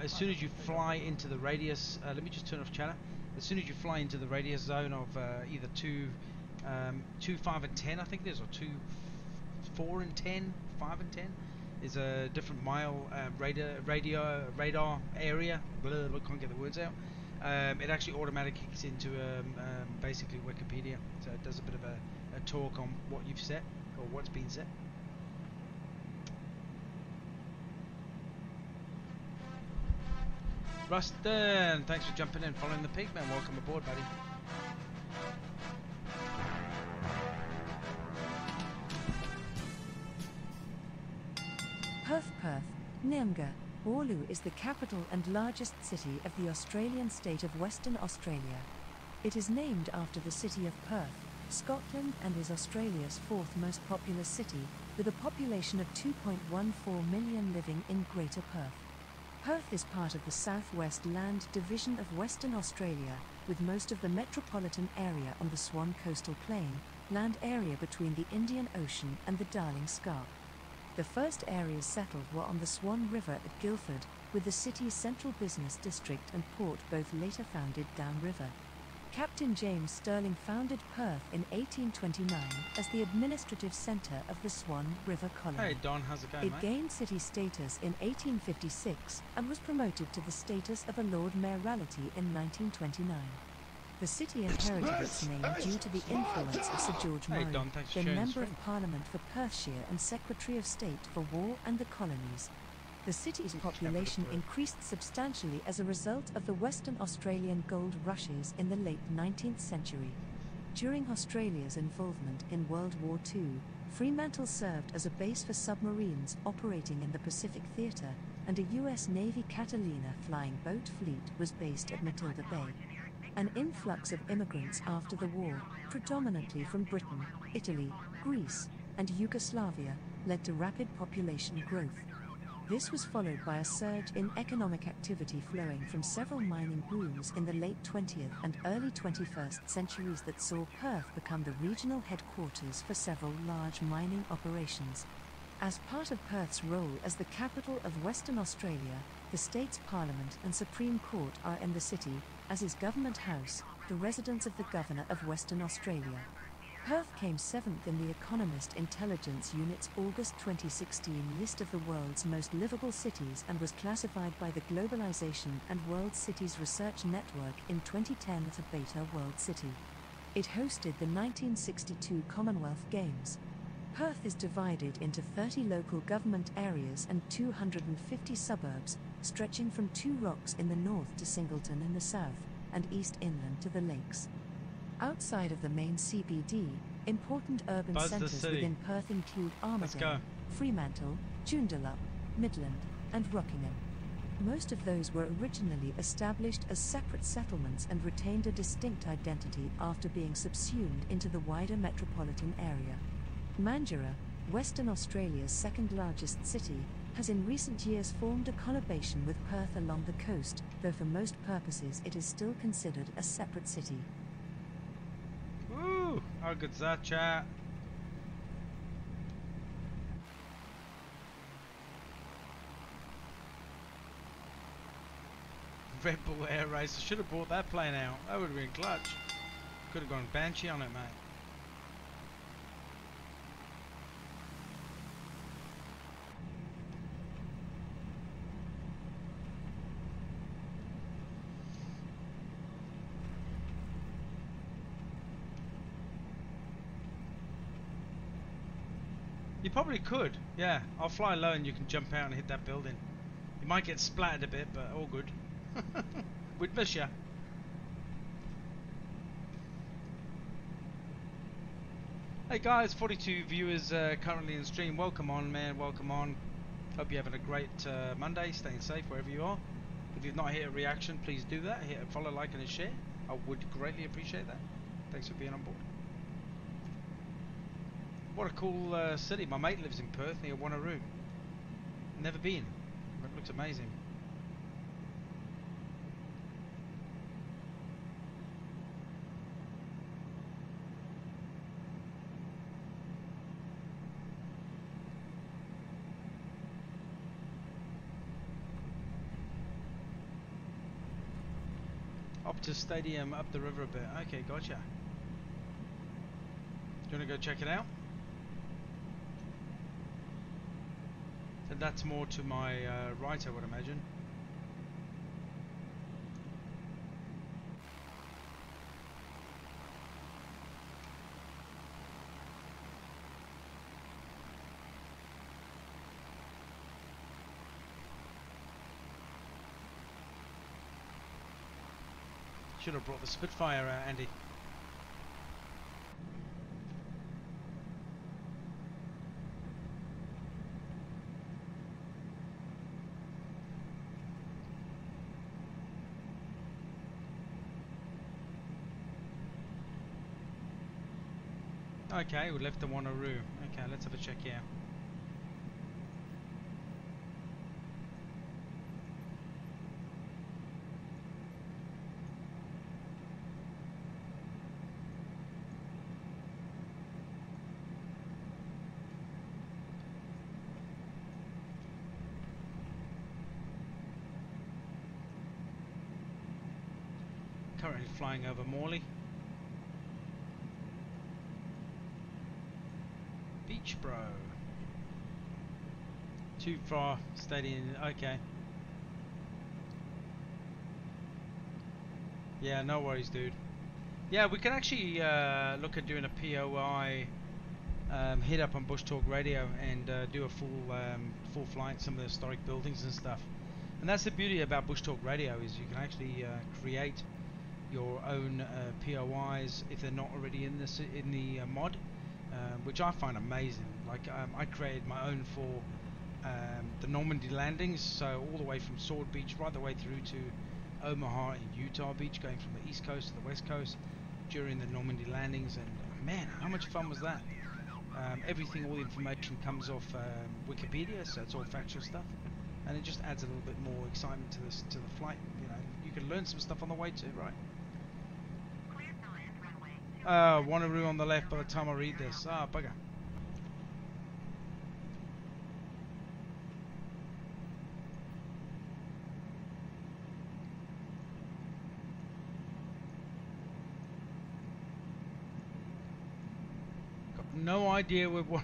as soon as you fly into the radius, let me just turn off chatter. As soon as you fly into the radius zone of either 2, 5 and 10, I think there's, or 2, 4 and 10, 5 and 10, is a different mile radar area. Blah, blah, can't get the words out. It actually automatically kicks into basically Wikipedia, so it does a bit of a talk on what you've set or what's been set. Rustin, thanks for jumping in, following the Pigman. Welcome aboard, buddy. Perth, Nyanga, Orlu is the capital and largest city of the Australian state of Western Australia. It is named after the city of Perth, Scotland, and is Australia's fourth most populous city, with a population of 2.14 million living in Greater Perth. Perth is part of the South West Land Division of Western Australia, with most of the metropolitan area on the Swan Coastal Plain, land area between the Indian Ocean and the Darling Scarp. The first areas settled were on the Swan River at Guildford, with the city's central business district and port both later founded downriver. Captain James Stirling founded Perth in 1829 as the administrative centre of the Swan River colony. Hey Don, how's it going, It mate? gained city status in 1856 and was promoted to the status of a Lord Mayoralty in 1929. The city inherited its name due to the influence of Sir George Hey, Murray, Don, thanks for then sharing the Member of stream. Parliament for Perthshire and Secretary of State for War and the Colonies. The city's population increased substantially as a result of the Western Australian gold rushes in the late 19th century. During Australia's involvement in World War II, Fremantle served as a base for submarines operating in the Pacific Theatre, and a U.S. Navy Catalina flying boat fleet was based at Matilda Bay. An influx of immigrants after the war, predominantly from Britain, Italy, Greece, and Yugoslavia, led to rapid population growth. This was followed by a surge in economic activity flowing from several mining booms in the late 20th and early 21st centuries that saw Perth become the regional headquarters for several large mining operations. As part of Perth's role as the capital of Western Australia, the state's Parliament and Supreme Court are in the city, as is Government House, the residence of the Governor of Western Australia. Perth came 7th in the Economist Intelligence Unit's August 2016 list of the world's most livable cities and was classified by the Globalization and World Cities Research Network in 2010 as a Beta World City. It hosted the 1962 Commonwealth Games. Perth is divided into 30 local government areas and 250 suburbs, stretching from Two Rocks in the north to Singleton in the south, and east inland to the lakes. Outside of the main CBD, important urban Buzz the centres city. within Perth include Let's go. Armadale, Fremantle, Joondalup, Midland, and Rockingham. Most of those were originally established as separate settlements and retained a distinct identity after being subsumed into the wider metropolitan area. Mandurah, Western Australia's second largest city, has in recent years formed a conurbation with Perth along the coast, though for most purposes it is still considered a separate city. Woo! How good's that, chat? Red Bull Air Racer. Should have brought that plane out. That would have been clutch. Could have gone Banshee on it, mate. You probably could, yeah. I'll fly low and you can jump out and hit that building. You might get splattered a bit, but all good. We'd miss ya. Hey guys, 42 viewers currently in stream. Welcome on, man. Welcome on. Hope you're having a great Monday. Staying safe wherever you are. If you've not hit a reaction, please do that. Hit a follow, like, and a share. I would greatly appreciate that. Thanks for being on board. What a cool city. My mate lives in Perth near Wanneroo. Never been. It looks amazing. Optus Stadium up the river a bit. Okay, gotcha. Do you want to go check it out? So that's more to my right, I would imagine. Should have brought the Spitfire out, Andy. Okay, we left the Wanneroo. Okay, let's have a check here. Currently flying over Morley. Beach bro. Too far, staying. Okay. Yeah, no worries, dude. Yeah, we can actually look at doing a POI hit up on Bush Talk Radio and do a full flight, some of the historic buildings and stuff. And that's the beauty about Bush Talk Radio, is you can actually create your own POIs if they're not already in the mod, which I find amazing. Like I created my own for the Normandy landings, so all the way from Sword Beach right the way through to Omaha and Utah Beach, going from the east coast to the west coast during the Normandy landings. And man, how much fun was that? Everything, all the information comes off Wikipedia, so it's all factual stuff, and it just adds a little bit more excitement to the flight. You know, you can learn some stuff on the way too, right? Wanneroo on the left by the time I read this. Ah, bugger. Got no idea where Wanneroo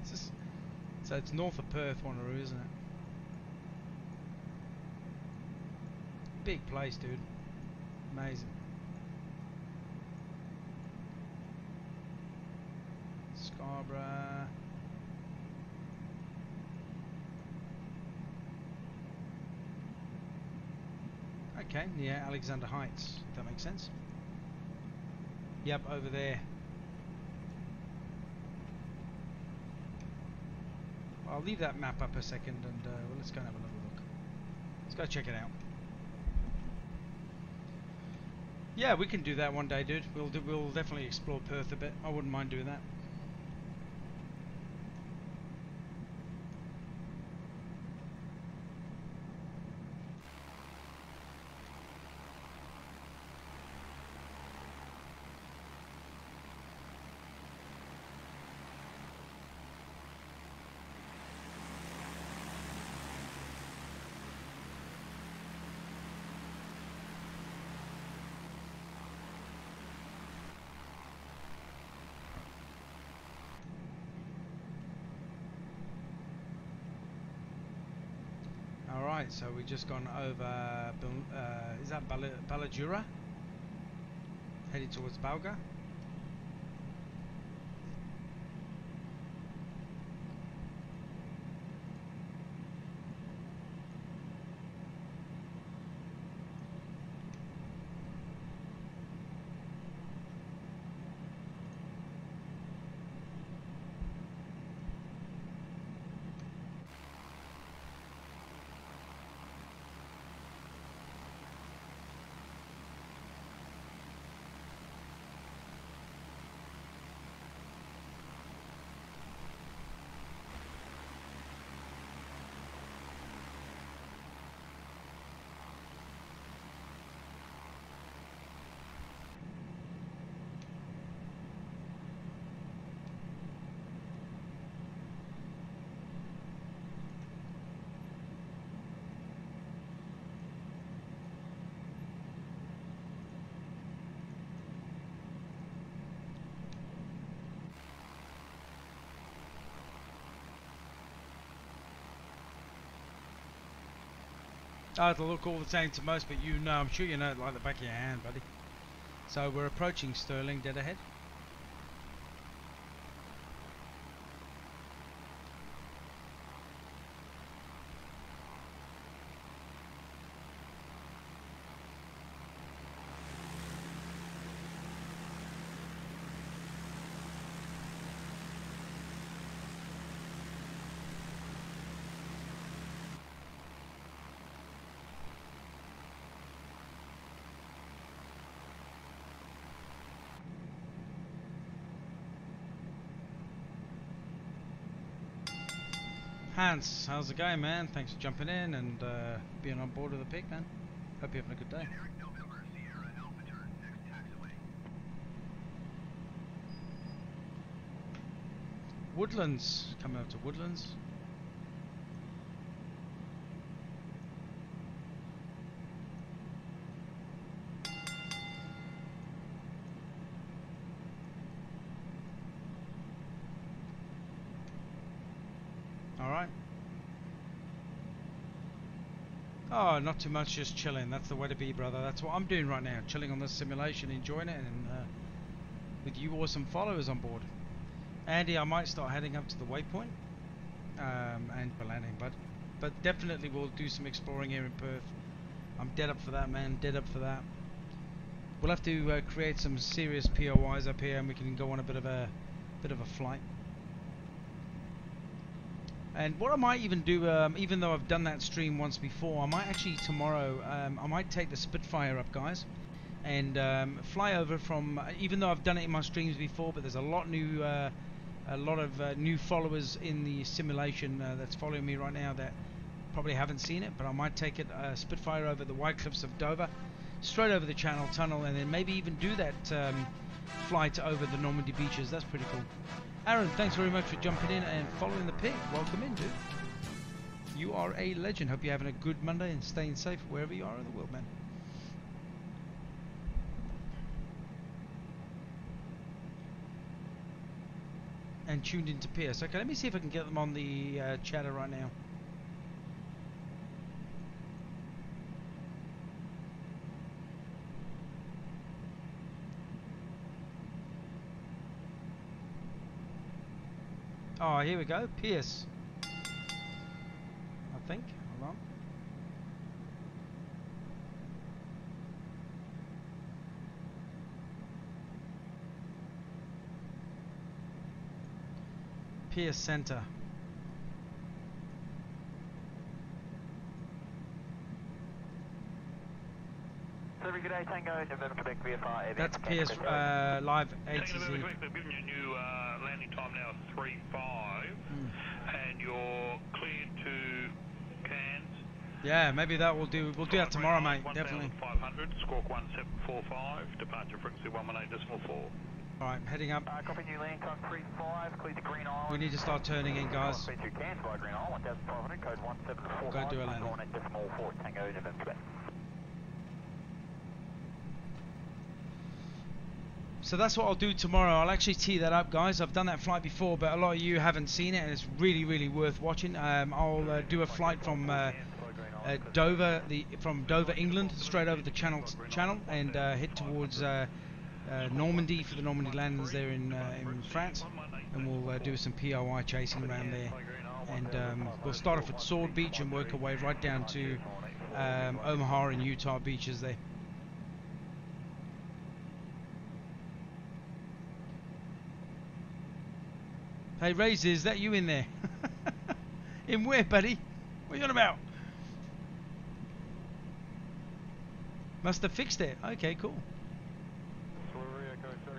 is. So it's north of Perth, Wanneroo, isn't it? Big place, dude. Amazing. Scarborough. Okay, yeah, Alexander Heights, if that makes sense. Yep, over there. I'll leave that map up a second and well, let's go and have another look. Let's go check it out. Yeah, we can do that one day, dude. We'll definitely explore Perth a bit. I wouldn't mind doing that. Alright, so we've just gone over, is that Balajura? Headed towards Balga. Oh, it'll look all the same to most, but you know, I'm sure you know it like the back of your hand, buddy. So we're approaching Stirling, dead ahead. Hans, how's it going, man? Thanks for jumping in and being on board with the pig, man. Hope you're having a good day. Woodlands, coming up to Woodlands. Alright. Oh, not too much, just chilling. That's the way to be, brother. That's what I'm doing right now. Chilling on this simulation, enjoying it, and with you awesome followers on board. Andy, I might start heading up to the waypoint and for landing, but definitely we'll do some exploring here in Perth. I'm dead up for that, man. Dead up for that. We'll have to create some serious POIs up here, and we can go on a bit of a flight. And what I might even do, even though I've done that stream once before, I might actually tomorrow, I might take the Spitfire up, guys, and fly over from. Even though I've done it in my streams before, but there's a lot of new followers in the simulation that's following me right now that probably haven't seen it. But I might take it Spitfire over the White Cliffs of Dover, straight over the Channel Tunnel, and then maybe even do that flight over the Normandy beaches. That's pretty cool. Aaron, thanks very much for jumping in and following the pig. Welcome in, dude. You are a legend. Hope you're having a good Monday and staying safe wherever you are in the world, man. And tuned into Pierce. Okay, let me see if I can get them on the chatter right now. Oh, here we go. Pierce. I think. Hold on. Pierce Center. Good day, Tango, November, Quebec, VFR. That's Pierce live ATZ. Tango, November, Quebec, we're giving you a new landing time now, 3:05, and you're cleared to Cairns. Yeah, maybe that will do. We'll do that tomorrow, mate. Definitely. 1500, squawk 1745, departure frequency 118.4. Alright, heading up. Copy new landing time 3-5, clear to Green Island. We need to start turning in, guys. Through Cairns by Green Island, 1500, code 1745. Go do a landing. 118.4, Tango, November, Quebec. So that's what I'll do tomorrow. I'll actually tee that up, guys. I've done that flight before, but a lot of you haven't seen it, and it's really, really worth watching. I'll do a flight from Dover, from Dover, England, straight over the Channel, and head towards Normandy for the Normandy landings there in France, and we'll do some POI chasing around there. And we'll start off at Sword Beach and work our way right down to Omaha and Utah beaches there. Hey Razor, is that you in there? In where, buddy? What are you on about? Must have fixed it. Okay, cool.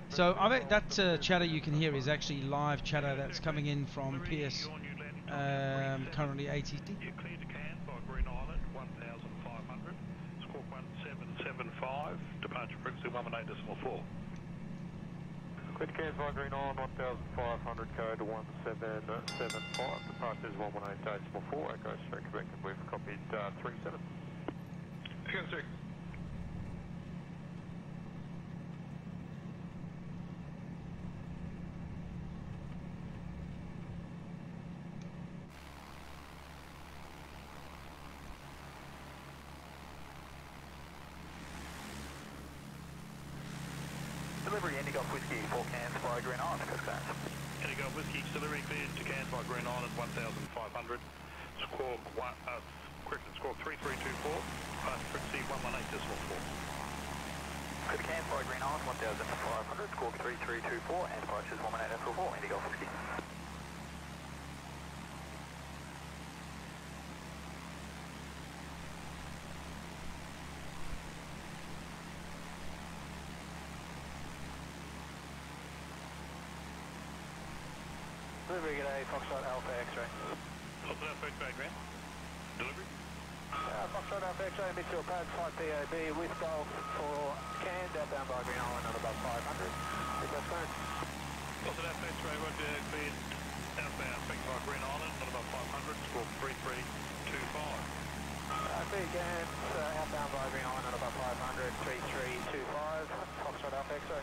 So I bet that chatter you can hear is actually live chatter that's coming in from Pierce, currently ATC. You're cleared to Cairns by Green Island, 1500, squawk 1775, departure frequency 118.4. Clear to Cairns by Green Island, 1500, code 1775, departure is 118.4, Echo straight Quebec, and we've copied 37. Echo 6. Indy Golf Whiskey, 4 cans by Green Island, request clearance. Indy Golf Whiskey, delivery cleared to cans by Green Island, 1,500. Squawk, squawk 3324, departure frequency 118.4. Clear to cans by Green Island, 1,500, squawk 3324, and departure is 118.4, Indy Golf Whiskey. Delivery, g'day, Foxtrot Alpha X-ray. Foxtrot Alpha X-ray, Grant. Delivery. Foxtrot Alpha X-ray, Mitchell Pad, flight POB with Golf for canned, outbound by Green Island, not above 500. Request clearance. Foxtrot Alpha X-ray, roger, cleared outbound, speaking by Green Island, not above 500, squawk 3325. Clear cans, outbound by Green Island, not above 500, 3325. Foxtrot Alpha X-ray.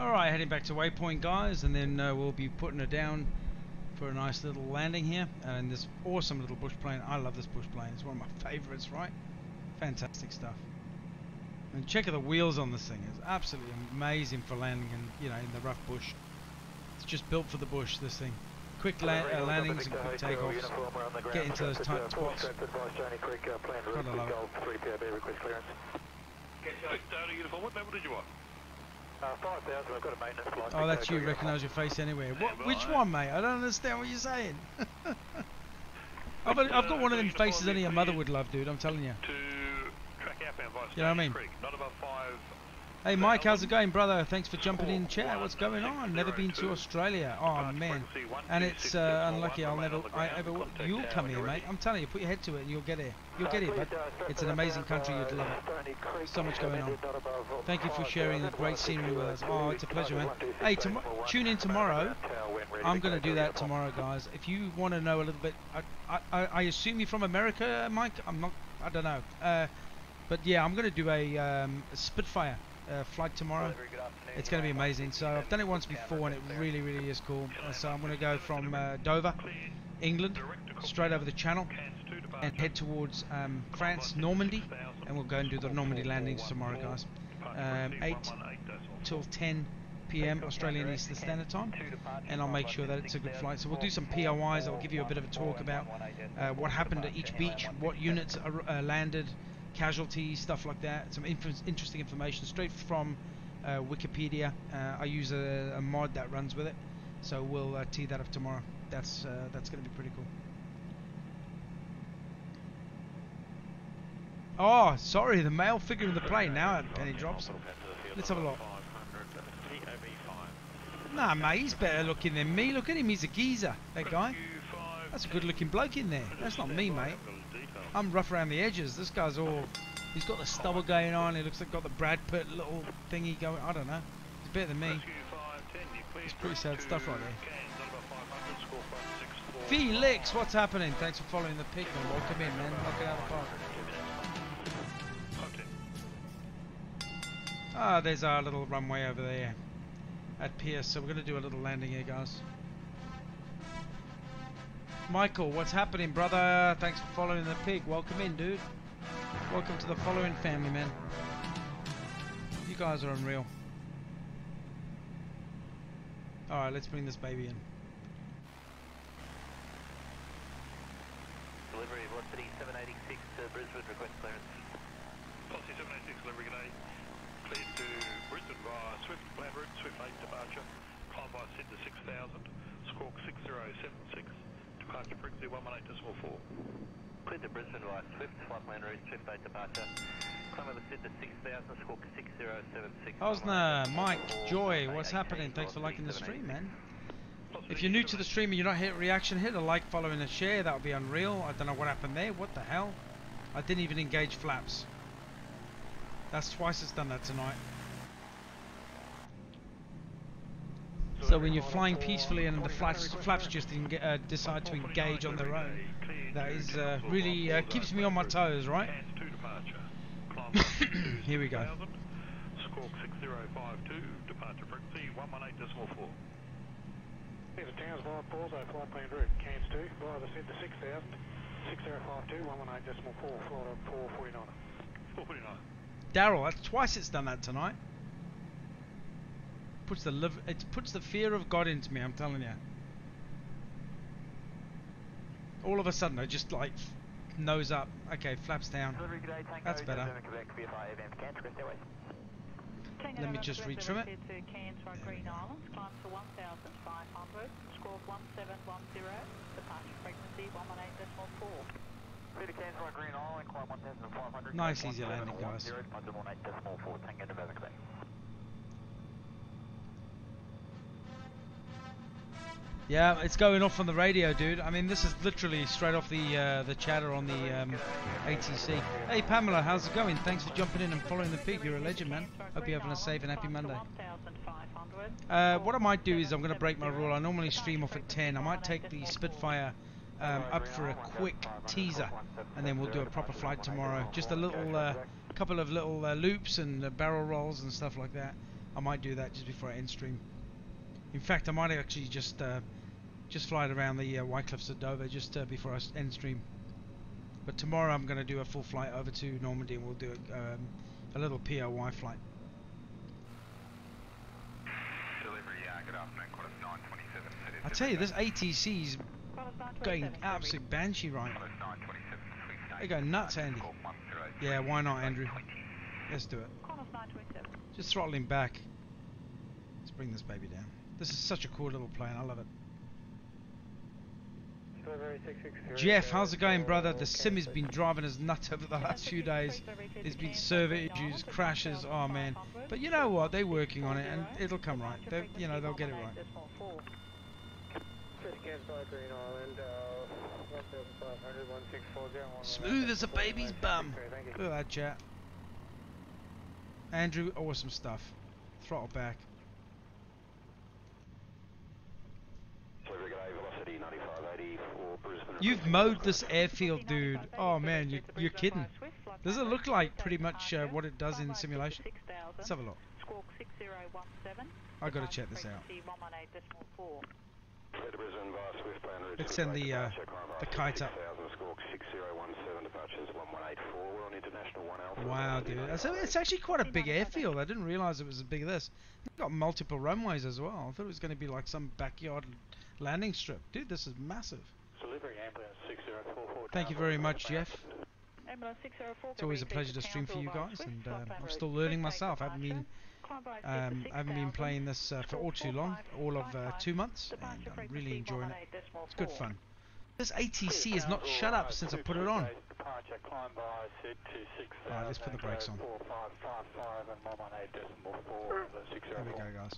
Alright, heading back to waypoint, guys, and then we'll be putting her down for a nice little landing here. And this awesome little bush plane. I love this bush plane. It's one of my favorites, right? Fantastic stuff. And check out the wheels on this thing. It's absolutely amazing for landing in, in the rough bush. It's just built for the bush, this thing. Quick landings and quick takeoffs. Get into those tight spots. Gotta love it. Data uniform, what level did you want? 5,000, I've got a maintenance flight. Oh, that's you. Recognise your face anywhere. What? Which one, mate? I don't understand what you're saying. I've got one of them faces only a mother would love, dude. I'm telling you. To track outbound by You know what I mean? Creek, not above 5. Hey Mike, how's it going, brother? Thanks for jumping in chat. What's going on? Never been to Australia. Oh man, and it's unlucky. You'll come here, mate. I'm telling you, put your head to it, and you'll get here. You'll get here, but it's an amazing country. You'd love it. So much going on. Thank you for sharing the great scenery with us. Oh, it's a pleasure, man. Hey, tune in tomorrow. I'm gonna do that tomorrow, guys. If you want to know a little bit, I assume you're from America, Mike. I'm not. I don't know. But yeah, I'm gonna do a Spitfire flight tomorrow. It's going to be amazing. So I've done it once before and it really is cool. So I'm going to go from Dover, England, straight over the channel and head towards France, Normandy, and we'll go and do the Normandy landings tomorrow, guys. 8 till 10 p.m. Australian Eastern Standard Time, and I'll make sure that it's a good flight. So we'll do some POIs. I'll give you a bit of a talk about what happened at each beach, what units are landed, casualties, stuff like that. Some interesting information straight from Wikipedia. I use a mod that runs with it, so we'll tee that up tomorrow. That's going to be pretty cool. Oh, sorry, the male figure in the plane now at penny drops. Let's have a look. Nah, mate, he's better looking than me. Look at him, he's a geezer, that guy. That's a good looking bloke in there. That's not me, mate. I'm rough around the edges. This guy's all... He's got the stubble going on. He looks like got the Brad Pitt little thingy going. I don't know. He's better than me. It's pretty sad stuff right there. Felix, what's happening? Thanks for following the pick, man. Welcome in, man. Knock it out of the park. Ah, there's our little runway over there at Pierce. So we're going to do a little landing here, guys. Michael, what's happening, brother? Thanks for following the pig. Welcome in, dude. Welcome to the following family, man. You guys are unreal. Alright, let's bring this baby in. Delivery velocity 786 to Brisbane, request clearance. Velocity 786, delivery g'day. Cleared to Brisbane via Swift land route, Swift 8 departure. Climb by Sydney 6000, squawk 6076. Departure frequency 118.4. Cleared to Brisbane via Swift, flight plan route, Swift 8 departure. Climb over Sydney 6000, squawk 6076. Osner, Mike, Joy, what's happening? Thanks for liking the stream, man. If you're new to the stream and you're not hitting reaction, hit a like, follow and a share. That would be unreal. I don't know what happened there. What the hell? I didn't even engage flaps. That's twice it's done that tonight. So when you're flying peacefully and the flaps just decide to engage on their own, that is really keeps me on my toes, right? Here we go. Squawk 6052, departure frequency 118.4. These are Towns via Borzo, flight plan route, Cairns 2, via the Centre 6000, 6052, 118.4, flight 449. 49. Daryl, that's twice it's done that tonight. It puts the fear of God into me, I'm telling you. All of a sudden, I just like nose up. Okay, flaps down. That's better. Let me just retrim it. To Cairns via Green Islands, climb to 1,500, squawk 1710, departure frequency 118.4. Peter Cairns via Green Island, climb 1,500. Nice easy landing, guys. 18.4, Tango Nevada, Quebec. Yeah, it's going off on the radio, dude. I mean, this is literally straight off the chatter on the ATC. Hey, Pamela, how's it going? Thanks for jumping in and following the pig. You're a legend, man. Hope you're having a safe and happy Monday. What I might do is I'm going to break my rule. I normally stream off at 10. I might take the Spitfire up for a quick teaser, and then we'll do a proper flight tomorrow. Just a little, couple of little loops and barrel rolls and stuff like that. I might do that just before I end stream. In fact, I might actually just fly it around the White Cliffs of Dover just before I end stream. But tomorrow I'm going to do a full flight over to Normandy, and we'll do a little POY flight. Good afternoon, quarter 927. I tell you, this ATC's going absolute banshee right. They're going nuts, Andy. Yeah, why not, Andrew? Let's do it. Just throttle him back. Let's bring this baby down. This is such a cool little plane. I love it. Jeff, how's it going, brother? The sim has been driving us nuts over the last few days. There's been server issues, crashes. Oh man! But you know what? They're working on it, and it'll come right. They'll get it right. Smooth as a baby's bum. Look at that, chat. Andrew, awesome stuff. Throttle back. You've mowed this airfield, dude. Oh man, you're kidding. Does it look like pretty much what it does in simulation? Let's have a look. I gotta check this out. Let's send the kite up. Wow, dude. It's actually quite a big airfield. I didn't realize it was as big as this. It's got multiple runways as well. I thought it was going to be like some backyard landing strip. Dude, this is massive. Thank you very much, Jeff. It's always a pleasure to stream for you guys, and I'm still learning myself. I haven't been playing this for all too long, all of 2 months, and I'm really enjoying it. It's good fun. This ATC has not shut up since I put it on. Alright, let's put the brakes on. There we go, guys.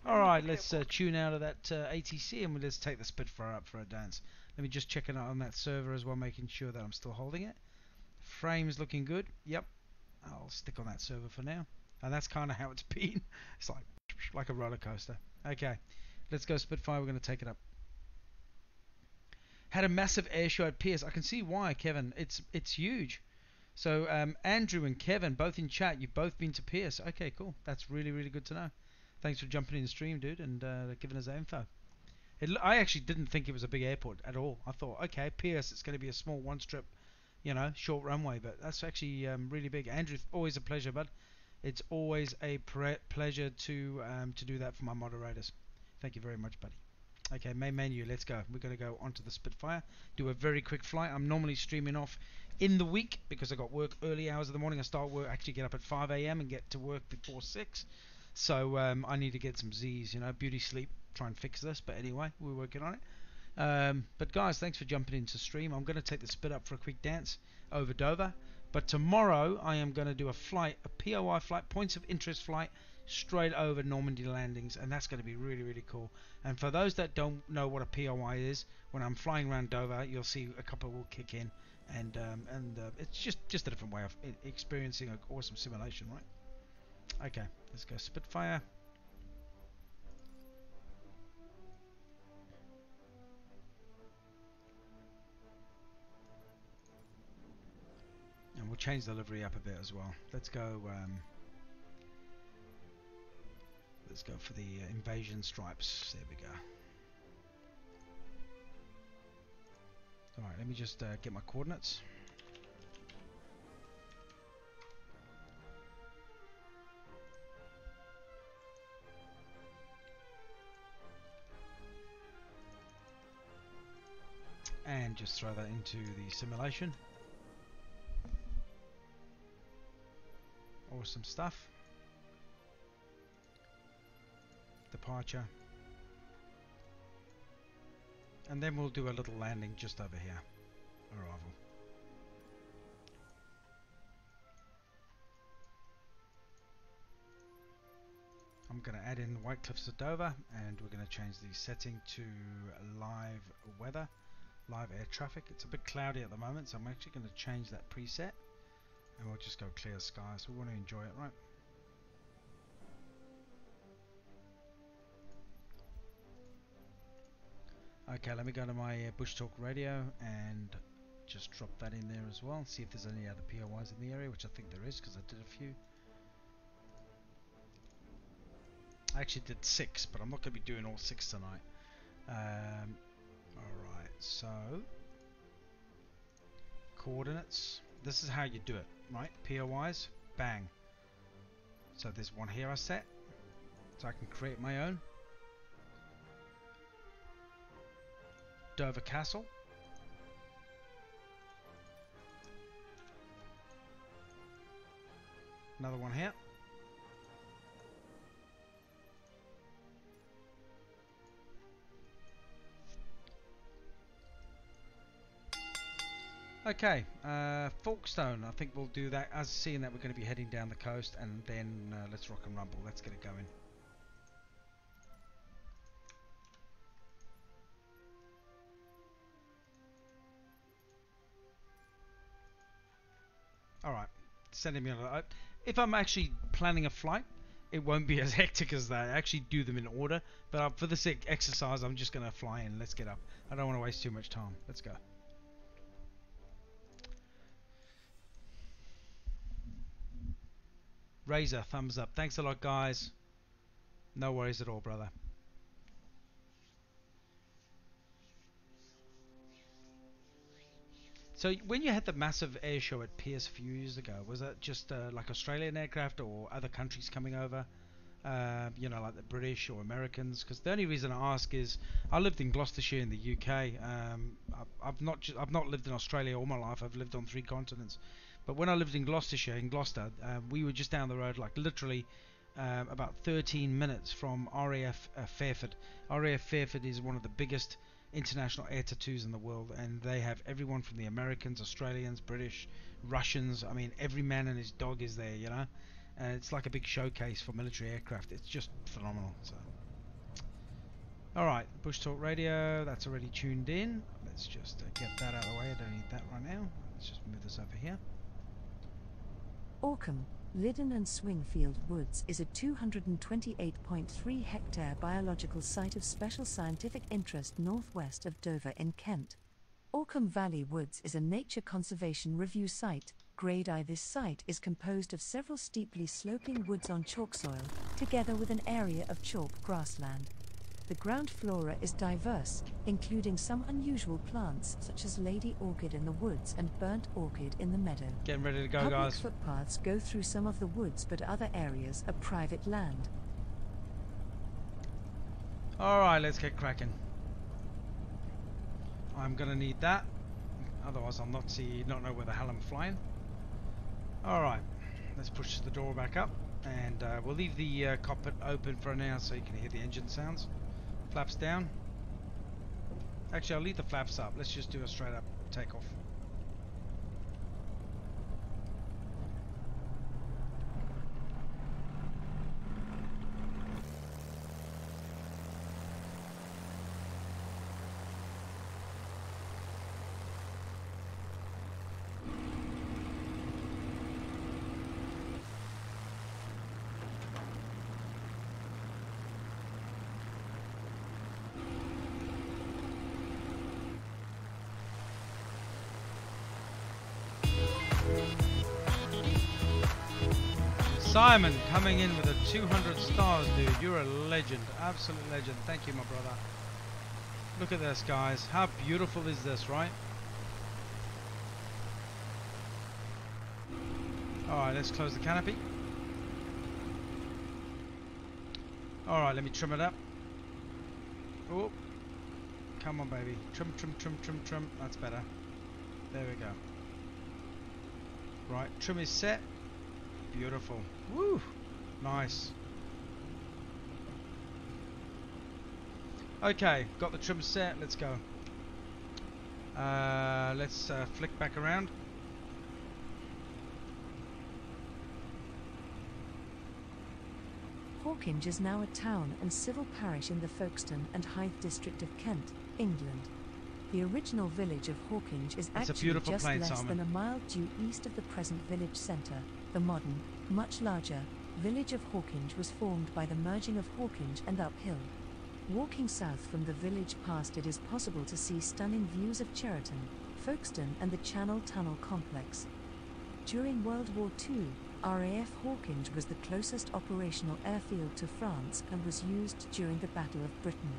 Alright, let's tune out of that ATC, and let's take the Spitfire up for a dance. Let me just check it out on that server as well, making sure that I'm still holding it. Frame's looking good. Yep. I'll stick on that server for now. And that's kind of how it's been. It's like a roller coaster. Okay, let's go Spitfire. We're going to take it up. Had a massive air show at Pierce. I can see why, Kevin. It's huge. So Andrew and Kevin, both in chat, you've both been to Pierce. Okay, cool. That's really, really good to know. Thanks for jumping in the stream, dude, and giving us that info. I actually didn't think it was a big airport at all. I thought, okay, Pierce, it's going to be a small one-strip, short runway, but that's actually really big. Andrew, always a pleasure, bud. It's always a pleasure to do that for my moderators. Thank you very much, buddy. Okay, main menu, let's go. We're going to go onto the Spitfire, do a very quick flight. I'm normally streaming off in the week because I got work early hours of the morning. I start work, actually get up at 5 a.m. and get to work before 6. So I need to get some Z's, beauty sleep, try and fix this. But anyway, we're working on it. But guys, thanks for jumping into stream. I'm going to take the Spit up for a quick dance over Dover. But tomorrow I am going to do a flight, a POI flight, points of interest flight, straight over Normandy landings, and that's going to be really, really cool. And for those that don't know what a POI is, when I'm flying around Dover, you'll see a couple will kick in, and it's just a different way of experiencing an awesome simulation, right? Okay, let's go Spitfire. And we'll change the livery up a bit as well. Let's go for the invasion stripes. There we go. Alright, let me just get my coordinates. And just throw that into the simulation. Awesome stuff. Departure. And then we'll do a little landing just over here. Arrival. I'm going to add in White Cliffs of Dover, and we're going to change the setting to live weather, live air traffic. It's a bit cloudy at the moment, so I'm actually going to change that preset, and we'll just go clear skies. We want to enjoy it, right? Okay, let me go to my Bush Talk radio and just drop that in there as well. See if there's any other POIs in the area, which I think there is because I did a few. I actually did 6, but I'm not going to be doing all 6 tonight. Alright, so coordinates. This is how you do it, right? POIs, bang. So there's one here I set, so I can create my own. Dover Castle. Another one here. Okay, Folkestone. I think we'll do that. As seeing that we're going to be heading down the coast, and then let's rock and rumble. Let's get it going. Alright, sending me on. If I'm actually planning a flight, it won't be as hectic as that. I actually do them in order, but for the exercise, I'm just going to fly in. Let's get up. I don't want to waste too much time. Let's go. Razor, thumbs up. Thanks a lot, guys. No worries at all, brother. So when you had the massive air show at Pierce a few years ago, was that just like Australian aircraft or other countries coming over? You know, like the British or Americans? Because the only reason I ask is I lived in Gloucestershire in the UK. I've not lived in Australia all my life. I've lived on 3 continents. But when I lived in Gloucestershire, in Gloucester, we were just down the road, like literally about 13 minutes from RAF Fairford. RAF Fairford is one of the biggest international air tattoos in the world, and they have everyone from the Americans, Australians, British, Russians. I mean, every man and his dog is there, you know. It's like a big showcase for military aircraft. It's just phenomenal. So, all right, Bush Talk Radio. That's already tuned in. Let's just get that out of the way. I don't need that right now. Let's just move this over here. Orcombe, Liddon and Swingfield Woods is a 228.3 hectare biological site of special scientific interest northwest of Dover in Kent. Orcombe Valley Woods is a nature conservation review site. Grade I. This site is composed of several steeply sloping woods on chalk soil, together with an area of chalk grassland. The ground flora is diverse, including some unusual plants such as lady orchid in the woods and burnt orchid in the meadow. Getting ready to go, Public guys. footpaths go through some of the woods, but other areas are private land. Alright, let's get cracking. I'm gonna need that, otherwise I'll not know where the hell I'm flying. Alright, let's push the door back up, and we'll leave the cockpit open for now so you can hear the engine sounds. Flaps down. Actually, I'll leave the flaps up. Let's just do a straight up takeoff. Simon coming in with a 200 stars, dude. You're a legend, absolute legend. Thank you, my brother. Look at this, guys. How beautiful is this, right? Alright, let's close the canopy. Alright, let me trim it up. Oh, come on baby. Trim, trim, trim, trim, trim. That's better. There we go. Right, trim is set. Beautiful. Woo! Nice. Okay, got the trim set. Let's go. Let's flick back around. Hawkinge is now a town and civil parish in the Folkestone and Hythe district of Kent, England. The original village of Hawkinge is It's a actually beautiful just plain, less Simon. than a mile due east of the present village centre. The modern, much larger, village of Hawkinge was formed by the merging of Hawkinge and Uphill. Walking south from the village past it is possible to see stunning views of Cheriton, Folkestone and the Channel Tunnel complex. During World War II, RAF Hawkinge was the closest operational airfield to France and was used during the Battle of Britain.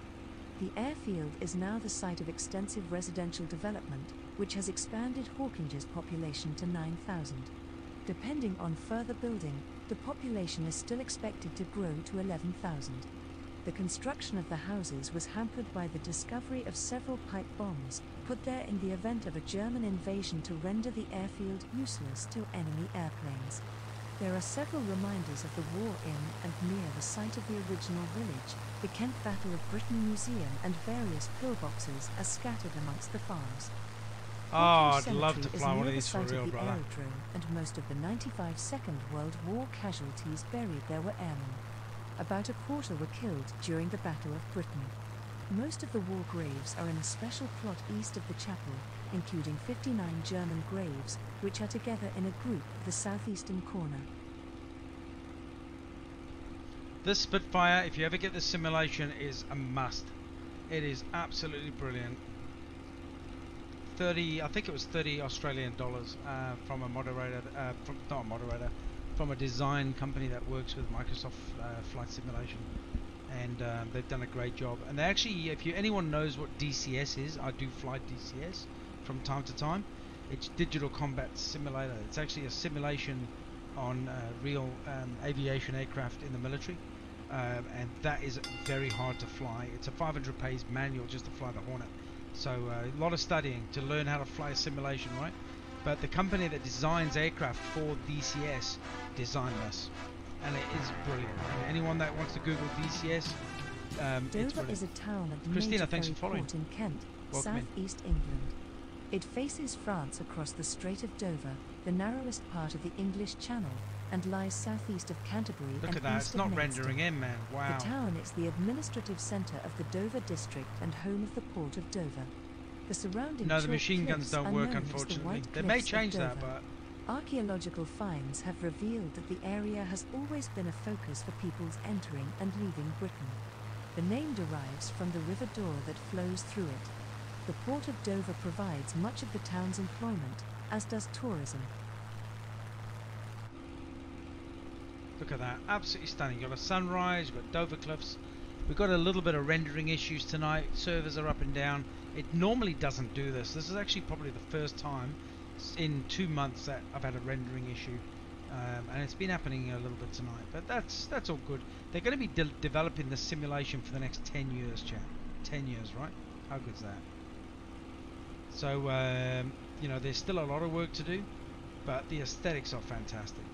The airfield is now the site of extensive residential development, which has expanded Hawkinge's population to 9,000. Depending on further building, the population is still expected to grow to 11,000. The construction of the houses was hampered by the discovery of several pipe bombs, put there in the event of a German invasion to render the airfield useless to enemy airplanes. There are several reminders of the war in and near the site of the original village, the Kent Battle of Britain Museum and various pillboxes are scattered amongst the farms. Oh, Hawkinge I'd love to Cemetery is fly one near of the these for site of real, the brother. aerodrome, and most of the 95 Second World War casualties buried there were airmen. About a quarter were killed during the Battle of Britain. Most of the war graves are in a special plot east of the chapel, including 59 German graves, which are together in a group of the southeastern corner. This Spitfire, if you ever get the simulation, is a must. It is absolutely brilliant. 30, I think it was 30 Australian dollars from a moderator, not a moderator, from a design company that works with Microsoft Flight Simulation, and they've done a great job. And they actually, if anyone knows what DCS is, I do fly DCS from time to time. It's Digital Combat Simulator. It's actually a simulation on real aviation aircraft in the military, and that is very hard to fly. It's a 500 page manual just to fly the Hornet. So a lot of studying to learn how to fly a simulation, right? But the company that designs aircraft for DCS designed this, and it is brilliant. And anyone that wants to Google DCS, it's Dover brilliant. is a town and Christina, major thanks ferry for following. port in Kent, Welcome in. southeast England. It faces France across the Strait of Dover, the narrowest part of the English Channel, and lies southeast of Canterbury Look and at that, east it's of not Maidstone. rendering in, man. Wow. The town is the administrative centre of the Dover district and home of the port of Dover. The surrounding No, the chalk machine guns cliffs don't are work, known as the unfortunately. White They may Cliffs of change that, Dover. but Archaeological finds have revealed that the area has always been a focus for peoples entering and leaving Britain. The name derives from the River Dore that flows through it. The port of Dover provides much of the town's employment, as does tourism. look at that, absolutely stunning. You've got a sunrise, you've got Dover Cliffs. We've got a little bit of rendering issues tonight. Servers are up and down. It normally doesn't do this. This is actually probably the first time in 2 months that I've had a rendering issue, and it's been happening a little bit tonight. But that's all good. They're going to be developing this simulation for the next 10 years, chat. 10 years, right? How good's that? So you know, there's still a lot of work to do, but the aesthetics are fantastic.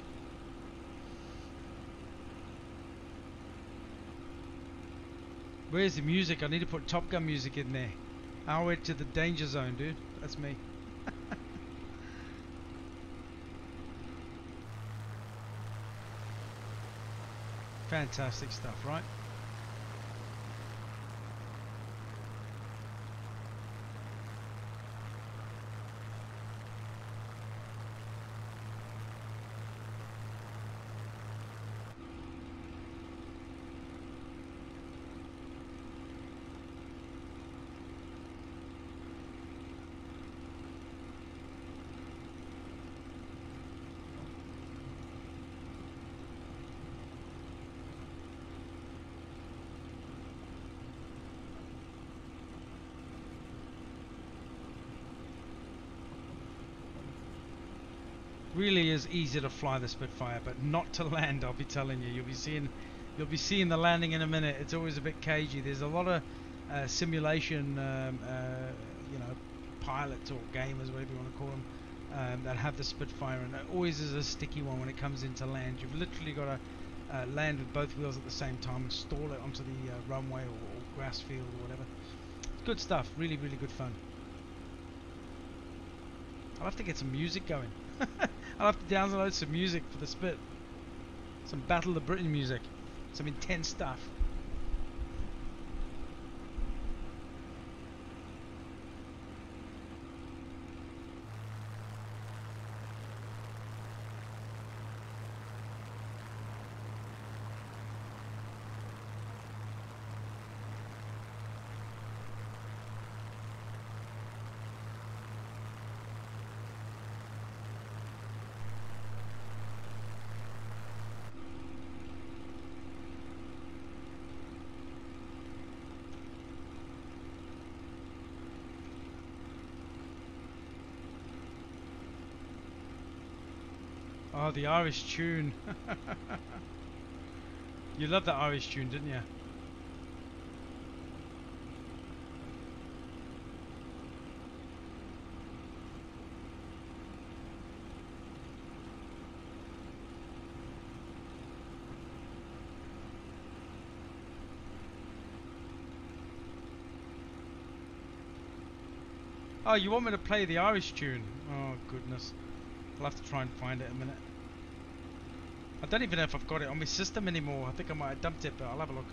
Where's the music? I need to put Top Gun music in there. I went to the danger zone, dude. That's me. Fantastic stuff, right? really is easy to fly the Spitfire, but not to land. I'll be telling you. You'll be seeing the landing in a minute. It's always a bit cagey. There's a lot of simulation, you know, pilots or gamers, whatever you want to call them, that have the Spitfire, and it always is a sticky one when it comes into land. You've literally got to land with both wheels at the same time and stall it onto the runway or grass field or whatever. Good stuff. Really, really good fun. I'll have to get some music going. I'll have to download some music for the Spit. Some Battle of Britain music. Some intense stuff. Oh, the Irish tune. You loved that Irish tune, didn't you? Oh, you want me to play the Irish tune? Oh, goodness. I'll have to try and find it in a minute. I don't even know if I've got it on my system anymore. I think I might have dumped it, but I'll have a look.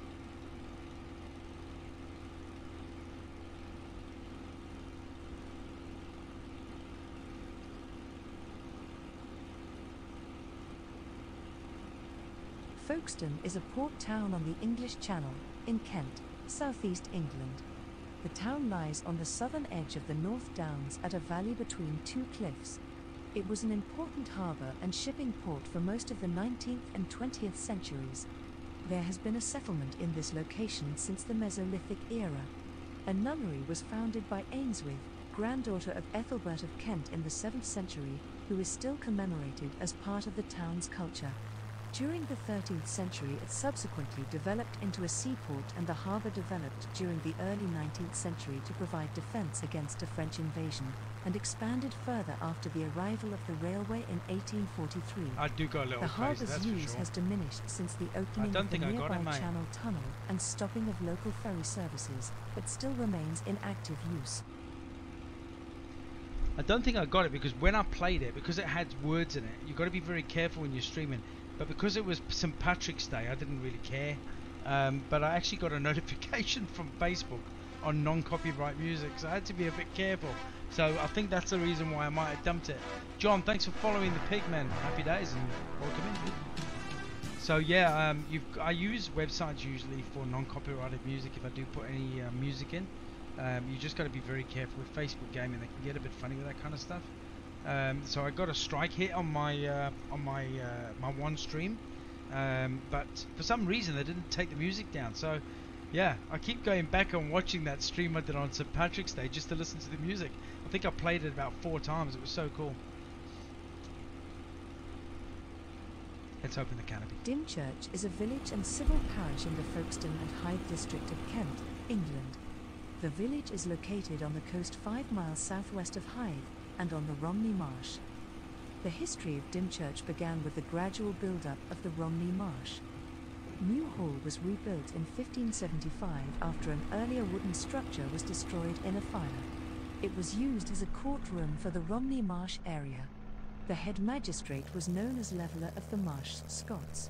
Folkestone is a port town on the English Channel, in Kent, southeast England. The town lies on the southern edge of the North Downs at a valley between two cliffs. It was an important harbour and shipping port for most of the 19th and 20th centuries. There has been a settlement in this location since the Mesolithic era. A nunnery was founded by Ainsworth, granddaughter of Ethelbert of Kent in the 7th century, who is still commemorated as part of the town's culture. During the 13th century it subsequently developed into a seaport, and the harbour developed during the early 19th century to provide defence against a French invasion, and expanded further after the arrival of the railway in 1843. I do got a little The crazy, harbour's that's for use sure. has diminished since the opening don't of the think I got nearby it, mate. Channel Tunnel and stopping of local ferry services, but still remains in active use. I don't think I got it because when I played it, because it had words in it, you've got to be very careful when you're streaming. But because it was St. Patrick's Day, I didn't really care. But I actually got a notification from Facebook on non-copyright music, so I had to be a bit careful. So I think that's the reason why I might have dumped it. John, thanks for following the Pigman. Happy days and welcome in. So yeah, I use websites usually for non-copyrighted music if I do put any music in. You just got to be very careful with Facebook gaming. They can get a bit funny with that kind of stuff. So I got a strike hit on my my one stream, but for some reason they didn't take the music down. So yeah, I keep going back and watching that stream I did on St. Patrick's Day just to listen to the music. I think I played it about 4 times. It was so cool. Let's open the canopy. Dymchurch is a village and civil parish in the Folkestone and Hythe district of Kent, England. The village is located on the coast 5 miles southwest of Hythe and on the Romney Marsh. The history of Dymchurch began with the gradual build-up of the Romney Marsh. New Hall was rebuilt in 1575 after an earlier wooden structure was destroyed in a fire. It was used as a courtroom for the Romney Marsh area. The head magistrate was known as Leveller of the Marsh Scots.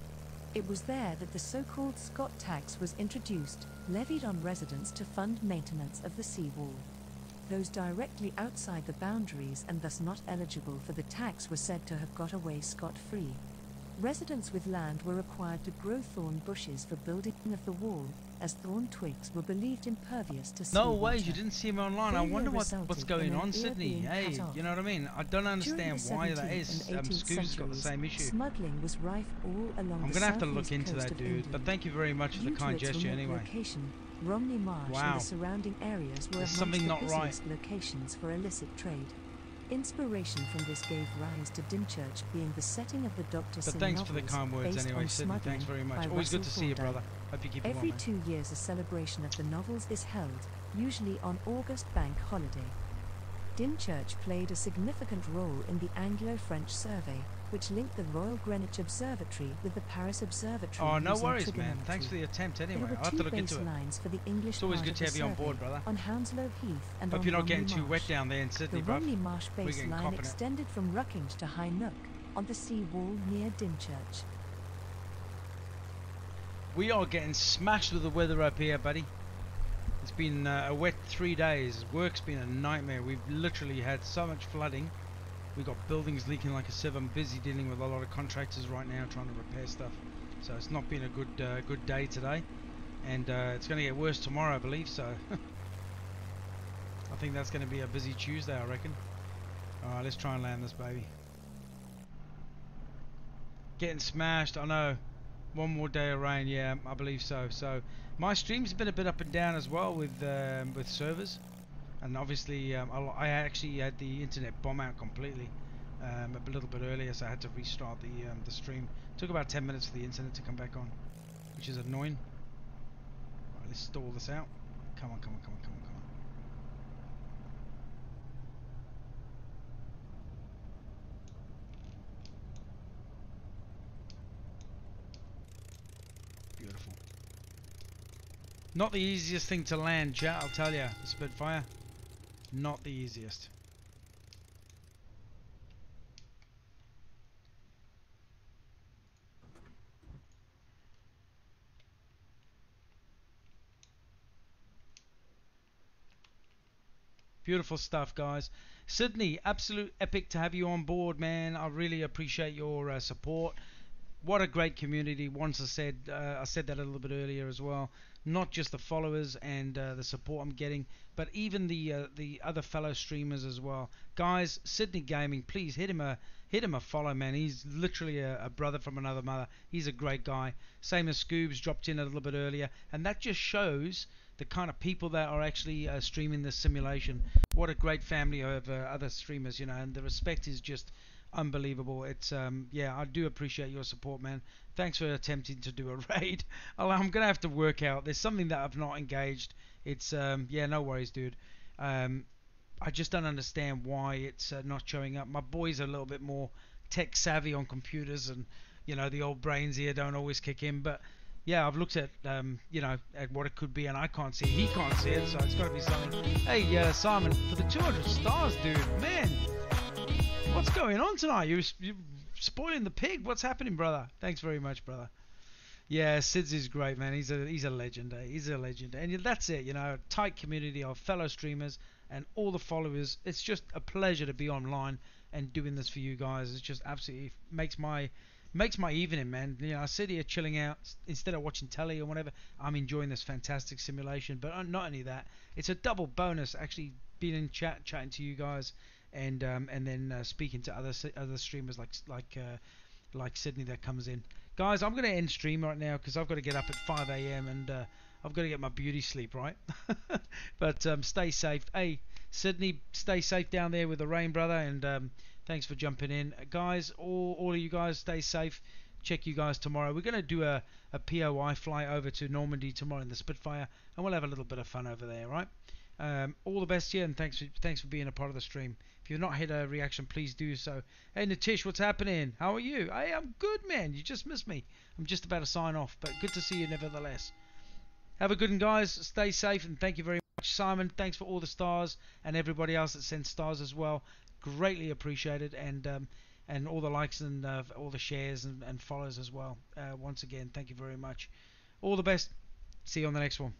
It was there that the so-called Scot tax was introduced, levied on residents to fund maintenance of the seawall. Those directly outside the boundaries and thus not eligible for the tax were said to have got away scot-free. Residents with land were required to grow thorn bushes for building of the wall, as thorn twigs were believed impervious to sea No water. way, you didn't see him online. I Failure wonder what's resulted going in an on, ear Sydney. being Hey, cut off. you know what I mean? I don't understand why that is. Scoot's got the same issue. Smuggling was rife all along I'm the gonna have to look southeast into coast that, of dude. England. But thank you very much for the Due to kind its gesture remote anyway. Location, Romney Marsh Wow. and the surrounding areas were There's amongst something the not right. busiest locations for illicit trade. Inspiration from this gave rise to Dymchurch being the setting of the Dr. But Syn thanks for the novels kind words based anyway, on Sydney. Thanks Smuggling very much. by Always good to Russell see you, Fordyce. brother. Hope you keep well, Every man. 2 years a celebration of the novels is held, usually on August bank holiday. Dymchurch played a significant role in the Anglo-French survey, which linked the Royal Greenwich Observatory with the Paris Observatory. Oh, no using worries, man. trigonometry. Thanks for the attempt There anyway. were I'll have two to look into it. baselines for the English It's always part good of to have the you on board, survey, brother. on Hounslow Heath and Hope on you're not Romney getting too wet Marsh. down there in Sydney, The bruv. Romney Marsh We're getting baseline copping it. extended from Ruckinge to High Nook, on the sea wall near Dymchurch. We are getting smashed with the weather up here, buddy. It's been a wet 3 days. Work's been a nightmare. We've literally had so much flooding. We've got buildings leaking like a sieve. I'm busy dealing with a lot of contractors right now trying to repair stuff. So it's not been a good day today. And it's going to get worse tomorrow, I believe. So I think that's going to be a busy Tuesday, I reckon. Alright, let's try and land this baby. Getting smashed, I know. One more day of rain, yeah, I believe so. So my stream's been a bit up and down as well with servers, and obviously I actually had the internet bomb out completely a little bit earlier, so I had to restart the stream. Took about 10 minutes for the internet to come back on, which is annoying. Right, let's stall this out. Come on, come on, come on, come on, come on. Beautiful. Not the easiest thing to land, chat, I'll tell you. The Spitfire. Not the easiest. Beautiful stuff, guys. Sydney, absolute epic to have you on board, man. I really appreciate your support. What a great community. Once I said that a little bit earlier as well. Not just the followers and the support I'm getting, but even the other fellow streamers as well. Guys, Sydney Gaming, please hit him a follow, man. He's literally a brother from another mother. He's a great guy. Same as Scoobs, dropped in a little bit earlier, and that just shows the kind of people that are actually streaming this simulation. What a great family of other streamers, you know, and the respect is just unbelievable. It's yeah, I do appreciate your support, man. Thanks for attempting to do a raid. I'm gonna have to work out. There's something that I've not engaged. It's yeah, no worries, dude. I just don't understand why it's not showing up. My boys are a little bit more tech savvy on computers, and you know, the old brains here don't always kick in. But yeah, I've looked at you know, at what it could be, and I can't see it. He can't see it, so it's got to be something. Hey, Simon, for the 200 stars, dude, man. What's going on tonight? You're spoiling the pig. What's happening, brother? Thanks very much, brother. Yeah, Sids is great, man. He's a legend. He's a legend, and that's it. You know, a tight community of fellow streamers and all the followers. It's just a pleasure to be online and doing this for you guys. It's just absolutely makes my evening, man. You know, I sit here chilling out instead of watching telly or whatever. I'm enjoying this fantastic simulation. But not only that, it's a double bonus actually being in chatting to you guys. And then speaking to other streamers like Sydney that comes in. Guys, I'm going to end stream right now because I've got to get up at 5 a.m. and I've got to get my beauty sleep, right? But stay safe. Hey, Sydney, stay safe down there with the rain, brother. And thanks for jumping in. Guys, all of you guys, stay safe. Check you guys tomorrow. We're going to do a POI flight over to Normandy tomorrow in the Spitfire. And we'll have a little bit of fun over there, right? All the best here, and thanks for being a part of the stream. If you've not hit a reaction, please do so. Hey Natish, what's happening? How are you? Hey, I'm good, man. You just missed me. I'm just about to sign off, but good to see you nevertheless. Have a good one, guys. Stay safe, and thank you very much. Simon, thanks for all the stars, and everybody else that sent stars as well. Greatly appreciated, and all the likes and all the shares and follows as well. Once again, thank you very much. All the best. See you on the next one.